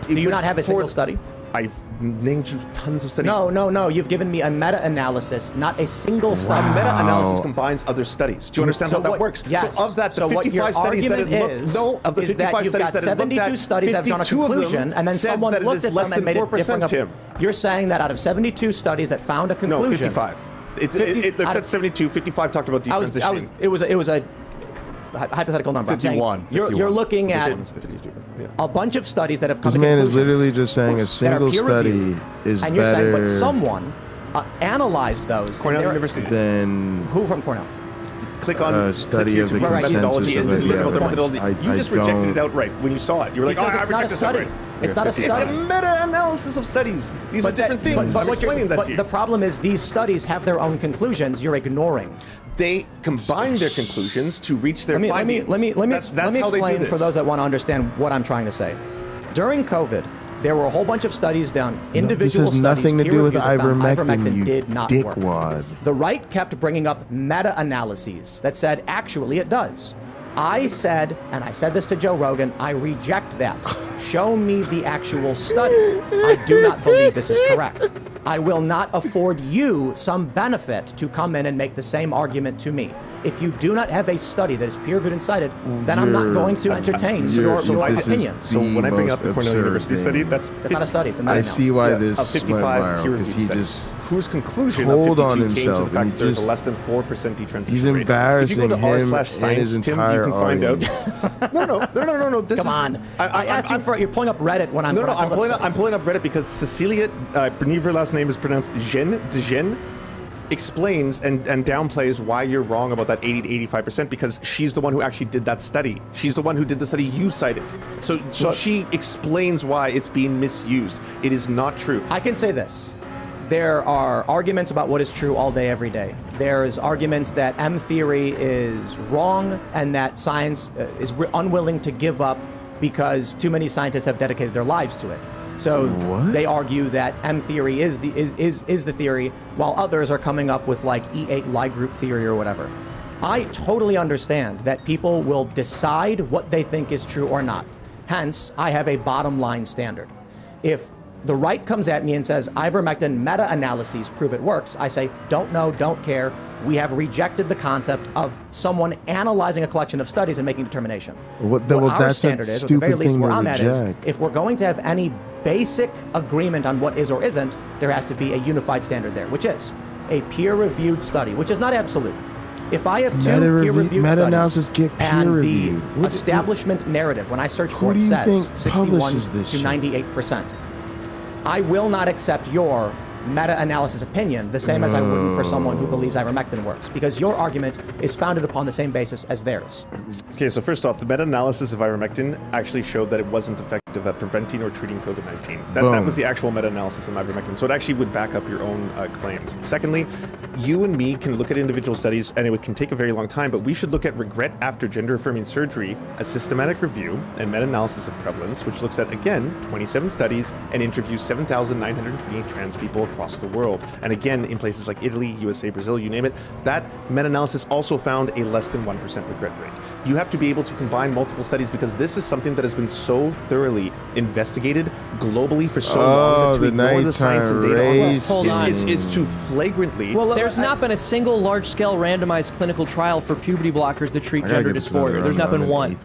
you not have a single study? I've named you tons of studies. No. You've given me a meta-analysis, not a single study. A meta-analysis combines other studies. Do you understand how that works? Yes. So of that, the 55 studies that it looked, of the 55 studies that it looked at, 72 studies that have drawn a conclusion, and then someone looked at them and made it different. You're saying that out of 72 studies that found a conclusion. No, 55. It looked at 72. 55 talked about detransitioning. It was a hypothetical number. 51. You're looking at a bunch of studies that have come to conclusions. This man is literally just saying a single study is and you're better. saying, but someone analyzed those. Cornell University. Then who from Cornell? Click on a study of the methodology. You just rejected it outright when you saw it. You were like, because it's not a study. It's not a study. It's a meta-analysis of studies. These are different things. I'm explaining that to you. But the problem is these studies have their own conclusions you're ignoring. They combine their conclusions to reach their findings. Let me explain for those that want to understand what I'm trying to say. During COVID, there were a whole bunch of studies done, individual studies. This has nothing to do with ivermectin, you did not dickwad. work. The right kept bringing up meta-analyses that said, actually, it does. I said, and I said this to Joe Rogan, I reject that. Show me the actual study. I do not believe this is correct. I will not afford you some benefit to come in and make the same argument to me. If you do not have a study that is peer-reviewed and cited, then I'm not going to entertain your opinions. So when I bring up the Cornell University study, that's not a study, it's a I meta-analysis. see why this of 55 went viral, peer-reviewed because he studies, just whose conclusion told of 52 on came to himself, the fact and that he there's a just- less than 4% detransition he's rate. embarrassing If you go to him and r/science, his Tim, you entire can find out. No. This Come is, on. I asked you for, you're pulling up Reddit when I'm No, when I I'm pull pulling up Reddit because Cecilia, I believe her last name is pronounced Dejen, explains and downplays why you're wrong about that 80 to 85% because she's the one who actually did that study. She's the one who did the study you cited. So she explains why it's being misused. It is not true. I can say this. There are arguments about what is true all day, every day. There's arguments that M theory is wrong and that science is unwilling to give up because too many scientists have dedicated their lives to it. So they argue that M theory is the theory, while others are coming up with like E8 Lie group theory or whatever. I totally understand that people will decide what they think is true or not. Hence, I have a bottom line standard. If the right comes at me and says, ivermectin meta-analyses prove it works, I say, don't know, don't care. We have rejected the concept of someone analyzing a collection of studies and making a determination. What our that's standard a is, or at the very stupid least thing where to I'm at is, reject. if we're going to have any basic agreement on what is or isn't, there has to be a unified standard there, which is a peer-reviewed study, which is not absolute. If I have two peer-reviewed meta-analysis studies get and the peer-reviewed. establishment narrative, when I search Who for it, do you says think 61 publishes this to shit? 98%. I will not accept your meta-analysis opinion the same as I wouldn't for someone who believes ivermectin works, because your argument is founded upon the same basis as theirs. Okay, so first off, the meta-analysis of ivermectin actually showed that it wasn't effective at preventing or treating COVID-19. That was the actual meta-analysis of ivermectin, so it actually would back up your own claims. Secondly, you and me can look at individual studies, and it can take a very long time, but we should look at regret after gender-affirming surgery, a systematic review, and meta-analysis of prevalence, which looks at, again, 27 studies and interviews 7,928 trans people across the world. And again, in places like Italy, USA, Brazil, you name it, that meta-analysis also found a less than 1% regret rate. You have to be able to combine multiple studies because this is something that has been so thoroughly investigated globally for so long that to ignore the science and data is to flagrantly... Well, there's not been a single large-scale randomized clinical trial for puberty blockers to treat gender dysphoria. There's not been one.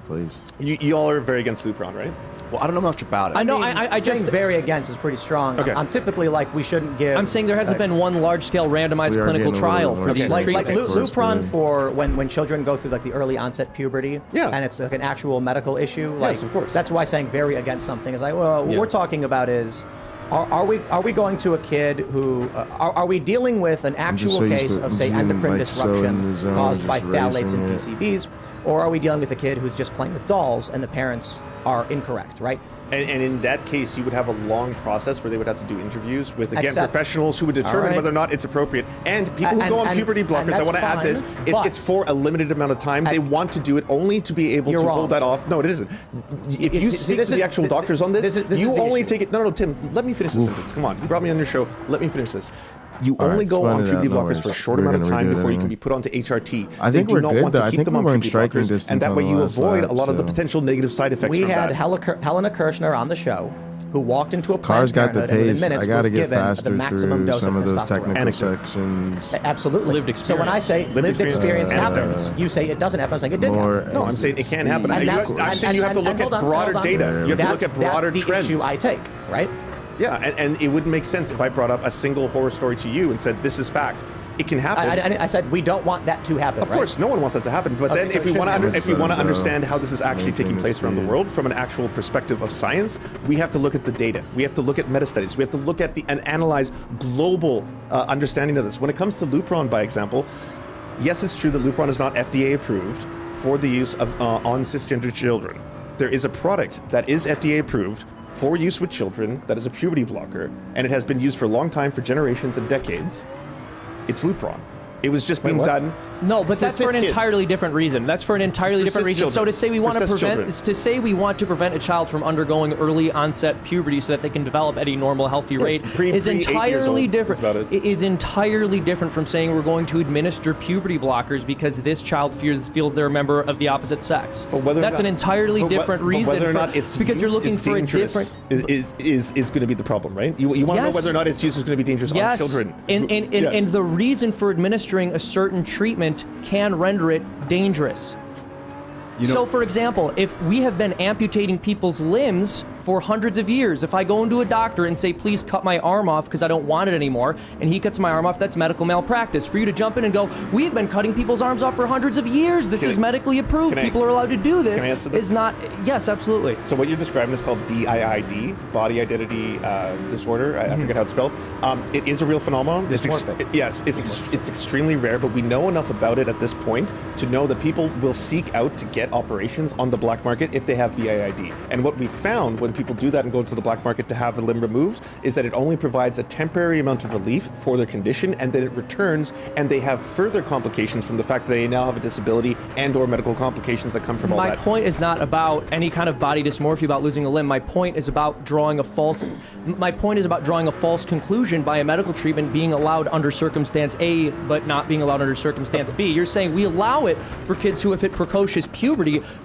You all are very against Lupron, right? Well, I don't know much about it. I know. mean, I saying just very against is pretty strong. Okay. I'm typically like, we shouldn't give. I'm saying there hasn't been one large-scale randomized clinical trial for these like treatments. Lupron for when children go through like the early onset puberty, and it's like an actual medical issue. Like, yes, of course. That's why saying very against something is like, well, what we're talking about is. Are we going to a kid who are we dealing with an actual case of say endocrine disruption caused by phthalates and PCBs, or are we dealing with a kid who's just playing with dolls and the parents are incorrect, right? And in that case, you would have a long process where they would have to do interviews with, again, professionals who would determine whether or not it's appropriate. And people who go on puberty blockers, I want to add this, it's for a limited amount of time. They want to do it only to be able to hold that off. No, it isn't. If you speak to the actual doctors on this, you only take it... No, Tim, let me finish the sentence. Come on. You brought me on your show. Let me finish this. You only go on puberty blockers for a short amount of time before you can be put onto HRT. I think we're good, though. I think them on we're in puberty striking blockers, distance and that on way the you last avoid lap, a lot of the so. potential negative side effects We from had that. Helena Kirshner on the show, who walked into a Cars Planned got the Parenthood and pace. within minutes I got was to get given the faster maximum through dose some of of those testosterone. technical sections. Absolutely. Lived experience. So when I say lived experience happens, you say it doesn't happen. I'm saying it did happen. No, I'm saying it can happen. I'm saying you have to look at broader data. You have to look at broader trends. That's the issue I take, right? Yeah, and it wouldn't make sense if I brought up a single horror story to you and said, this is fact. It can happen. I said we don't want that to happen. Of course, no one wants that to happen. But then, so if we want to understand how this is actually taking place around the see. world from an actual perspective of science, we have to look at the data. We have to look at meta studies. We have to look at and analyze global understanding of this. When it comes to Lupron, by example, yes, it's true that Lupron is not FDA approved for the use of on cisgender children. There is a product that is FDA approved for use with children that is a puberty blocker, and it has been used for a long time, for generations and decades. It's Lupron. It was just being done. No, but that's for an entirely different reason. That's for an entirely different reason. So to say we want to prevent a child from undergoing early onset puberty so that they can develop at a normal, healthy rate is entirely different. It is entirely different from saying we're going to administer puberty blockers because this child feels they're a member of the opposite sex. That's an entirely different reason. Whether or not it's because you're looking for a dangerous different is going to be the problem, right? You want to know whether or not its use is going to be dangerous on children. And the reason for administering a certain treatment can render it dangerous. So, for example, if we have been amputating people's limbs for hundreds of years, if I go into a doctor and say, please cut my arm off because I don't want it anymore, and he cuts my arm off, that's medical malpractice. For you to jump in and go, we've been cutting people's arms off for hundreds of years. This is medically approved. People are allowed to do this. Can I answer this? Is not, yes, absolutely. So what you're describing is called BIID, Body Identity Disorder. I forget how it's spelled. It is a real phenomenon. It's extremely rare, but we know enough about it at this point to know that people will seek out to get operations on the black market if they have BIID. And what we found when people do that and go to the black market to have a limb removed is that it only provides a temporary amount of relief for their condition, and then it returns and they have further complications from the fact that they now have a disability and or medical complications that come from all that. My point is not about any kind of body dysmorphia about losing a limb. My point is about drawing a false conclusion by a medical treatment being allowed under circumstance A but not being allowed under circumstance B. You're saying we allow it for kids who have hit precocious puberty,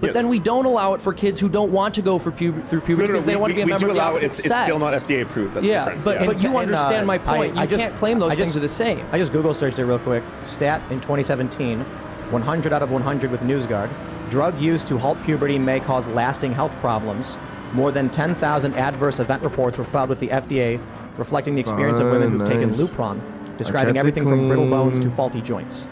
but then we don't allow it for kids who don't want to go through puberty because they want to be a member of the opposite sex. It's still not FDA approved. That's different. But you understand my point. You can't claim those things are the same. I just Google searched it real quick. Stat in 2017, 100 out of 100 with NewsGuard. Drug use to halt puberty may cause lasting health problems. More than 10,000 adverse event reports were filed with the FDA, reflecting the experience of women who've taken Lupron, describing everything from brittle bones to faulty joints.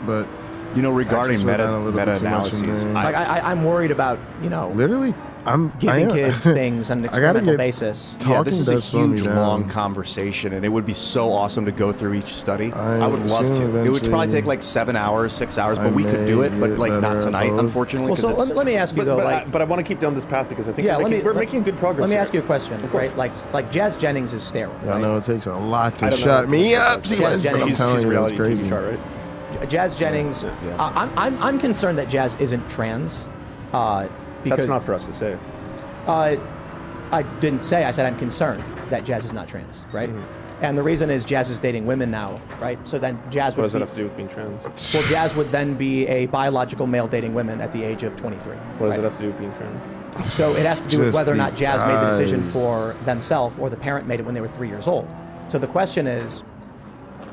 But regarding meta-analyses, I'm worried about literally. I'm giving kids things on an experimental basis. Yeah, this is a huge, long conversation, and it would be so awesome to go through each study. I would love to. It would probably take like 7 hours, 6 hours, but we could do it, but like not tonight, unfortunately. Well, so let me ask you though, but I want to keep down this path because I think we're making good progress. Let me ask you a question, right? Like Jazz Jennings is sterile. I know it takes a lot to shut me up. Jazz Jennings, I'm telling you, it's crazy. Jazz Jennings, I'm concerned that Jazz isn't trans. That's not for us to say. I didn't say. I said I'm concerned that Jazz is not trans, right? And the reason is Jazz is dating women now, right? So then Jazz would. What does that have to do with being trans? Well, Jazz would then be a biological male dating women at the age of 23. What does it have to do with being trans? So it has to do with whether or not Jazz made the decision for themselves or the parent made it when they were 3 years old. So the question is,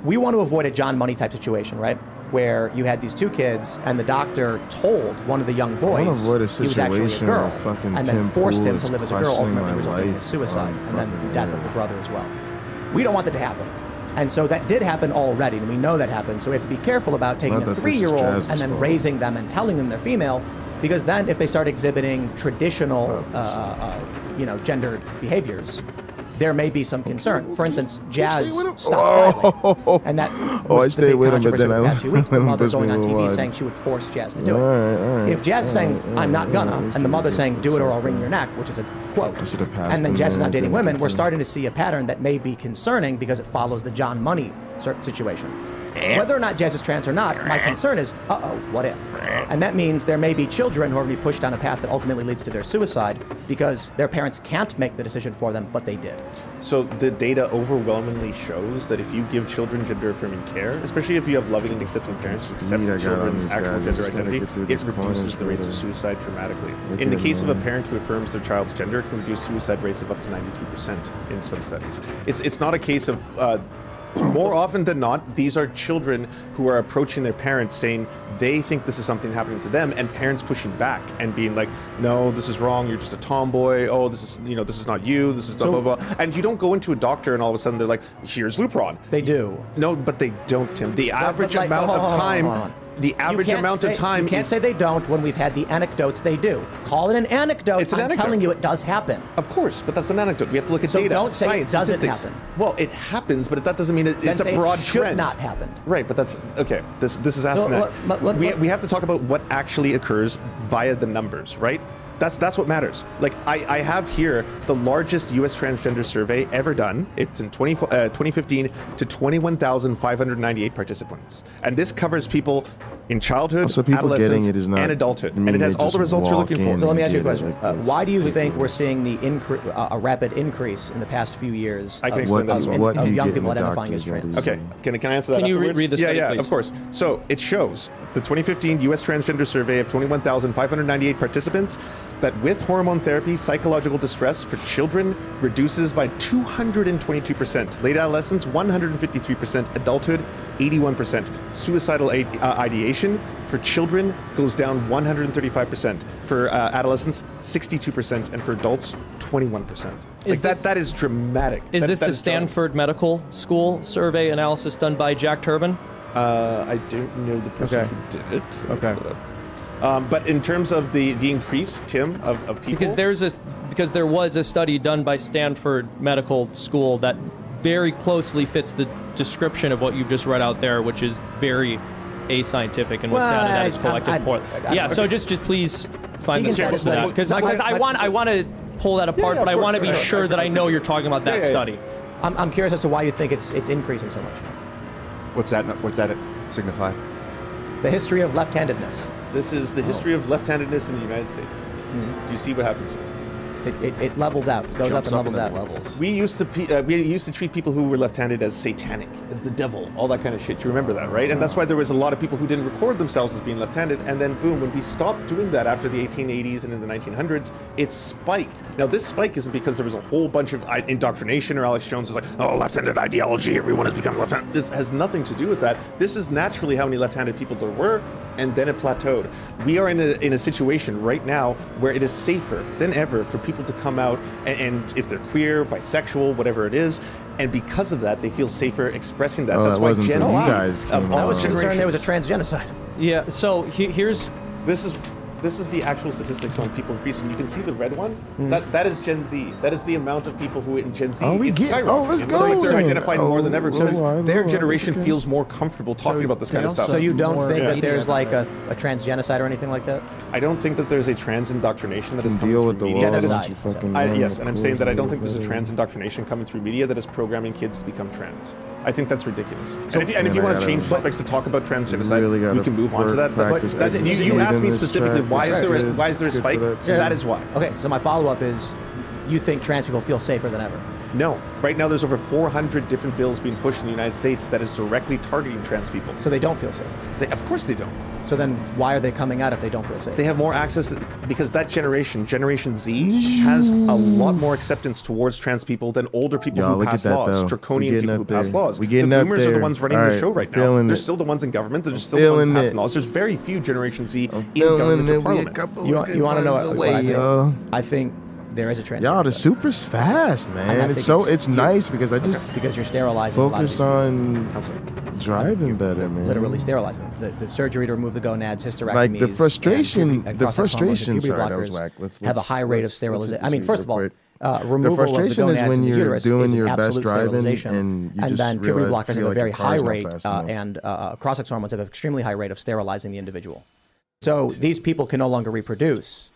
we want to avoid a John Money type situation, right? Where you had these two kids, and the doctor told one of the young boys he was actually a girl, and then forced him to live as a girl, ultimately resulting in his suicide, and then the death of the brother as well. We don't want that to happen. And so that did happen already, and we know that happened, so we have to be careful about taking a 3-year-old and then raising them and telling them they're female, because then if they start exhibiting traditional, gendered behaviors, there may be some concern. For instance, Jazz stopped battling, and that was the big controversy over the past few weeks. The mother going on TV saying she would force Jazz to do it. If Jazz is saying, I'm not gonna, and the mother saying, do it or I'll wring your neck, which is a quote, and then Jazz is not dating women, we're starting to see a pattern that may be concerning because it follows the John Money situation. Whether or not Jazz is trans or not, my concern is, what if? And that means there may be children who are going to be pushed down a path that ultimately leads to their suicide because their parents can't make the decision for them, but they did. So the data overwhelmingly shows that if you give children gender-affirming care, especially if you have loving and accepting parents who accept children's actual gender identity, it reduces the rates of suicide dramatically. In the case of a parent who affirms their child's gender, it can reduce suicide rates of up to 93% in some studies. It's not a case of... more often than not, these are children who are approaching their parents saying they think this is something happening to them, and parents pushing back and being like, no, this is wrong, you're just a tomboy, oh, this is not you, this is blah, blah, blah. And you don't go into a doctor and all of a sudden they're like, here's Lupron. They do. No, but they don't, Tim. The average amount of time... The average amount of time. You can't say they don't when we've had the anecdotes they do. Call it an anecdote. It's an anecdote. I'm telling you it does happen. Of course, but that's an anecdote. We have to look at data, don't say science, it doesn't statistics. Happen. Well, it happens, but that doesn't mean it's a broad it should trend. Not happen. Right, but that's okay. This is asinine. We have to talk about what actually occurs via the numbers, right? That's what matters. Like I have here the largest U.S. transgender survey ever done. It's in 2015 to 21,598 participants, and this covers people in childhood, adolescence, and adulthood, and it has all the results you're looking for. So let me ask you a question. Why do you think we're seeing the a rapid increase in the past few years I can explain that as well. of young people identifying as trans? Okay, can I answer that? Can you afterwards? read the study, Yeah, please? of course. So it shows the 2015 U.S. transgender survey of 21,598 participants that with hormone therapy, psychological distress for children reduces by 222%, late adolescence 153%, adulthood 81%, suicidal ideation for children goes down 135%, for adolescents 62%, and for adults 21%. That is dramatic. Is this the Stanford Medical School survey analysis done by Jack Turbin? I don't know the person who did it. Okay. But in terms of the increase, Tim, of people, because there was a study done by Stanford Medical School that very closely fits the description of what you've just read out there, which is very ascientific and what data that is collected. So just please find the source of that, because I want to pull that apart, but I want to be sure that I know you're talking about that study. I'm curious as to why you think it's increasing so much. What's that signify? The history of left-handedness. This is the history of left-handedness in the United States. Do you see what happens here? It levels out. It goes up and levels out. We used to treat people who were left-handed as satanic, as the devil, all that kind of shit. You remember that, right? And that's why there was a lot of people who didn't record themselves as being left-handed. And then, boom, when we stopped doing that after the 1880s and in the 1900s, it spiked. Now, this spike isn't because there was a whole bunch of indoctrination or Alex Jones was like, oh, left-handed ideology, everyone has become left-handed. This has nothing to do with that. This is naturally how many left-handed people there were, and then it plateaued. We are in a situation right now where it is safer than ever for people to come out, and if they're queer, bisexual, whatever it is, and because of that, they feel safer expressing that. That's why Gen Z of all concerned there was a transgenocide. Yeah. So here's this is the actual statistics on people increasing. You can see the red one. That is Gen Z. That is the amount of people who in Gen Z it's skyrocketing. Let's go. So like they're identified more than ever because their Lord, generation feels more comfortable talking about this kind of stuff. So you don't think that there's like a transgenocide or anything like that? I don't think that there's a trans indoctrination that is coming deal through with the media. world. Yes, and I'm saying that I don't think there's a trans indoctrination coming through media that is programming kids to become trans. I think that's ridiculous. So, and if you want to change topics to talk about transgenocide, we can move on to that. But you asked me specifically, why is there a spike? That is why. Okay, so my follow-up is, you think trans people feel safer than ever? No. Right now, there's over 400 different bills being pushed in the United States that is directly targeting trans people. So they don't feel safe? Of course they don't. So then why are they coming out if they don't feel safe? They have more access because that Generation Z, has a lot more acceptance towards trans people than older people who pass laws, draconian people who pass laws. The boomers are the ones running the show right now. They're still the ones in government. They're still the ones passing laws. There's very few Generation Z in government or parliament. You want to know what I think? I think there is a trans. Y'all, the super's fast, man. It's nice because because you're sterilizing. Focus on driving better, man. Literally sterilizing the surgery to remove the gonads, hysterectomies. Like the frustration, blockers have a high rate of sterilization. I mean, first of all, removal of the gonads in the uterus is an absolute sterilization, and then puberty blockers have a very high rate, and cross-sex hormones have an extremely high rate of sterilizing the individual. So these people can no longer reproduce.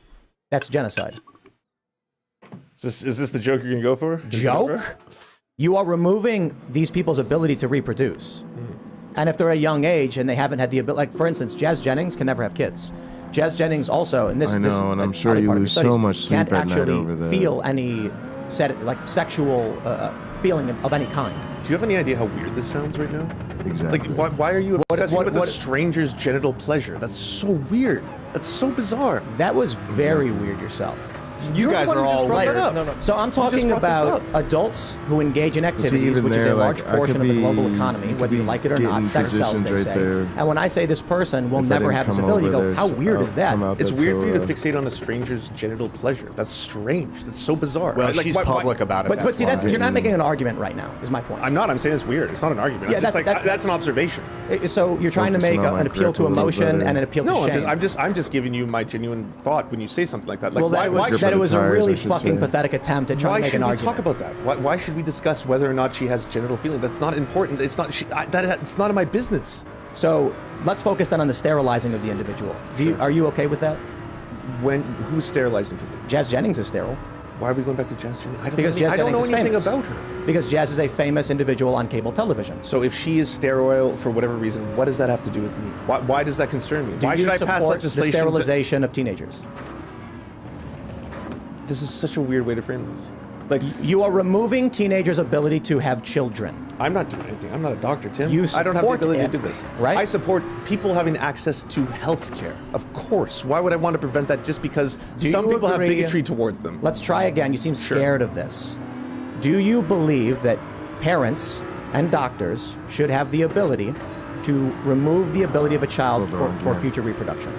That's genocide. Is this the joke you're going to go for? Joke? You are removing these people's ability to reproduce. And if they're a young age and they haven't had the ability, like for instance, Jazz Jennings can never have kids. Jazz Jennings also, and I know, and I'm sure you lose so much sleep at night over that. Can't actually feel any sexual feeling of any kind. Do you have any idea how weird this sounds right now? Exactly. Like, why are you obsessing with a stranger's genital pleasure? That's so weird. That's so bizarre. That was very weird yourself. You guys are all later. So I'm talking about adults who engage in activities, which is a large portion of the global economy, whether you like it or not. Sex sells, they say. And when I say this person will never have this ability, you go, how weird is that? It's weird for you to fixate on a stranger's genital pleasure. That's strange. That's so bizarre. Well, she's public about it. But see, you're not making an argument right now, is my point. I'm not. I'm saying it's weird. It's not an argument. Yeah, that's an observation. So you're trying to make an appeal to emotion and an appeal to shame. No, I'm just giving you my genuine thought when you say something like that. Like, that it was a really fucking pathetic attempt at trying to make an argument. Why should we talk about that? Why should we discuss whether or not she has genital feeling? That's not important. It's not. It's not in my business. So let's focus then on the sterilizing of the individual. Are you okay with that? Who's sterilizing people? Jazz Jennings is sterile. Why are we going back to Jazz Jennings? I Because don't know Jennings is anything famous. about her. Because Jazz is a famous individual on cable television. So if she is sterile for whatever reason, what does that have to do with me? Why does that concern me? Do Why you should I pass support legislation? the sterilization of teenagers? This is such a weird way to frame this. Like, you are removing teenagers' ability to have children. I'm not doing anything. I'm not a doctor, Tim. You I don't have the support ability it, to do this. right? I support people having access to health care. Of course. Why would I want to prevent that just because Do some you people have agree- bigotry towards them? Let's try again. You seem scared of this. Do you believe that parents and doctors should have the ability to remove the ability of a child for future reproduction?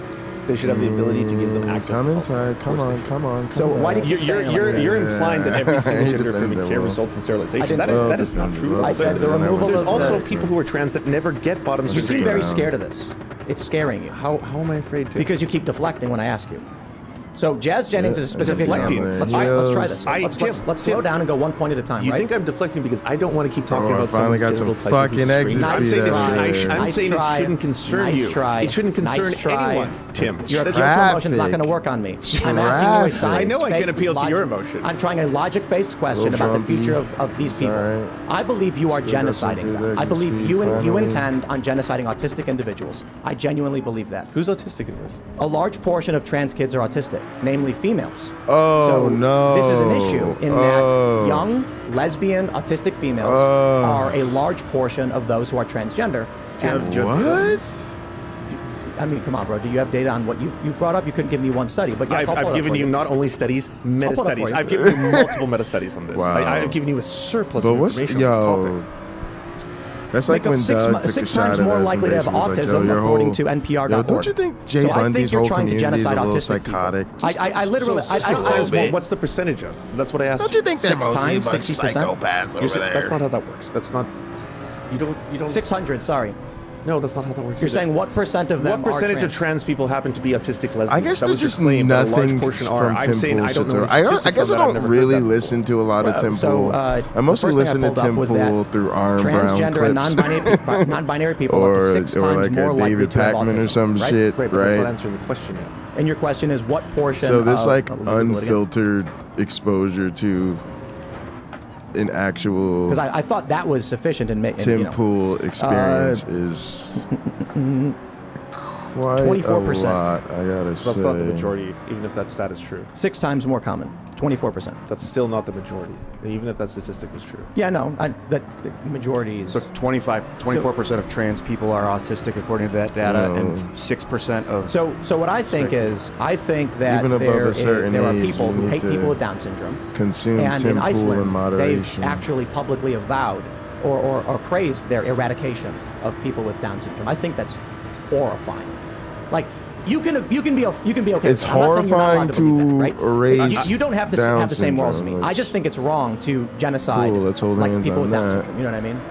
They should have the ability to give them access. Come inside. Come on. So why do you keep saying You're like that? implying that every single He gender defended affirming care well. results in I sterilization. didn't That say is not true. I said the removal There's of also the- people who are trans that never get bottom You surgery. seem very scared of this. It's scaring you. How am I afraid to? Because you keep deflecting when I ask you. So Jazz Jennings is a specific Deflecting. example. Let's try this. Let's slow down and go one point at a time. You right? think I'm deflecting because I don't want to keep talking I about finally someone's got some genital pleasure fucking through exit screens. I'm speed saying, out it, here. I'm saying it shouldn't concern nice you. Try. It shouldn't concern Nice try. anyone, Tim. Your That's- emotion's not going to work on me. I'm asking you a science. I know I can appeal to your emotion. I'm trying a logic-based question about the future of these people. I believe you are genociding them. I believe you intend on genociding autistic individuals. I genuinely believe that. Who's autistic in this? A large portion of trans kids are autistic, namely females. Oh, so no. this is an issue in that young, lesbian, autistic females are a large portion of those who are transgender. What? I mean, come on, bro. Do you have data on what you've brought up? You couldn't give me one study, but yes, I'll pull I've it up given for you not only studies, meta pull it up studies. for you. I've given you multiple meta studies on this. Wow. I've given you a surplus But of what's information on this topic. That's like Make up when six Doug took six a shot times at more us and likely to have basically was like, autism, yo, your according whole- to NPR.org. Yo, don't you think Jay So I Bundy's think you're whole trying to community is a genocide little autistic people. psychotic? I literally, So 6 times more. What's the percentage of? That's what I asked. Don't you think they're 6 mostly times, a bunch of 60%? psychopaths over there? That's not how that works. That's not. You don't. 600. Sorry. No, that's not how that works. You're either. saying what percent of them What percentage are of trans people happen to be autistic lesbians? I guess that there's was just your claim, but a large nothing portion from are. I'm Tim saying I Pool. don't know. I guess I don't really listen to a lot of Tim Pool. I mostly listen to Tim Pool through Aaron Brown transgender and clips. non-binary people are up to 6 times like more a likely David to have Pakman autism, or some right? shit, Right, but that's not right? answering the question yet. And your question is what portion? So this of, like let me Google it again. unfiltered exposure to an actual Because I thought that was sufficient in making Tim Pool experience is quite 24%. a lot. I gotta say. That's not the majority, even if that stat is true. 6 times more common. 24%. That's still not the majority, even if that statistic was true. Yeah, no, the majority is. So 24% of trans people are autistic according to that data, and 6% of. So what I think is, I think that Even above a certain there are age, people you who need hate to people with Down syndrome. consume And Tim in Pool in Iceland, moderation. they've actually publicly avowed or praised their eradication of people with Down syndrome. I think that's horrifying. Like, you can be okay. It's with that. I'm not saying you're not allowed horrifying to believe that, to right? erase You don't have to Down have the same morals as me. syndrome, I just think it's wrong to genocide Cool, let's hold like hands people on with Down that. syndrome. You know what I mean?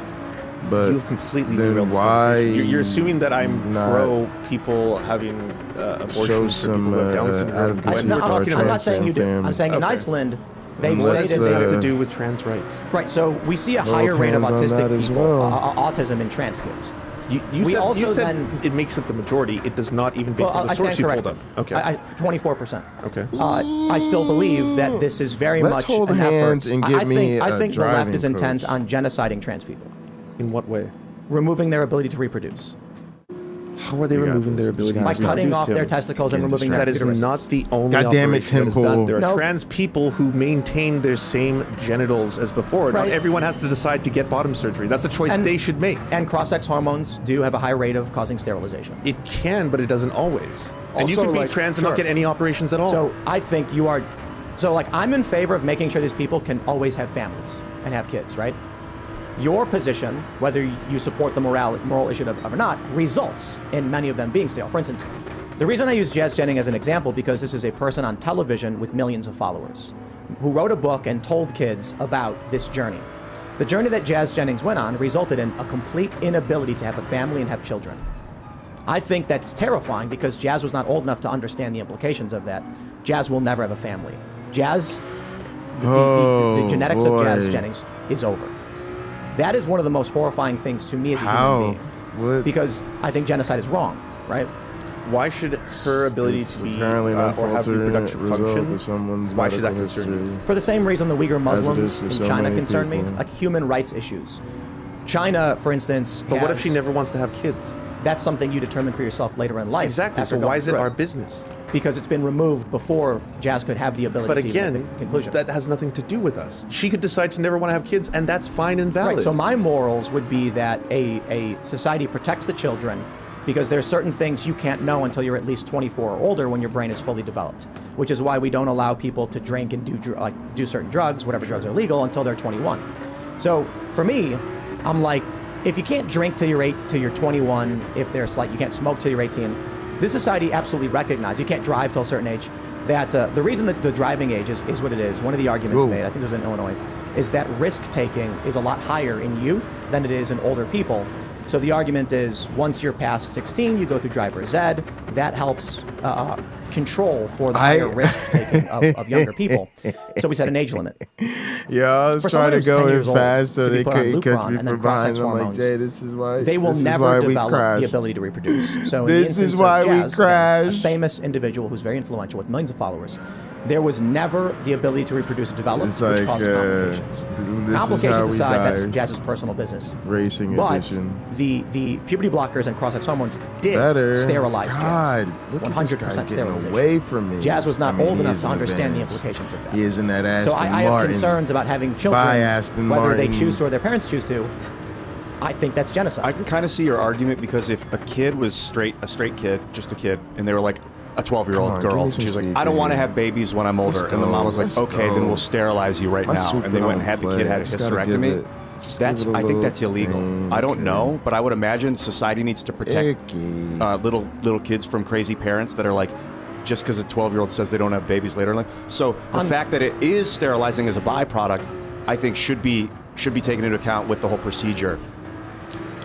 But You've completely then derailed this why conversation. You're assuming that I'm not pro people having abortions for people who have Down syndrome. advocacy When we're for talking our I'm about not saying you do. I'm saying in Okay. Iceland, they've What does stated this have that to do with trans rights? Right, so we see a Hold higher rate of hands on autistic that as people, well. autism in trans kids. You said it makes up the majority. It does not even based on the I source stand you pulled corrected. up. Okay. 24%. Okay. I still believe that this is very Let's much hold an hands effort. and give I me think, I a think the left driving is intent coach. on genociding trans people, In what way? removing their ability to reproduce. How are they removing their ability By to cutting reproduce, off Tim? their testicles and removing their That is uteruses. not the only God damn it, operation that is Tim done. Pool. There are No. trans people who maintain their same genitals as before. Right. Not everyone has to decide to get bottom surgery. That's a choice And- they should make. And cross-sex hormones do have a high rate of causing sterilization. It can, but it doesn't always. And you Also, can be like, trans and not sure. get any operations at all. So I think you are. So like I'm in favor of making sure these people can always have families and have kids, right? Your position, whether you support the moral issue of or not, results in many of them being sterile. For instance, the reason I use Jazz Jennings as an example because this is a person on television with millions of followers who wrote a book and told kids about this journey. The journey that Jazz Jennings went on resulted in a complete inability to have a family and have children. I think that's terrifying because Jazz was not old enough to understand the implications of that. Jazz will never have a family. Jazz, the genetics of Jazz boy. Jennings is over. That is one of the most horrifying things to me as a How? human being. Because I think genocide is wrong, right? why should her ability to be apparently or have unfortunate reproductive result function? of someone's Why should that medical concern you? history. For the same reason the Uyghur Muslims for in so China many concern me, people. like human rights issues. China, for instance, But what if has- she never wants to have kids? That's something you determine for yourself later in life. Exactly. after So going why is it through our business? Because it's been removed before Jazz could have the ability But to again, make the conclusion. that has nothing to do with us. She could decide to never want to have kids, and that's fine and valid. Right. So my morals would be that a society protects the children because there's certain things you can't know until you're at least 24 or older when your brain is fully developed, which is why we don't allow people to drink and do certain drugs, whatever drugs are legal, until they're 21. So for me, I'm like, if you can't drink till you're 21, if there's you can't smoke till you're 18, this society absolutely recognizes, you can't drive till a certain age, that the reason that the driving age is what it is, one of the arguments made, I think it was in Illinois, is that risk-taking is a lot higher in youth than it is in older people. So the argument is once you're past 16, you go through driver's ed. That helps control for the higher risk-taking of younger people. So we set an age limit. Yeah, I was For someone trying to who's 10 go in years old fast so to be they put on couldn't catch Lupron me and then from cross-sex behind. I'm like, hormones, Jay, this is why they will this is never why we develop the crash. ability to reproduce. So in This the is instance why of we Jazz, crash. a famous individual who's very influential with millions of followers, there was never the ability to reproduce or develop, It's which like, caused complications. this is how Complications we aside, that's die. Jazz's personal business. Racing But edition. the puberty blockers and cross-sex hormones did Better. sterilize God, Jazz. look at 100% this guy getting sterilization. away from me. Jazz was not I mean, old he enough is to an understand the advantage. implications of that. He is in that Aston So I have Martin. concerns about having children, By Aston whether they Martin. choose to or their parents choose to. I think that's genocide. I can kind of see your argument because if a kid was a straight kid, just a kid, and they were like a 12-year-old Come on, give girl, me some she's like, speed, I don't want to baby. have babies when I'm older, Let's and the mom go, was like, let's okay, go. then we'll sterilize you right My now, and they went and had the kid had a Just gotta give hysterectomy. it- just That's give it a I think little that's illegal. thing, I don't okay. know, but I would imagine society needs to protect little kids from crazy parents that are like, just because a 12-year-old says they don't have babies later in life. So the fact that it is sterilizing as a byproduct, I think should be taken into account with the whole procedure.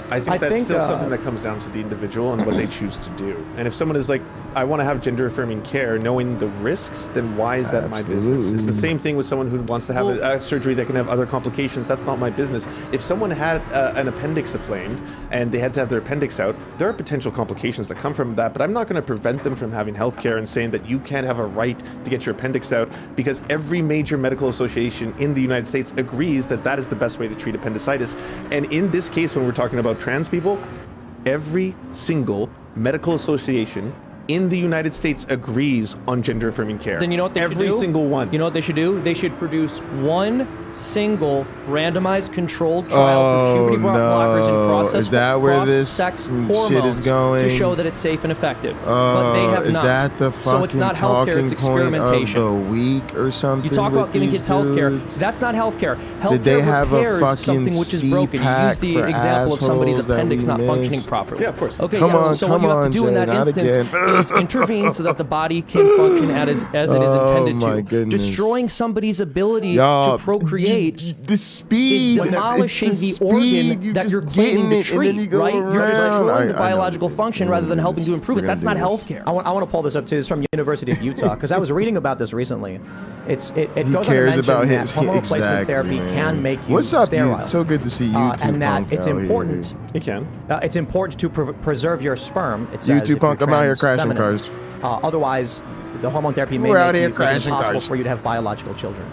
I think that's still something that comes down to the individual and what they choose to do. And if someone is like, I want to have gender affirming care, knowing the risks, then why is that my business? It's the same thing with someone who wants to have a surgery that can have other complications. That's not my business. If someone had an appendix inflamed and they had to have their appendix out, there are potential complications that come from that, but I'm not going to prevent them from having health care and saying that you can't have a right to get your appendix out because every major medical association in the United States agrees that that is the best way to treat appendicitis. And in this case, when we're talking about trans people, every single medical association in the United States agrees on gender affirming care. Then you know what they should do? Every single one. You know what they should do? They should produce one single randomized controlled trial for puberty blockers and cross-sex is that where this cross-sex shit hormones is going? to show that it's safe and effective. But they have is not. that the fucking So it's not healthcare, it's talking point experimentation. of the week or something? You talk with about giving these kids healthcare. dudes? That's not healthcare. Did they Healthcare have a repairs fucking something which is broken. You use CPAC the for example of somebody's assholes that appendix we not functioning missed? properly. Yeah, of course. Okay, Come yes. on, So what come you have to on, do in Jay, that not instance again. is intervene so that the body can function as it is intended my to. goodness. Destroying somebody's ability Y'all, to procreate the speed, is demolishing it's the speed, organ you that just you're claiming getting to it, and then treat, you go right? You're around. destroying the I know. biological function rather than helping to improve it. That's not healthcare. I want to pull this up too. This is from University of Utah because I was reading about this recently. It He goes cares on to about mention his that hormone replacement exactly, therapy man. can make you What's up, sterile. dude? So good to see you, and that Punk it's out important. here. It can. It's important to preserve your sperm. It says YouTube if you're Punk, I'm out here crashing trans cars. Otherwise, the hormone therapy may We're out make here it crashing impossible cars. for you to have biological children.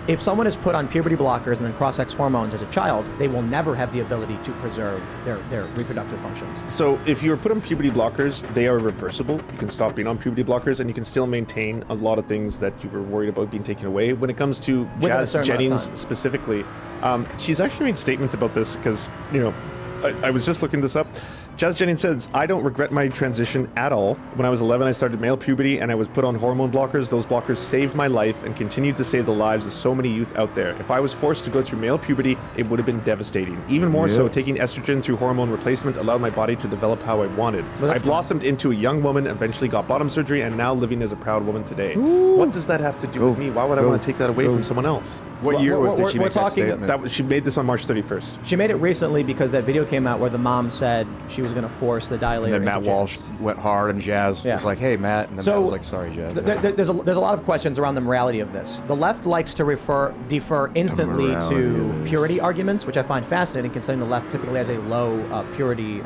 If someone is put on puberty blockers and then cross-sex hormones as a child, they will never have the ability to preserve their reproductive functions. So if you're put on puberty blockers, they are reversible. You can stop being on puberty blockers and you can still maintain a lot of things that you were worried about being taken away. When it comes to Within a Jazz certain amount of Jennings time. specifically, she's actually made statements about this because, you know, I was just looking this up. Jazz Jennings says, I don't regret my transition at all. When I was 11, I started male puberty and I was put on hormone blockers. Those blockers saved my life and continued to save the lives of so many youth out there. If I was forced to go through male puberty, it would have been devastating. Even more so, taking estrogen through hormone replacement allowed my body to develop how I wanted. I blossomed into a young woman, eventually got bottom surgery, and now living as a proud woman today. What does that have to do with me? Why would I want to take that away from someone else? What year did she make that talking- statement? She made this on March 31st. She made it recently because that video came out where the mom said she was going to force the dilator. And then Matt into Walsh Jazz. went hard, and Jazz Yeah. was like, "Hey, Matt," and then So, Matt was like, "Sorry, Jazz." There's a lot of questions around the morality of this. The left likes to defer instantly morality to of this. purity arguments, which I find fascinating, considering the left typically has a low purity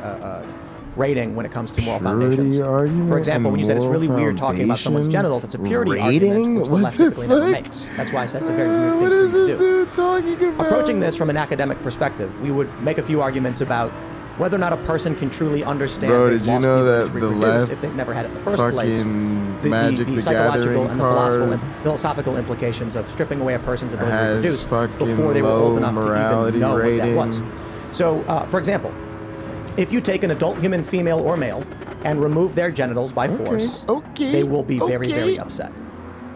rating when it comes to moral Purity foundations. argument For example, and when you said it's really moral weird talking about someone's foundation? genitals, it's a purity Rating? argument, which the What left the typically never fuck? makes. That's why I said it's a very weird thing What for is you to this do. dude talking about? Approaching this from an academic perspective, we would make a few arguments about whether or not a person can truly understand Bro, they've did you lost know the that ability to the reproduce left if they've never had it in the first place. fucking The Magic the psychological Gathering and card philosophical implications of stripping away a person's ability to has reproduce fucking before they were low old enough to even morality know what that rating. was. So, for example, if you take an adult human, female or male, and remove their genitals by force, they will be very, very upset.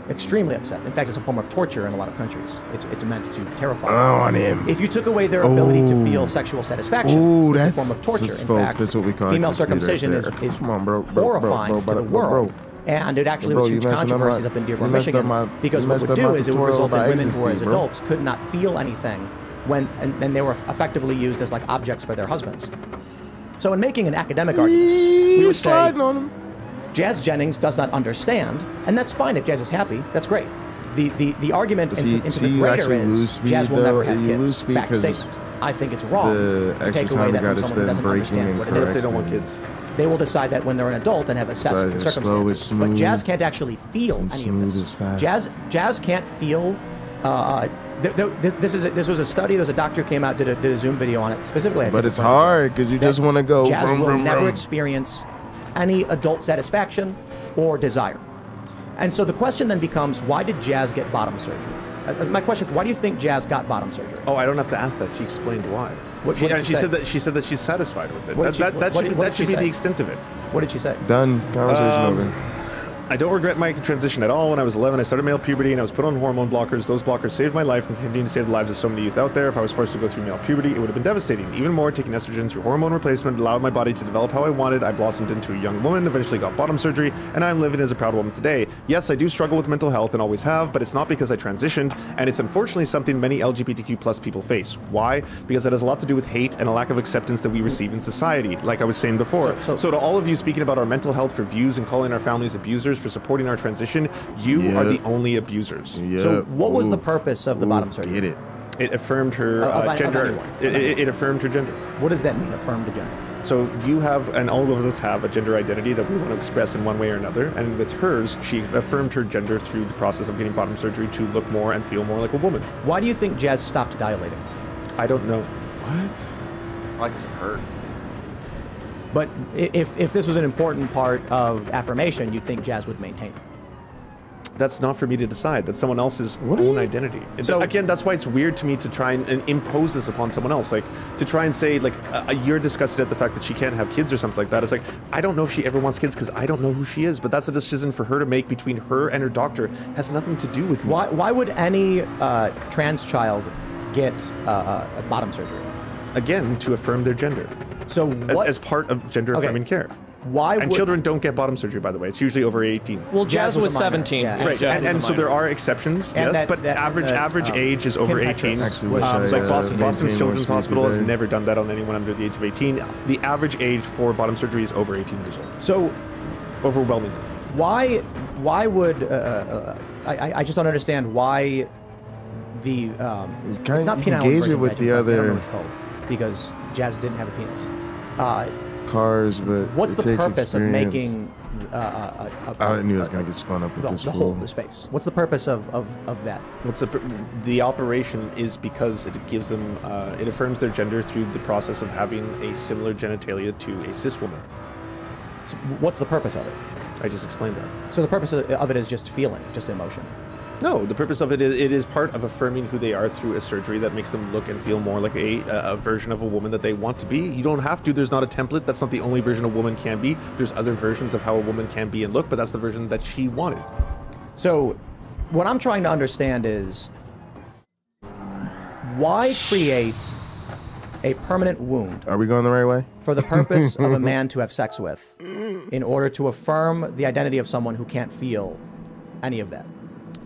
Extremely upset. In fact, it's a form of torture in a lot of countries. It's meant to terrify them. Oh, on him. If you took away their ability to feel sexual satisfaction, Ooh, it's a that's form of torture. In folks, fact, that's what we call female it, right circumcision there. is Come on, bro, horrifying to the world. And it actually was Bro, you huge messing up controversies my- up in you Dearborn, messed up Michigan, my- because you what messed would up do my is it would tutorial result in by women exes who, as speed, bro. adults, could not feel anything when, and they were effectively used as like objects for their husbands. So in making an academic argument, we would say sliding on him. Jazz Jennings does not understand, and that's fine if Jazz is happy. That's great. The argument into the you greater actually lose is speed, Jazz will though. never have You kids. lose speed Fact 'cause statement. I think it's wrong the to take extra away time that you from gotta someone who spend doesn't breaking understand and what it What if is. they don't want kids? They will decide that when they're an adult and have assessed So the it's slow, it's circumstances. But smooth, Jazz can't actually feel and any of smooth this. is fast. Jazz can't feel. This was a study. There's a doctor who came out did a Zoom video on it specifically. I But think it's one of hard because you just want to go Jazz from will never from. experience any adult satisfaction or desire. And so the question then becomes, why did Jazz get bottom surgery? My question is, why do you think Jazz got bottom surgery? Oh, I don't have to ask that. She explained why. What she did she say? said that she's satisfied with it. What did she- That what should, did- what that did she should be say? the extent of it. What did she say? Done. Conversation over. I don't regret my transition at all. When I was 11, I started male puberty and I was put on hormone blockers. Those blockers saved my life and continue to save the lives of so many youth out there. If I was forced to go through male puberty, it would have been devastating. Even more, taking estrogen through hormone replacement allowed my body to develop how I wanted. I blossomed into a young woman, eventually got bottom surgery, and I'm living as a proud woman today. Yes, I do struggle with mental health and always have, but it's not because I transitioned, and it's unfortunately something many LGBTQ plus people face. Why? Because that has a lot to do with hate and a lack of acceptance that we receive in society, like I was saying before. So to all of you speaking about our mental health for views and calling our families abusers for supporting our transition, you are the only abusers. So what was the purpose of the bottom surgery? Get it. It affirmed her Of gender. anyone. It affirmed her gender. What does that mean, affirm the gender? So you have, and all of us have, a gender identity that we want to express in one way or another. And with hers, she affirmed her gender through the process of getting bottom surgery to look more and feel more like a woman. Why do you think Jazz stopped dilating? I don't know. What? Probably because it hurt. But if this was an important part of affirmation, you'd think Jazz would maintain it. That's not for me to decide. That's someone else's own identity. So again, that's why it's weird to me to try and impose this upon someone else. Like to try and say like you're disgusted at the fact that she can't have kids or something like that. It's like I don't know if she ever wants kids because I don't know who she is. But that's a decision for her to make between her and her doctor. Has nothing to do with me. Why would any trans get bottom surgery? Again, to affirm their gender. So as part of gender affirming care. Why and would children don't get bottom surgery, by the way. It's usually over 18. Well, Jazz was a minor. 17. Yeah, Right, and so there are exceptions, And yes, that- but that- average age is over Kim 18. Petras Actually, was- wish I, Like Boston's maintained Children's more Hospital has speed never done that on anyone under the age of 18. The average age for bottom surgery is over 18 years old. So, overwhelmingly. Why would I just don't understand why the it's not you can penile gauge it inversion with vaginoplasty, the I don't know other- what it's called because Jazz didn't have a penis. Cars, but What's it the takes purpose of experience. making I knew I was gonna get spun up with this the fool. whole the space? What's the purpose of that? What's the operation is because it gives them it affirms their gender through the process of having a similar genitalia to a cis woman. So what's the purpose of it? I just explained that. So the purpose of it is just feeling, just emotion. No, the purpose of it is part of affirming who they are through a surgery that makes them look and feel more like a version of a woman that they want to be. You don't have to. There's not a template. That's not the only version a woman can be. There's other versions of how a woman can be and look, but that's the version that she wanted. So what I'm trying to understand is why create a permanent wound? Are we going the right way? For the purpose of a man to have sex with, in order to affirm the identity of someone who can't feel any of that.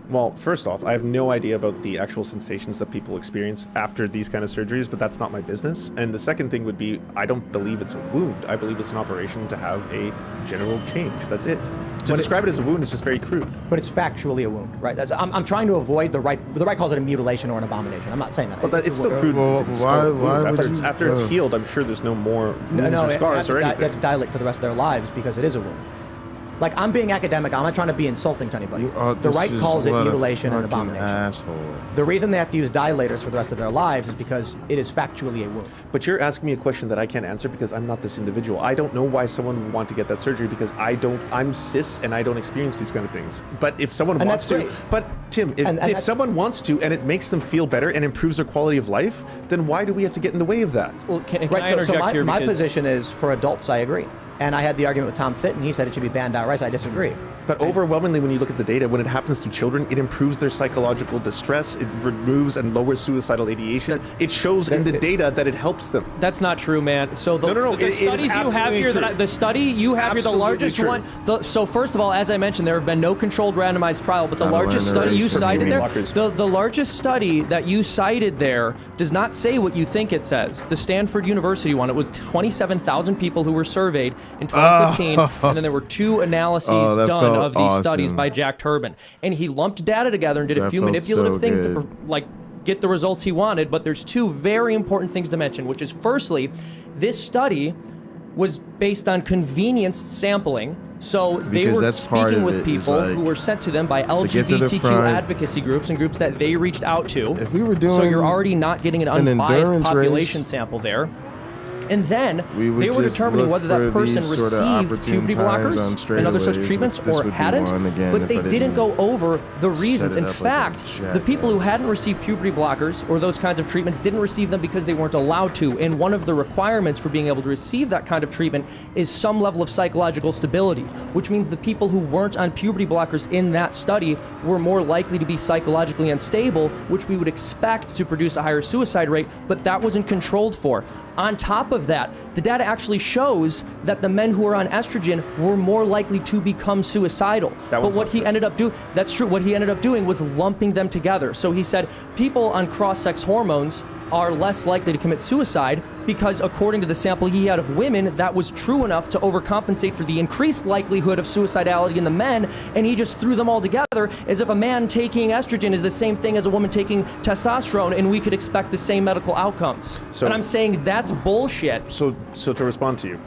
Well, first off, I have no idea about the actual sensations that people experience after these kind of surgeries, but that's not my business. And the second thing would be, I don't believe it's a wound. I believe it's an operation to have a general change. That's it. To describe it as a wound is just very crude. But it's factually a wound, right? I'm trying to avoid the right calls it a mutilation or an abomination. I'm not saying that. But it's still crude. After it's healed, I'm sure there's no more wounds or scars or anything. They have to dilate for the rest of their lives because it is a wound. Like, I'm being academic. I'm not trying to be insulting to anybody. The right calls it mutilation and abomination. Asshole. The reason they have to use dilators for the rest of their lives is because it is factually a wound. But you're asking me a question that I can't answer because I'm not this individual. I don't know why someone would want to get that surgery because I'm cis and I don't experience these kind of things. But if someone wants to, but Tim, if someone wants to and it makes them feel better and improves their quality of life, then why do we have to get in the way of that? Well, can I interject here? My position is for adults, I agree. And I had the argument with Tom Fitton. He said it should be banned outright. So I disagree. But overwhelmingly, when you look at the data, when it happens to children, it improves their psychological distress. It removes and lowers suicidal ideation. It shows in the data that it helps them. That's not true, man. So the studies you have here, the study you have here, the largest one. So first of all, as I mentioned, there have been no controlled randomized trial, but the largest study you cited there, the largest study that you cited there does not say what you think it says. The Stanford University one, it was 27,000 people who were surveyed in 2015, and then there were 2 analyses done of these studies by Jack Turbin, and he lumped data together and did a few manipulative things to get the results he wanted. But there's 2 very important things to mention, which is firstly, this study was based on convenience sampling. So they were speaking with people who were sent to them by LGBTQ advocacy groups and groups that they reached out to. If we were doing so you're already not getting an unbiased population sample there. And then they were determining whether that person received puberty blockers and other such treatments or hadn't, but they didn't go over the reasons. In fact, the people who hadn't received puberty blockers or those kinds of treatments didn't receive them because they weren't allowed to. And one of the requirements for being able to receive that kind of treatment is some level of psychological stability, which means the people who weren't on puberty blockers in that study were more likely to be psychologically unstable, which we would expect to produce a higher suicide rate, but that wasn't controlled for. On top of that, the data actually shows that the men who are on estrogen were more likely to become suicidal. But what he ended up doing, that's true, what he ended up doing was lumping them together. So he said people on cross-sex hormones are less likely to commit suicide because according to the sample he had of women, that was true enough to overcompensate for the increased likelihood of suicidality in the men, and he just threw them all together as if a man taking estrogen is the same thing as a woman taking testosterone, and we could expect the same medical outcomes. And I'm saying that's bullshit. So to respond to you,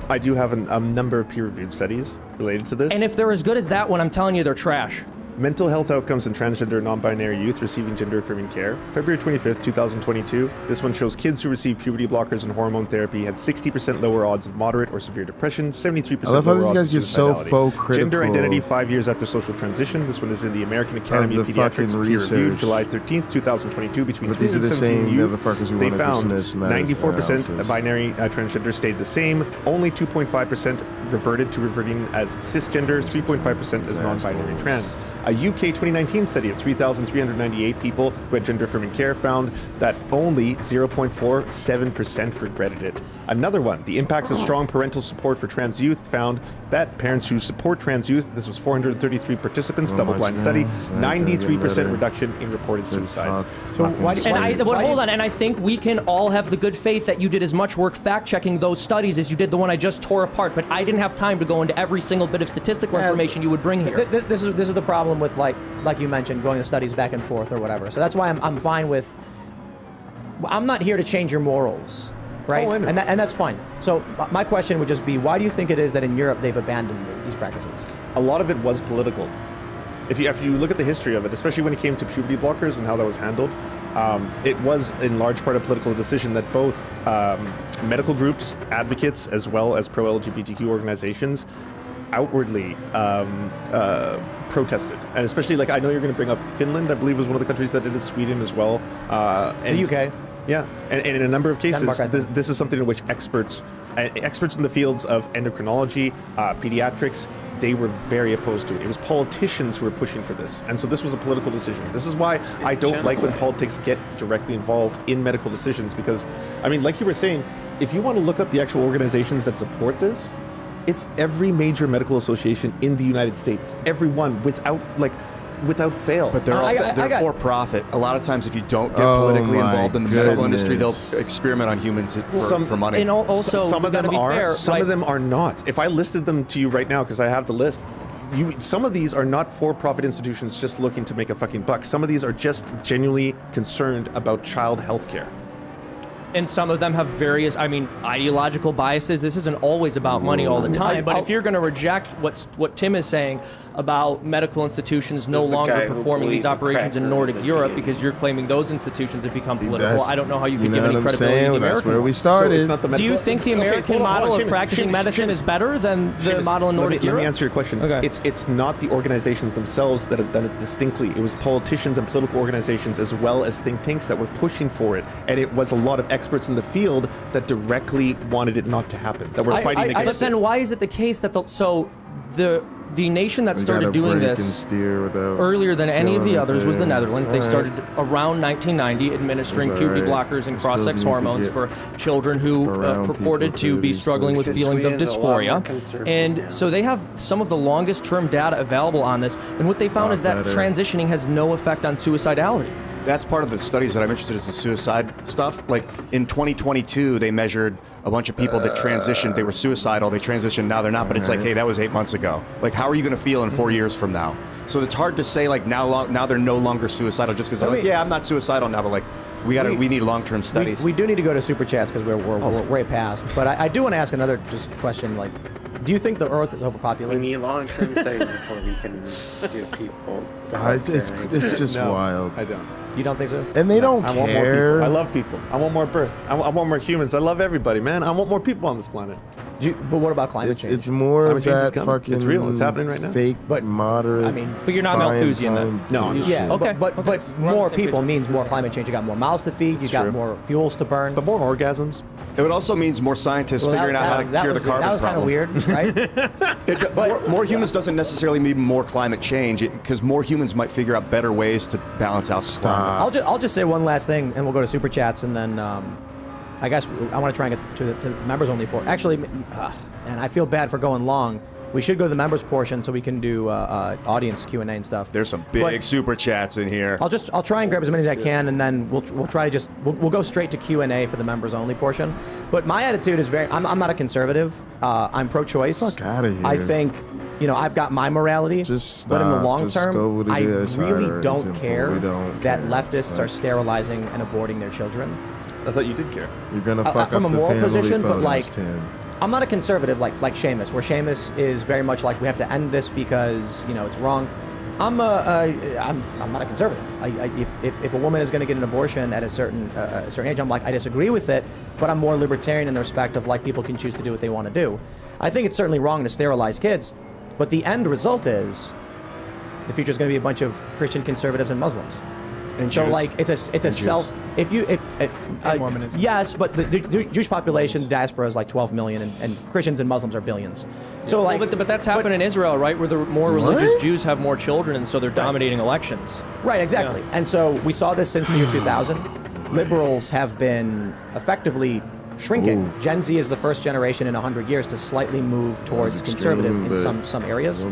I do have a number of peer-reviewed studies related to this. And if they're as good as that one, I'm telling you, they're trash. Mental health outcomes in transgender and non-binary youth receiving gender-affirming care. February 25th, 2022. This one shows kids who received puberty blockers and hormone therapy had 60% lower odds of moderate or severe depression, 73% lower odds of suicidality. Gender identity 5 years after social transition. This one is in the American Academy of Pediatrics peer-reviewed, July 13th, 2022. Between 3 and 17 youth, they found 94% binary transgender stayed the same. Only 2.5% reverting as cisgender, 3.5% as non-binary trans. A UK 2019 study of 3,398 people who had gender-affirming care found that only 0.47% regretted it. Another one, the impacts of strong parental support for trans youth, found that parents who support trans youth, this was 433 participants, double-blind study, 93% reduction in reported suicides. So hold on, and I think we can all have the good faith that you did as much work fact-checking those studies as you did the one I just tore apart, but I didn't have time to go into every single bit of statistical information you would bring here. This is the problem with, like you mentioned, going to studies back and forth or whatever. So that's why I'm fine with. I'm not here to change your morals, right? And that's fine. So my question would just be, why do you think it is that in Europe they've abandoned these practices? A lot of it was political. If you look at the history of it, especially when it came to puberty blockers and how that was handled, it was in large part a political decision that both medical groups, advocates, as well as pro-LGBTQ organizations outwardly protested. And especially, like, I know you're going to bring up Finland, I believe was one of the countries that did it, Sweden as well. And the UK. Yeah, and in a number of cases, this is something in which experts in the fields of endocrinology, pediatrics, they were very opposed to it. It was politicians who were pushing for this. And so this was a political decision. This is why I don't like when politics get directly involved in medical decisions, because, I mean, like you were saying, if you want to look up the actual organizations that support this, it's every major medical association in the United States. Everyone, without, like, without fail. But they're they're for profit. A lot of times, if you don't get politically involved in the medical industry, they'll experiment on humans for money. And also, some of them are, fair, some of them are not. If I listed them to you right now, because I have the list, some of these are not for-profit institutions just looking to make a fucking buck. Some of these are just genuinely concerned about child health care. And some of them have various, ideological biases. This isn't always about money all the time. But if you're going to reject what Tim is saying about medical institutions no longer performing these operations in Nordic Europe because you're claiming those institutions have become political, I don't know how you could give any credibility to the American. That's where we started. So do you think the American model of practicing medicine is better than the model in Nordic Europe? Let me answer your question. Okay. It's not the organizations themselves that have done it distinctly. It was politicians and political organizations as well as think tanks that were pushing for it. And it was a lot of experts in the field that directly wanted it not to happen, that were fighting against it. But then why is it the case that the nation that started doing this earlier than any of the others was the Netherlands. They started around 1990 administering puberty blockers and cross-sex hormones for children who purported to be struggling with feelings of dysphoria. And so they have some of the longest term data available on this. And what they found is that transitioning has no effect on suicidality. That's part of the studies that I'm interested in, is the suicide stuff. Like in 2022, they measured a bunch of people that transitioned. They were suicidal. They transitioned. Now they're not. But it's like, hey, that was 8 months ago. Like, how are you going to feel in 4 years from now? So it's hard to say like now they're no longer suicidal just because they're like, yeah, I'm not suicidal now. But like, we need long-term studies. We do need to go to super chats because we're way past. But I do want to ask another just question. Like, do you think the Earth is overpopulated? We need long-term studies before we can give people. It's just wild. I don't. You don't think so? And they don't I want more care. people. I love people. I want more birth. I want more humans. I love everybody, man. I want more people on this planet. But what about climate change? It's more of Climate change is that coming. fucking. It's real. It's happening right now. Fake, But- moderate. But you're not Malthusian then. No. Yeah, Okay. but We're on more the same people page. means more climate change. You got more mouths to feed. You got true. more fuels to burn. But more orgasms. It would also means more scientists Well, figuring out how to cure the carbon That was kind of problem. weird, right? But more humans doesn't necessarily mean more climate change, because more humans might figure out better ways to balance out the climate. I'll just say one last thing, and we'll go to super chats, and then I guess I want to try and get to the members only portion. Actually, and I feel bad for going long. We should go to the members portion so we can do audience Q&A and stuff. There's some big super chats in here. I'll try and grab as many as I can, and then we'll try to we'll go straight to Q&A for the members only portion. But my attitude is I'm not a conservative. I'm pro-choice. Fuck outta here. I think I've got my morality, but in the long term, I really don't care that leftists are sterilizing and aborting their children. I thought you did care. You're gonna fuck from up a moral the family position, but photos, like. Tim. I'm not a conservative like Seamus, where Seamus is very much like we have to end this because it's wrong. I'm not a conservative. If a woman is going to get an abortion at a certain age, I'm like, I disagree with it, but I'm more libertarian in the respect of like people can choose to do what they want to do. I think it's certainly wrong to sterilize kids, but the end result is the future is going to be a bunch of Christian conservatives and Muslims. And so Jews. like it's a self. Mormonism. Yes, but the Jewish population diaspora is like 12 million, and Christians and Muslims are billions. So like, but that's happened in Israel, right? Where the more religious Jews have more children, and so they're dominating elections. Right, exactly. Yeah. And so we saw this since the year 2000. Liberals have been effectively shrinking. Ooh. Gen Z is the first generation in 100 years to slightly move towards conservative in some areas.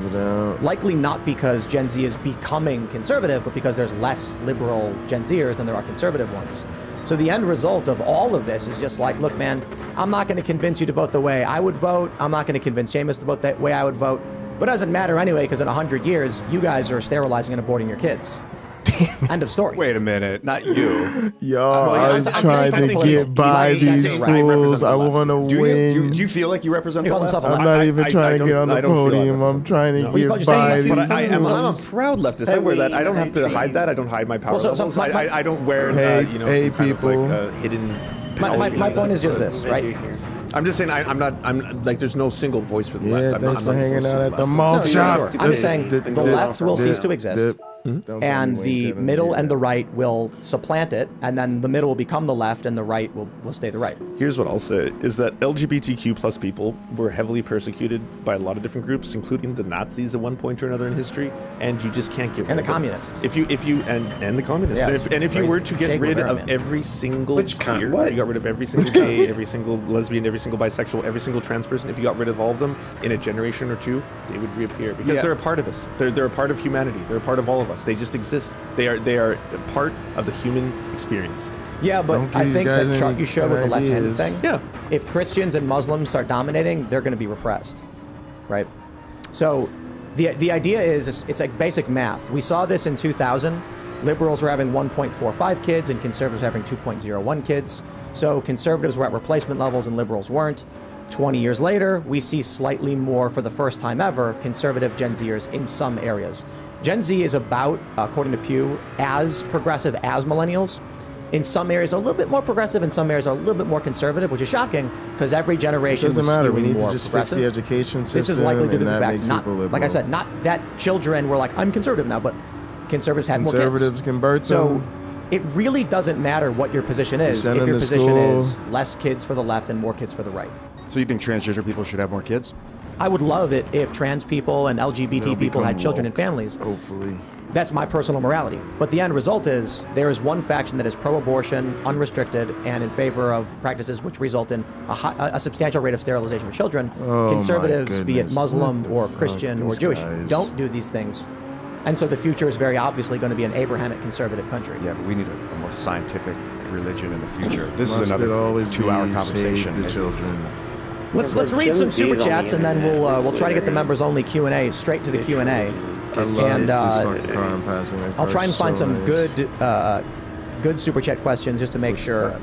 Likely not because Gen Z is becoming conservative, but because there's less liberal Gen Zers than there are conservative ones. So the end result of all of this is just like, look, man, I'm not going to convince you to vote the way I would vote. I'm not going to convince Seamus to vote that way I would vote. But it doesn't matter anyway, because in 100 years, you guys are sterilizing and aborting your kids. End of story. Wait a minute, not you. Yo, I'm trying to get by these fools. I want to win. Do you feel like you represent the left? I'm not even trying to get on the podium. I'm trying to get by these But I'm fools. a proud leftist. I wear that. I don't have to hide that. I don't hide my power levels. I don't wear, Hey, some kind of like hidden. My point is just this, right? I'm just saying I'm like there's no single voice for the left. I'm thanks not for hanging out at the left. mall shop. I'm just saying the left will cease to exist. And the middle and the right will supplant it, and then the middle will become the left, and the right will stay the right. Here's what I'll say, is that LGBTQ plus people were heavily persecuted by a lot of different groups, including the Nazis at one point or another in history, and you just can't get rid And of the them. communists. If you and the communists. Yeah, and if you were to get Shake rid Rivera, of man. every single queer, if you got rid of every single gay, every single lesbian, every single bisexual, every single trans person, if you got rid of all of them in a generation or two, they would reappear because they're a part of us. They're a part of humanity. They're a part of all of us. robots. They just exist. They are a part of the human experience. Yeah, but Don't I give think these guys the chart any you showed with the left-handed ideas. thing, if Christians and Muslims start dominating, they're going to be repressed, right? So the idea is it's like basic math. We saw this in 2000. Liberals were having 1.45 kids and conservatives were having 2.01 kids. So conservatives were at replacement levels and liberals weren't. 20 years later, we see slightly more, for the first time ever, conservative Gen Zers in some areas. Gen Z is about, according to Pew, as progressive as millennials. In some areas, a little bit more progressive. In some areas, a little bit more conservative, which is shocking because every generation It doesn't was matter. We skewing need more to just fix progressive. the education system. This is likely due to and the that fact, makes not people like I liberal. said, not that children were like, I'm conservative now, but conservatives had more kids. Conservatives can birth So them. it really doesn't matter what your position is Send if them your to position school. is less kids for the left and more kids for the right. So you think transgender people should have more kids? I would love it if trans people and LGBT They'll people had become children and woke, families. Hopefully. That's my personal morality. But the end result is there is one faction that is pro-abortion, unrestricted, and in favor of practices which result in a substantial rate of sterilization of children. Oh, my Conservatives, be it goodness. Muslim What the or fuck? Christian or These Jewish, guys. don't do these things. And so the future is very obviously going to be an Abrahamic conservative country. Yeah, but we need a more scientific religion in the future. This Must is it another always 2-hour be conversation. save the children. Let's read some super chats and then we'll try to get the members only Q&A straight to the Q&A. I love And this fucking car I'm passing. I'll try and find some good super chat questions just to make sure.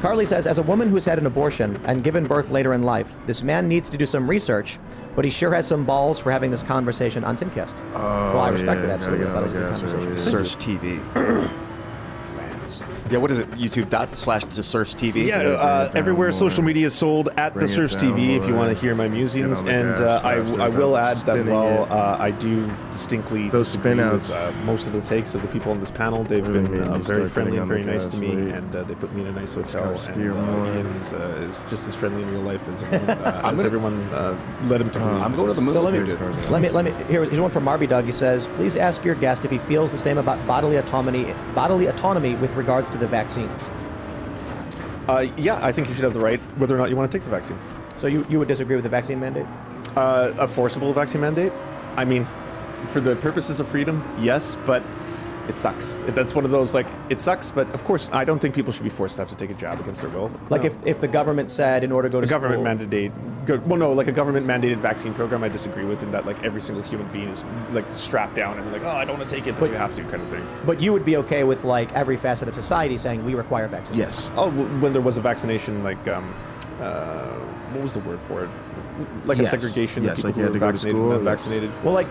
Carly says, as a woman who's had an abortion and given birth later in life, this man needs to do some research, but he sure has some balls for having this conversation on Timcast. Well, I respect it, absolutely. I thought it was a good conversation. Search TV. Yeah, what is it? YouTube.com/Surfs TV. Yeah, everywhere social media is sold at the Surfs TV if you want to hear my musings. And I will add that while I do distinctly disagree with most of the takes of the people on this panel, they've been very friendly and very nice to me, and they put me in a nice hotel. And Ian is just as friendly in real life as everyone led him to believe. I'm going to the movie. So let me here's one from Marby Doug. He says, please ask your guest if he feels the same about bodily autonomy with regards to the vaccines. Yeah, I think you should have the right whether or not you want to take the vaccine. So you would disagree with the vaccine mandate? A forcible vaccine mandate? I mean, for the purposes of freedom, yes, but it sucks. That's one of those, like, it sucks, but of course, I don't think people should be forced to have to take a jab against their will. Like if the government said in order to go to school... like a government mandated vaccine program I disagree with, in that like every single human being is like strapped down and like, oh, I don't want to take it, but you have to, kind of thing. But you would be okay with like every facet of society saying we require vaccines? Yes. Oh, when there was a vaccination, like, what was the word for it? Like a segregation of people like you who had were to go to vaccinated school, and unvaccinated. Well, like,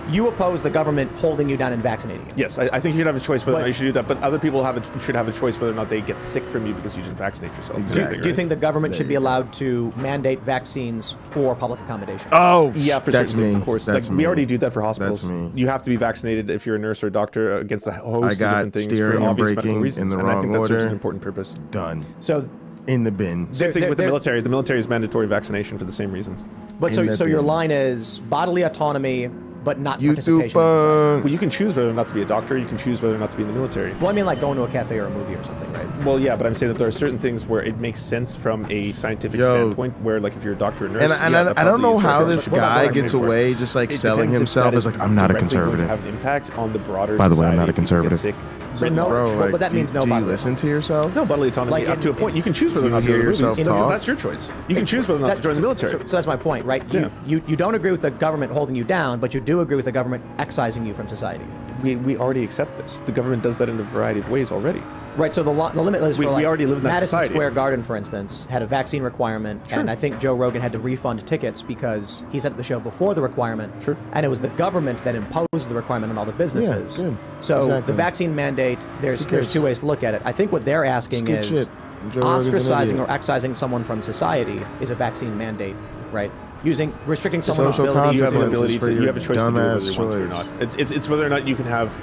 you oppose the government holding you down and vaccinating you. Yes, I think you should have a choice whether or not you should do that, but other people should have a choice whether or not they get sick from you because you didn't vaccinate yourself. Exactly. Do you think the government should be allowed to mandate vaccines for public accommodation? Oh, yeah, for that's certain things, me. of course. That's Like, we me. already do that for hospitals. That's me. You have to be vaccinated if you're a nurse or a doctor against a host I of got different things for steering and obvious medical braking reasons, in the and I wrong think that serves order. an important purpose. Done. So in the bin. Same thing with the military. The military is mandatory vaccination for the same reasons. But so your line is bodily autonomy, but not participation in society. Well, you can choose whether or not to be a doctor. You can choose whether or not to be in the military. Well, I mean like going to a cafe or a movie or something, right? Well, yeah, but I'm saying that there are certain things where it makes sense from a scientific standpoint, where like if you're a doctor or nurse, And I don't know how this guy gets away just like selling himself as like, I'm not a conservative. Have an impact on the broader By the way, I'm not a society. People get conservative. sick. So no, Bro, like, but that means no do you bodily listen to yourself? No, bodily autonomy Like up to a point. You can choose whether or do not you to go hear to the movies. yourself talk? That's your choice. You can choose whether or not to join the military. So that's my point, right? You don't agree with the government holding you down, but you do agree with the government excising you from society. We already accept this. The government does that in a variety of ways already. Right, so the limit is for we already live in that Madison society. Square Garden, for instance, had a vaccine requirement, and I think Joe Rogan had to refund tickets because he said at the show before the requirement, and it was the government that imposed the requirement on all the businesses. good. So Exactly. the vaccine mandate, there's two ways to look at it. I think what they're asking It's good is shit. Joe Rogan's an ostracizing idiot. or excising someone from society is a vaccine mandate, right? Restricting someone's Social ability You have an consequences ability for to. your You have a choice to do whether dumbass you want to or choice. not. It's whether or not you can have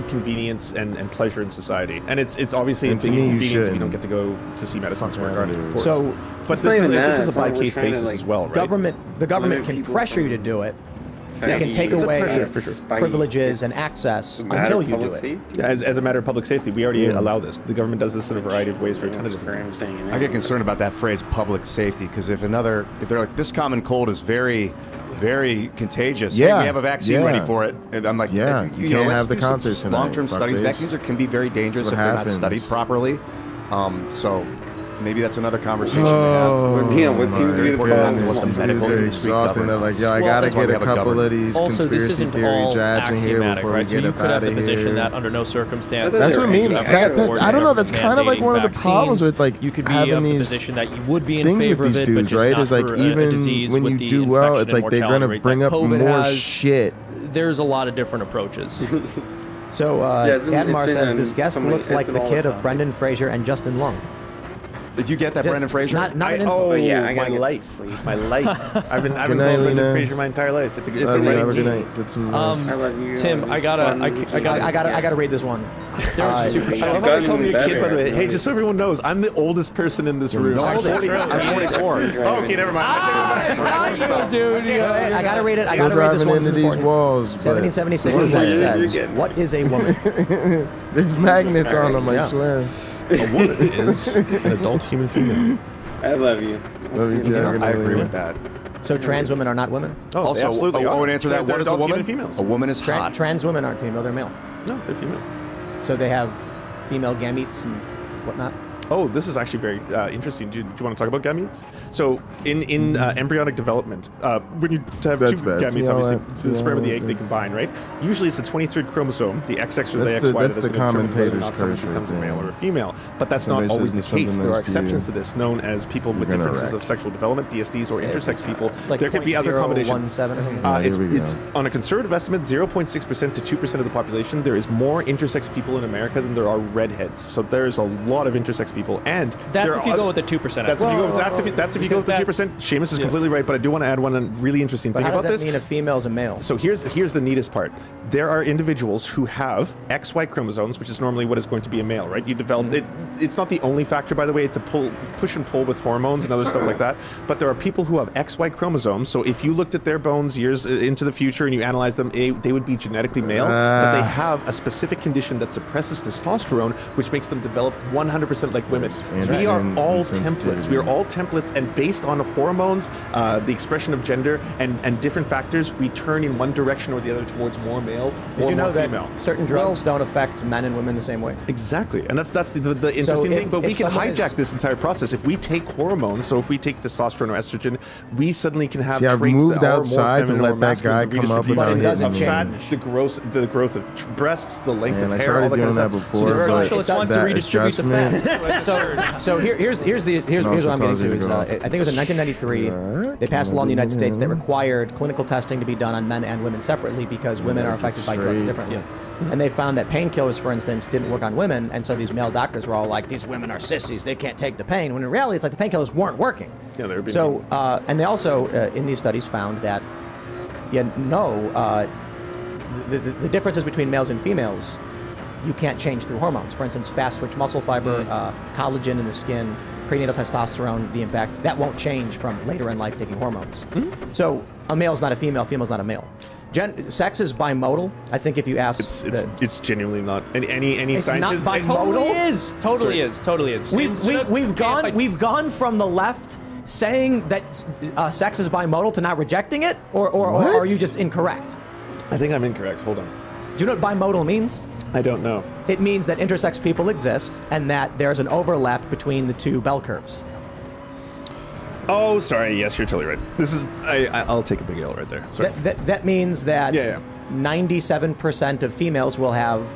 convenience and pleasure in society, and it's obviously a And to big me, you inconvenience if you don't shouldn't. get to go to see Madison Square Garden. Of course. So, but It's not even that. this is It's a not by what we're case trying to, basis like, as well, right? the government limit can people pressure you from to do it. They It's can take It's a away pressure, for sure. privileges and access until you do it. Yeah, as a matter of public safety, we already allow this. The government does this in a variety of ways for a ton of different things. I get concerned about that phrase, public safety, because if they're like, this common cold is very very contagious. Yeah, Hey, we have a vaccine yeah. ready for it. And I'm like, Yeah, you you know, can't let's have the do some concerts tonight, long-term studies. fuckface. Vaccines can be very dangerous if That's what they're happens. not studied properly. So maybe that's another conversation Oh, to have. Yeah, what seems to be the problem? What the These medical dudes are industry exhausting. They're like, yo, I Well, gotta that's why get we a have a couple government. of these Also, this conspiracy isn't theory all jabs in here axiomatic, before we right? So get you up could have out the of position here. that under no circumstances. That's what I mean. you have That- support I don't know. That's for kind of like mandating one of the problems vaccines. with like You could be having of the these position that you would be in things favor with these of it, but dudes, just right? not Is like for a even disease when with you the do well, infection it's and like they're mortality gonna rate bring that up COVID more has. shit. There's a lot of different approaches. So it's been- Admar it's been says this on guest so many- looks it's like been the all kid the of Brendan Fraser and Justin Long. Did you get that, Just Brendan Fraser? not an insult. Oh, yeah, I my gotta get some life. sleep. My life. I've been Good night, going Brendan Lena. Fraser my entire life. It's a Love you. running Have a good game. night. Get some I rest. love you. Tim, I gotta read this one. There's super I chat. love how they call me a kid, by the way. Hey, just so everyone knows, I'm the oldest person in this room. No, I'm 44. Oh, okay, never mind. I take it back. Dude, I gotta read it. I Still gotta read this driving one. into This is these important. walls. but 1776's wife says, "What is a woman?" There's magnets on them. I Yeah. swear. A woman is an adult human female. I love you. Love you, Jack. I agree with that. So trans women are not women. Oh, Also, they absolutely. I would answer that. They're What is a adult woman? human females. A woman is hot. Trans women aren't female; they're male. No, they're female. So they have female gametes and whatnot. Oh, this is actually very interesting. Do you want to talk about gametes? So, in embryonic development, when you have That's two bad. gametes, See how obviously, that- the see sperm how and the egg, they it's- combine, right? Usually it's the 23rd chromosome, the XX or the That's XY, the- that's that is the going to determine whether or commentator's not someone curse becomes a right male there. or a female. But that's Somebody not always says the something case. There are nice to you. exceptions to this, known as people with You're gonna differences wreck. of sexual development, DSDs, or intersex people. It's like There could be other combinations. 0.017 or something. Here we It's go. on a conservative estimate, 0.6% to 2% of the population. There is more intersex people in America than there are redheads. So there's a lot of intersex people, and That's there if you are go with the 2%. That's if you go. That's if you go with the Because 2%. Seamus is completely right, but I do want to add one really interesting But thing how about does this. that mean a female is a male? So here's the neatest part. There are individuals who have XY chromosomes, which is normally what is going to be a male, right? You develop it. It's not the only factor, by the way. It's a push and pull with hormones and other stuff like that. But there are people who have XY chromosomes. So if you looked at their bones years into the future and you analyze them, they would be genetically male, but they have a specific condition that suppresses testosterone, which makes them develop 100% like women. And- We are and all sensitivity. templates. We are all templates, and based on hormones, the expression of gender, and different factors, we turn in one direction or the other towards more male Did or you know more that female. certain drugs don't affect men and women the same way? Exactly, and that's the interesting if- thing. But we if can someone hijack is- this entire process if we take hormones. So if we take testosterone or estrogen, we suddenly can have See, I've traits moved that are more outside to feminine let or that masculine, guy the come up redistribution without It doesn't of fat, change. the growth of breasts, the length Man, of I hair, started all that kind doing of that stuff. before, The but socialist wants to that redistribute the adjustment- So here's what I'm getting to is I think it was in 1993 they passed a law in the United States that required clinical testing to be done on men and women separately because women are affected by drugs straight. differently. And they found that painkillers, for instance, didn't work on women, and so these male doctors were all like, "These women are sissies; they can't take the pain." When in reality, it's like the painkillers weren't working. Yeah, they were being So and they also in these studies found that the differences between males and females you can't change through hormones. For instance, fast twitch muscle fiber, collagen in the skin, prenatal testosterone, the impact, that won't change from later in life taking hormones. So a male's not a female, female's not a male. Sex is bimodal. I think if you ask... It's genuinely not. Any It's not scientist... bimodal? Totally is. We've gone from the left saying that sex is bimodal to not rejecting it, or are you just incorrect? I think I'm incorrect. Hold on. Do you know what bimodal means? I don't know. It means that intersex people exist and that there's an overlap between the two bell curves. Oh, sorry. Yes, you're totally right. This is... I'll take a big L right there. Sorry. That means that 97% of females will have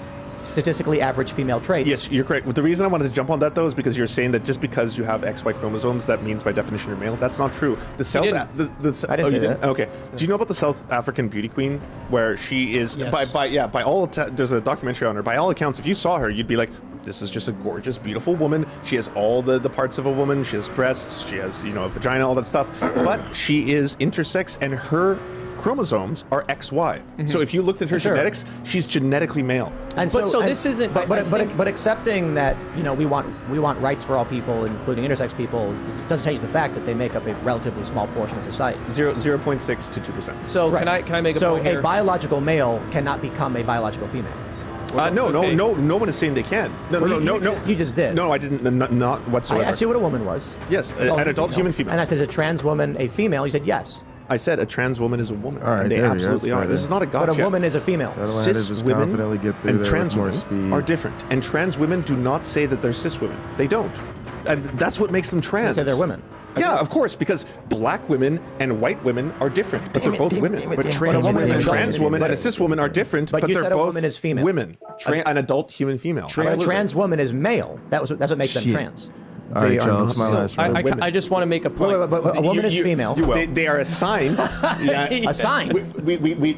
statistically average female traits. Yes, you're correct. The reason I wanted to jump on that, though, is because you're saying that just because you have XY chromosomes, that means by definition you're male. That's not true. The South... I didn't say that. Okay. Do you know about the South African beauty queen, where she is... Yes. By all... There's a documentary on her. By all accounts, if you saw her, you'd be like, this is just a gorgeous, beautiful woman. She has all the parts of a woman. She has breasts. She has, a vagina, all that stuff. But she is intersex, and her chromosomes are XY. So if you looked at her genetics, she's genetically male. And this isn't. But accepting that we want rights for all people, including intersex people, doesn't change the fact that they make up a relatively small portion of society. 0.6 to 2%. So can I make a point here? So a biological male cannot become a biological female. No one is saying they can. No. You just did. No, I didn't. Not whatsoever. I asked you what a woman was. Yes, an adult human female. And I said, is a trans woman a female? You said yes. I said a trans woman is a woman. All right, and they there we go. absolutely That's are. better. This is not a gotcha. But a woman is a female. Cis just women confidently get through and there trans with more women speed. are different. And trans women do not say that they're cis women. They don't. And that's what makes them trans. They say they're women. Yeah, of course, because black women and white women are different, but they're both women. But trans women and trans woman and a cis woman are different, But but you they're said a both woman is female. women. An adult human female. A trans woman is male. That's what makes them trans. All right, They are John, not it's my last women. round. I just want to make a point. But a woman is female. They are assigned. Assigned.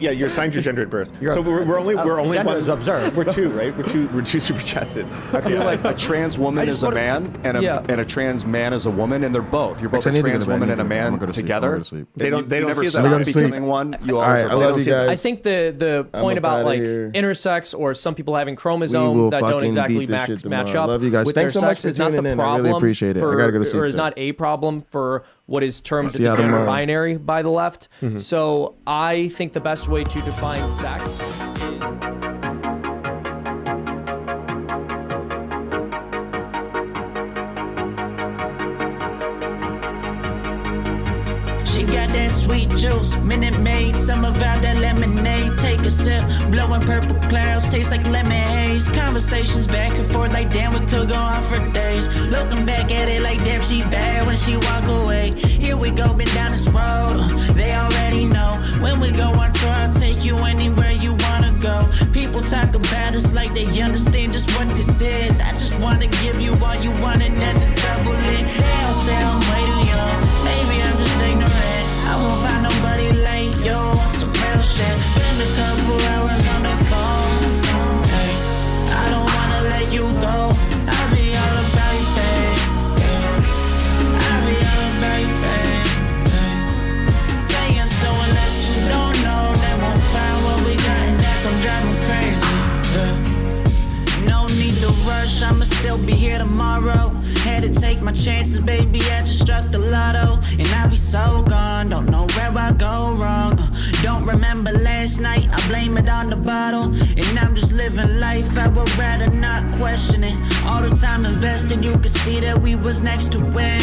Yeah, you're assigned your gender at birth. You're So we're only gender one. is observed. We're two, right? We're two super chats in. I feel like a trans woman just is a wanna- man and Yeah. a trans man is a woman, and they're both. You're both Actually, I a need to go trans to bed. woman I and a need to go. I'm man gonna go to sleep. I'm together. gonna go to sleep. They don't never see stop that. Go to sleep. becoming one. You All always right, are I both. love you guys. I think the point up about outta like here. intersex or some people having We will chromosomes that don't fucking exactly beat this shit match tomorrow. up Love you guys. with Thanks their so much sex for is not the tuning in. I problem. really appreciate it. I gotta go to sleep, Or is though. not a problem for what is termed See you the gender tomorrow. binary by the left. So I think the best way to define sex is. She got that sweet juice, Minute Maid, some of out that lemonade. Take a sip, blowing purple clouds, taste like lemon haze. Conversations back and forth like damn, we could go on for days. Looking back at it like damn, she bad when she walk away. Here we go, been down this road, they already know. When we go on tour, I'll take you anywhere you wanna go. People talk about us like they understand just what this is. I just wanna give you all you want and then the double it. They all say I'm way too young, maybe I'm just ignorant. I won't find nobody like you on some real shit. Spend a couple hours on the phone. Hey, I don't wanna let you go. I'll be all about you, babe. I'll be all about you, babe. Saying so unless you don't know, they won't find what we got and that gon' drive me crazy. No need to rush, I'ma still be here tomorrow. Had to take my chances, baby, I just struck the lotto. And I'll be so gone, don't know where I go wrong. Don't remember last night, I blame it on the bottle. And I'm just living life, I would rather not question it. All the time invested, you could see that we was next to win.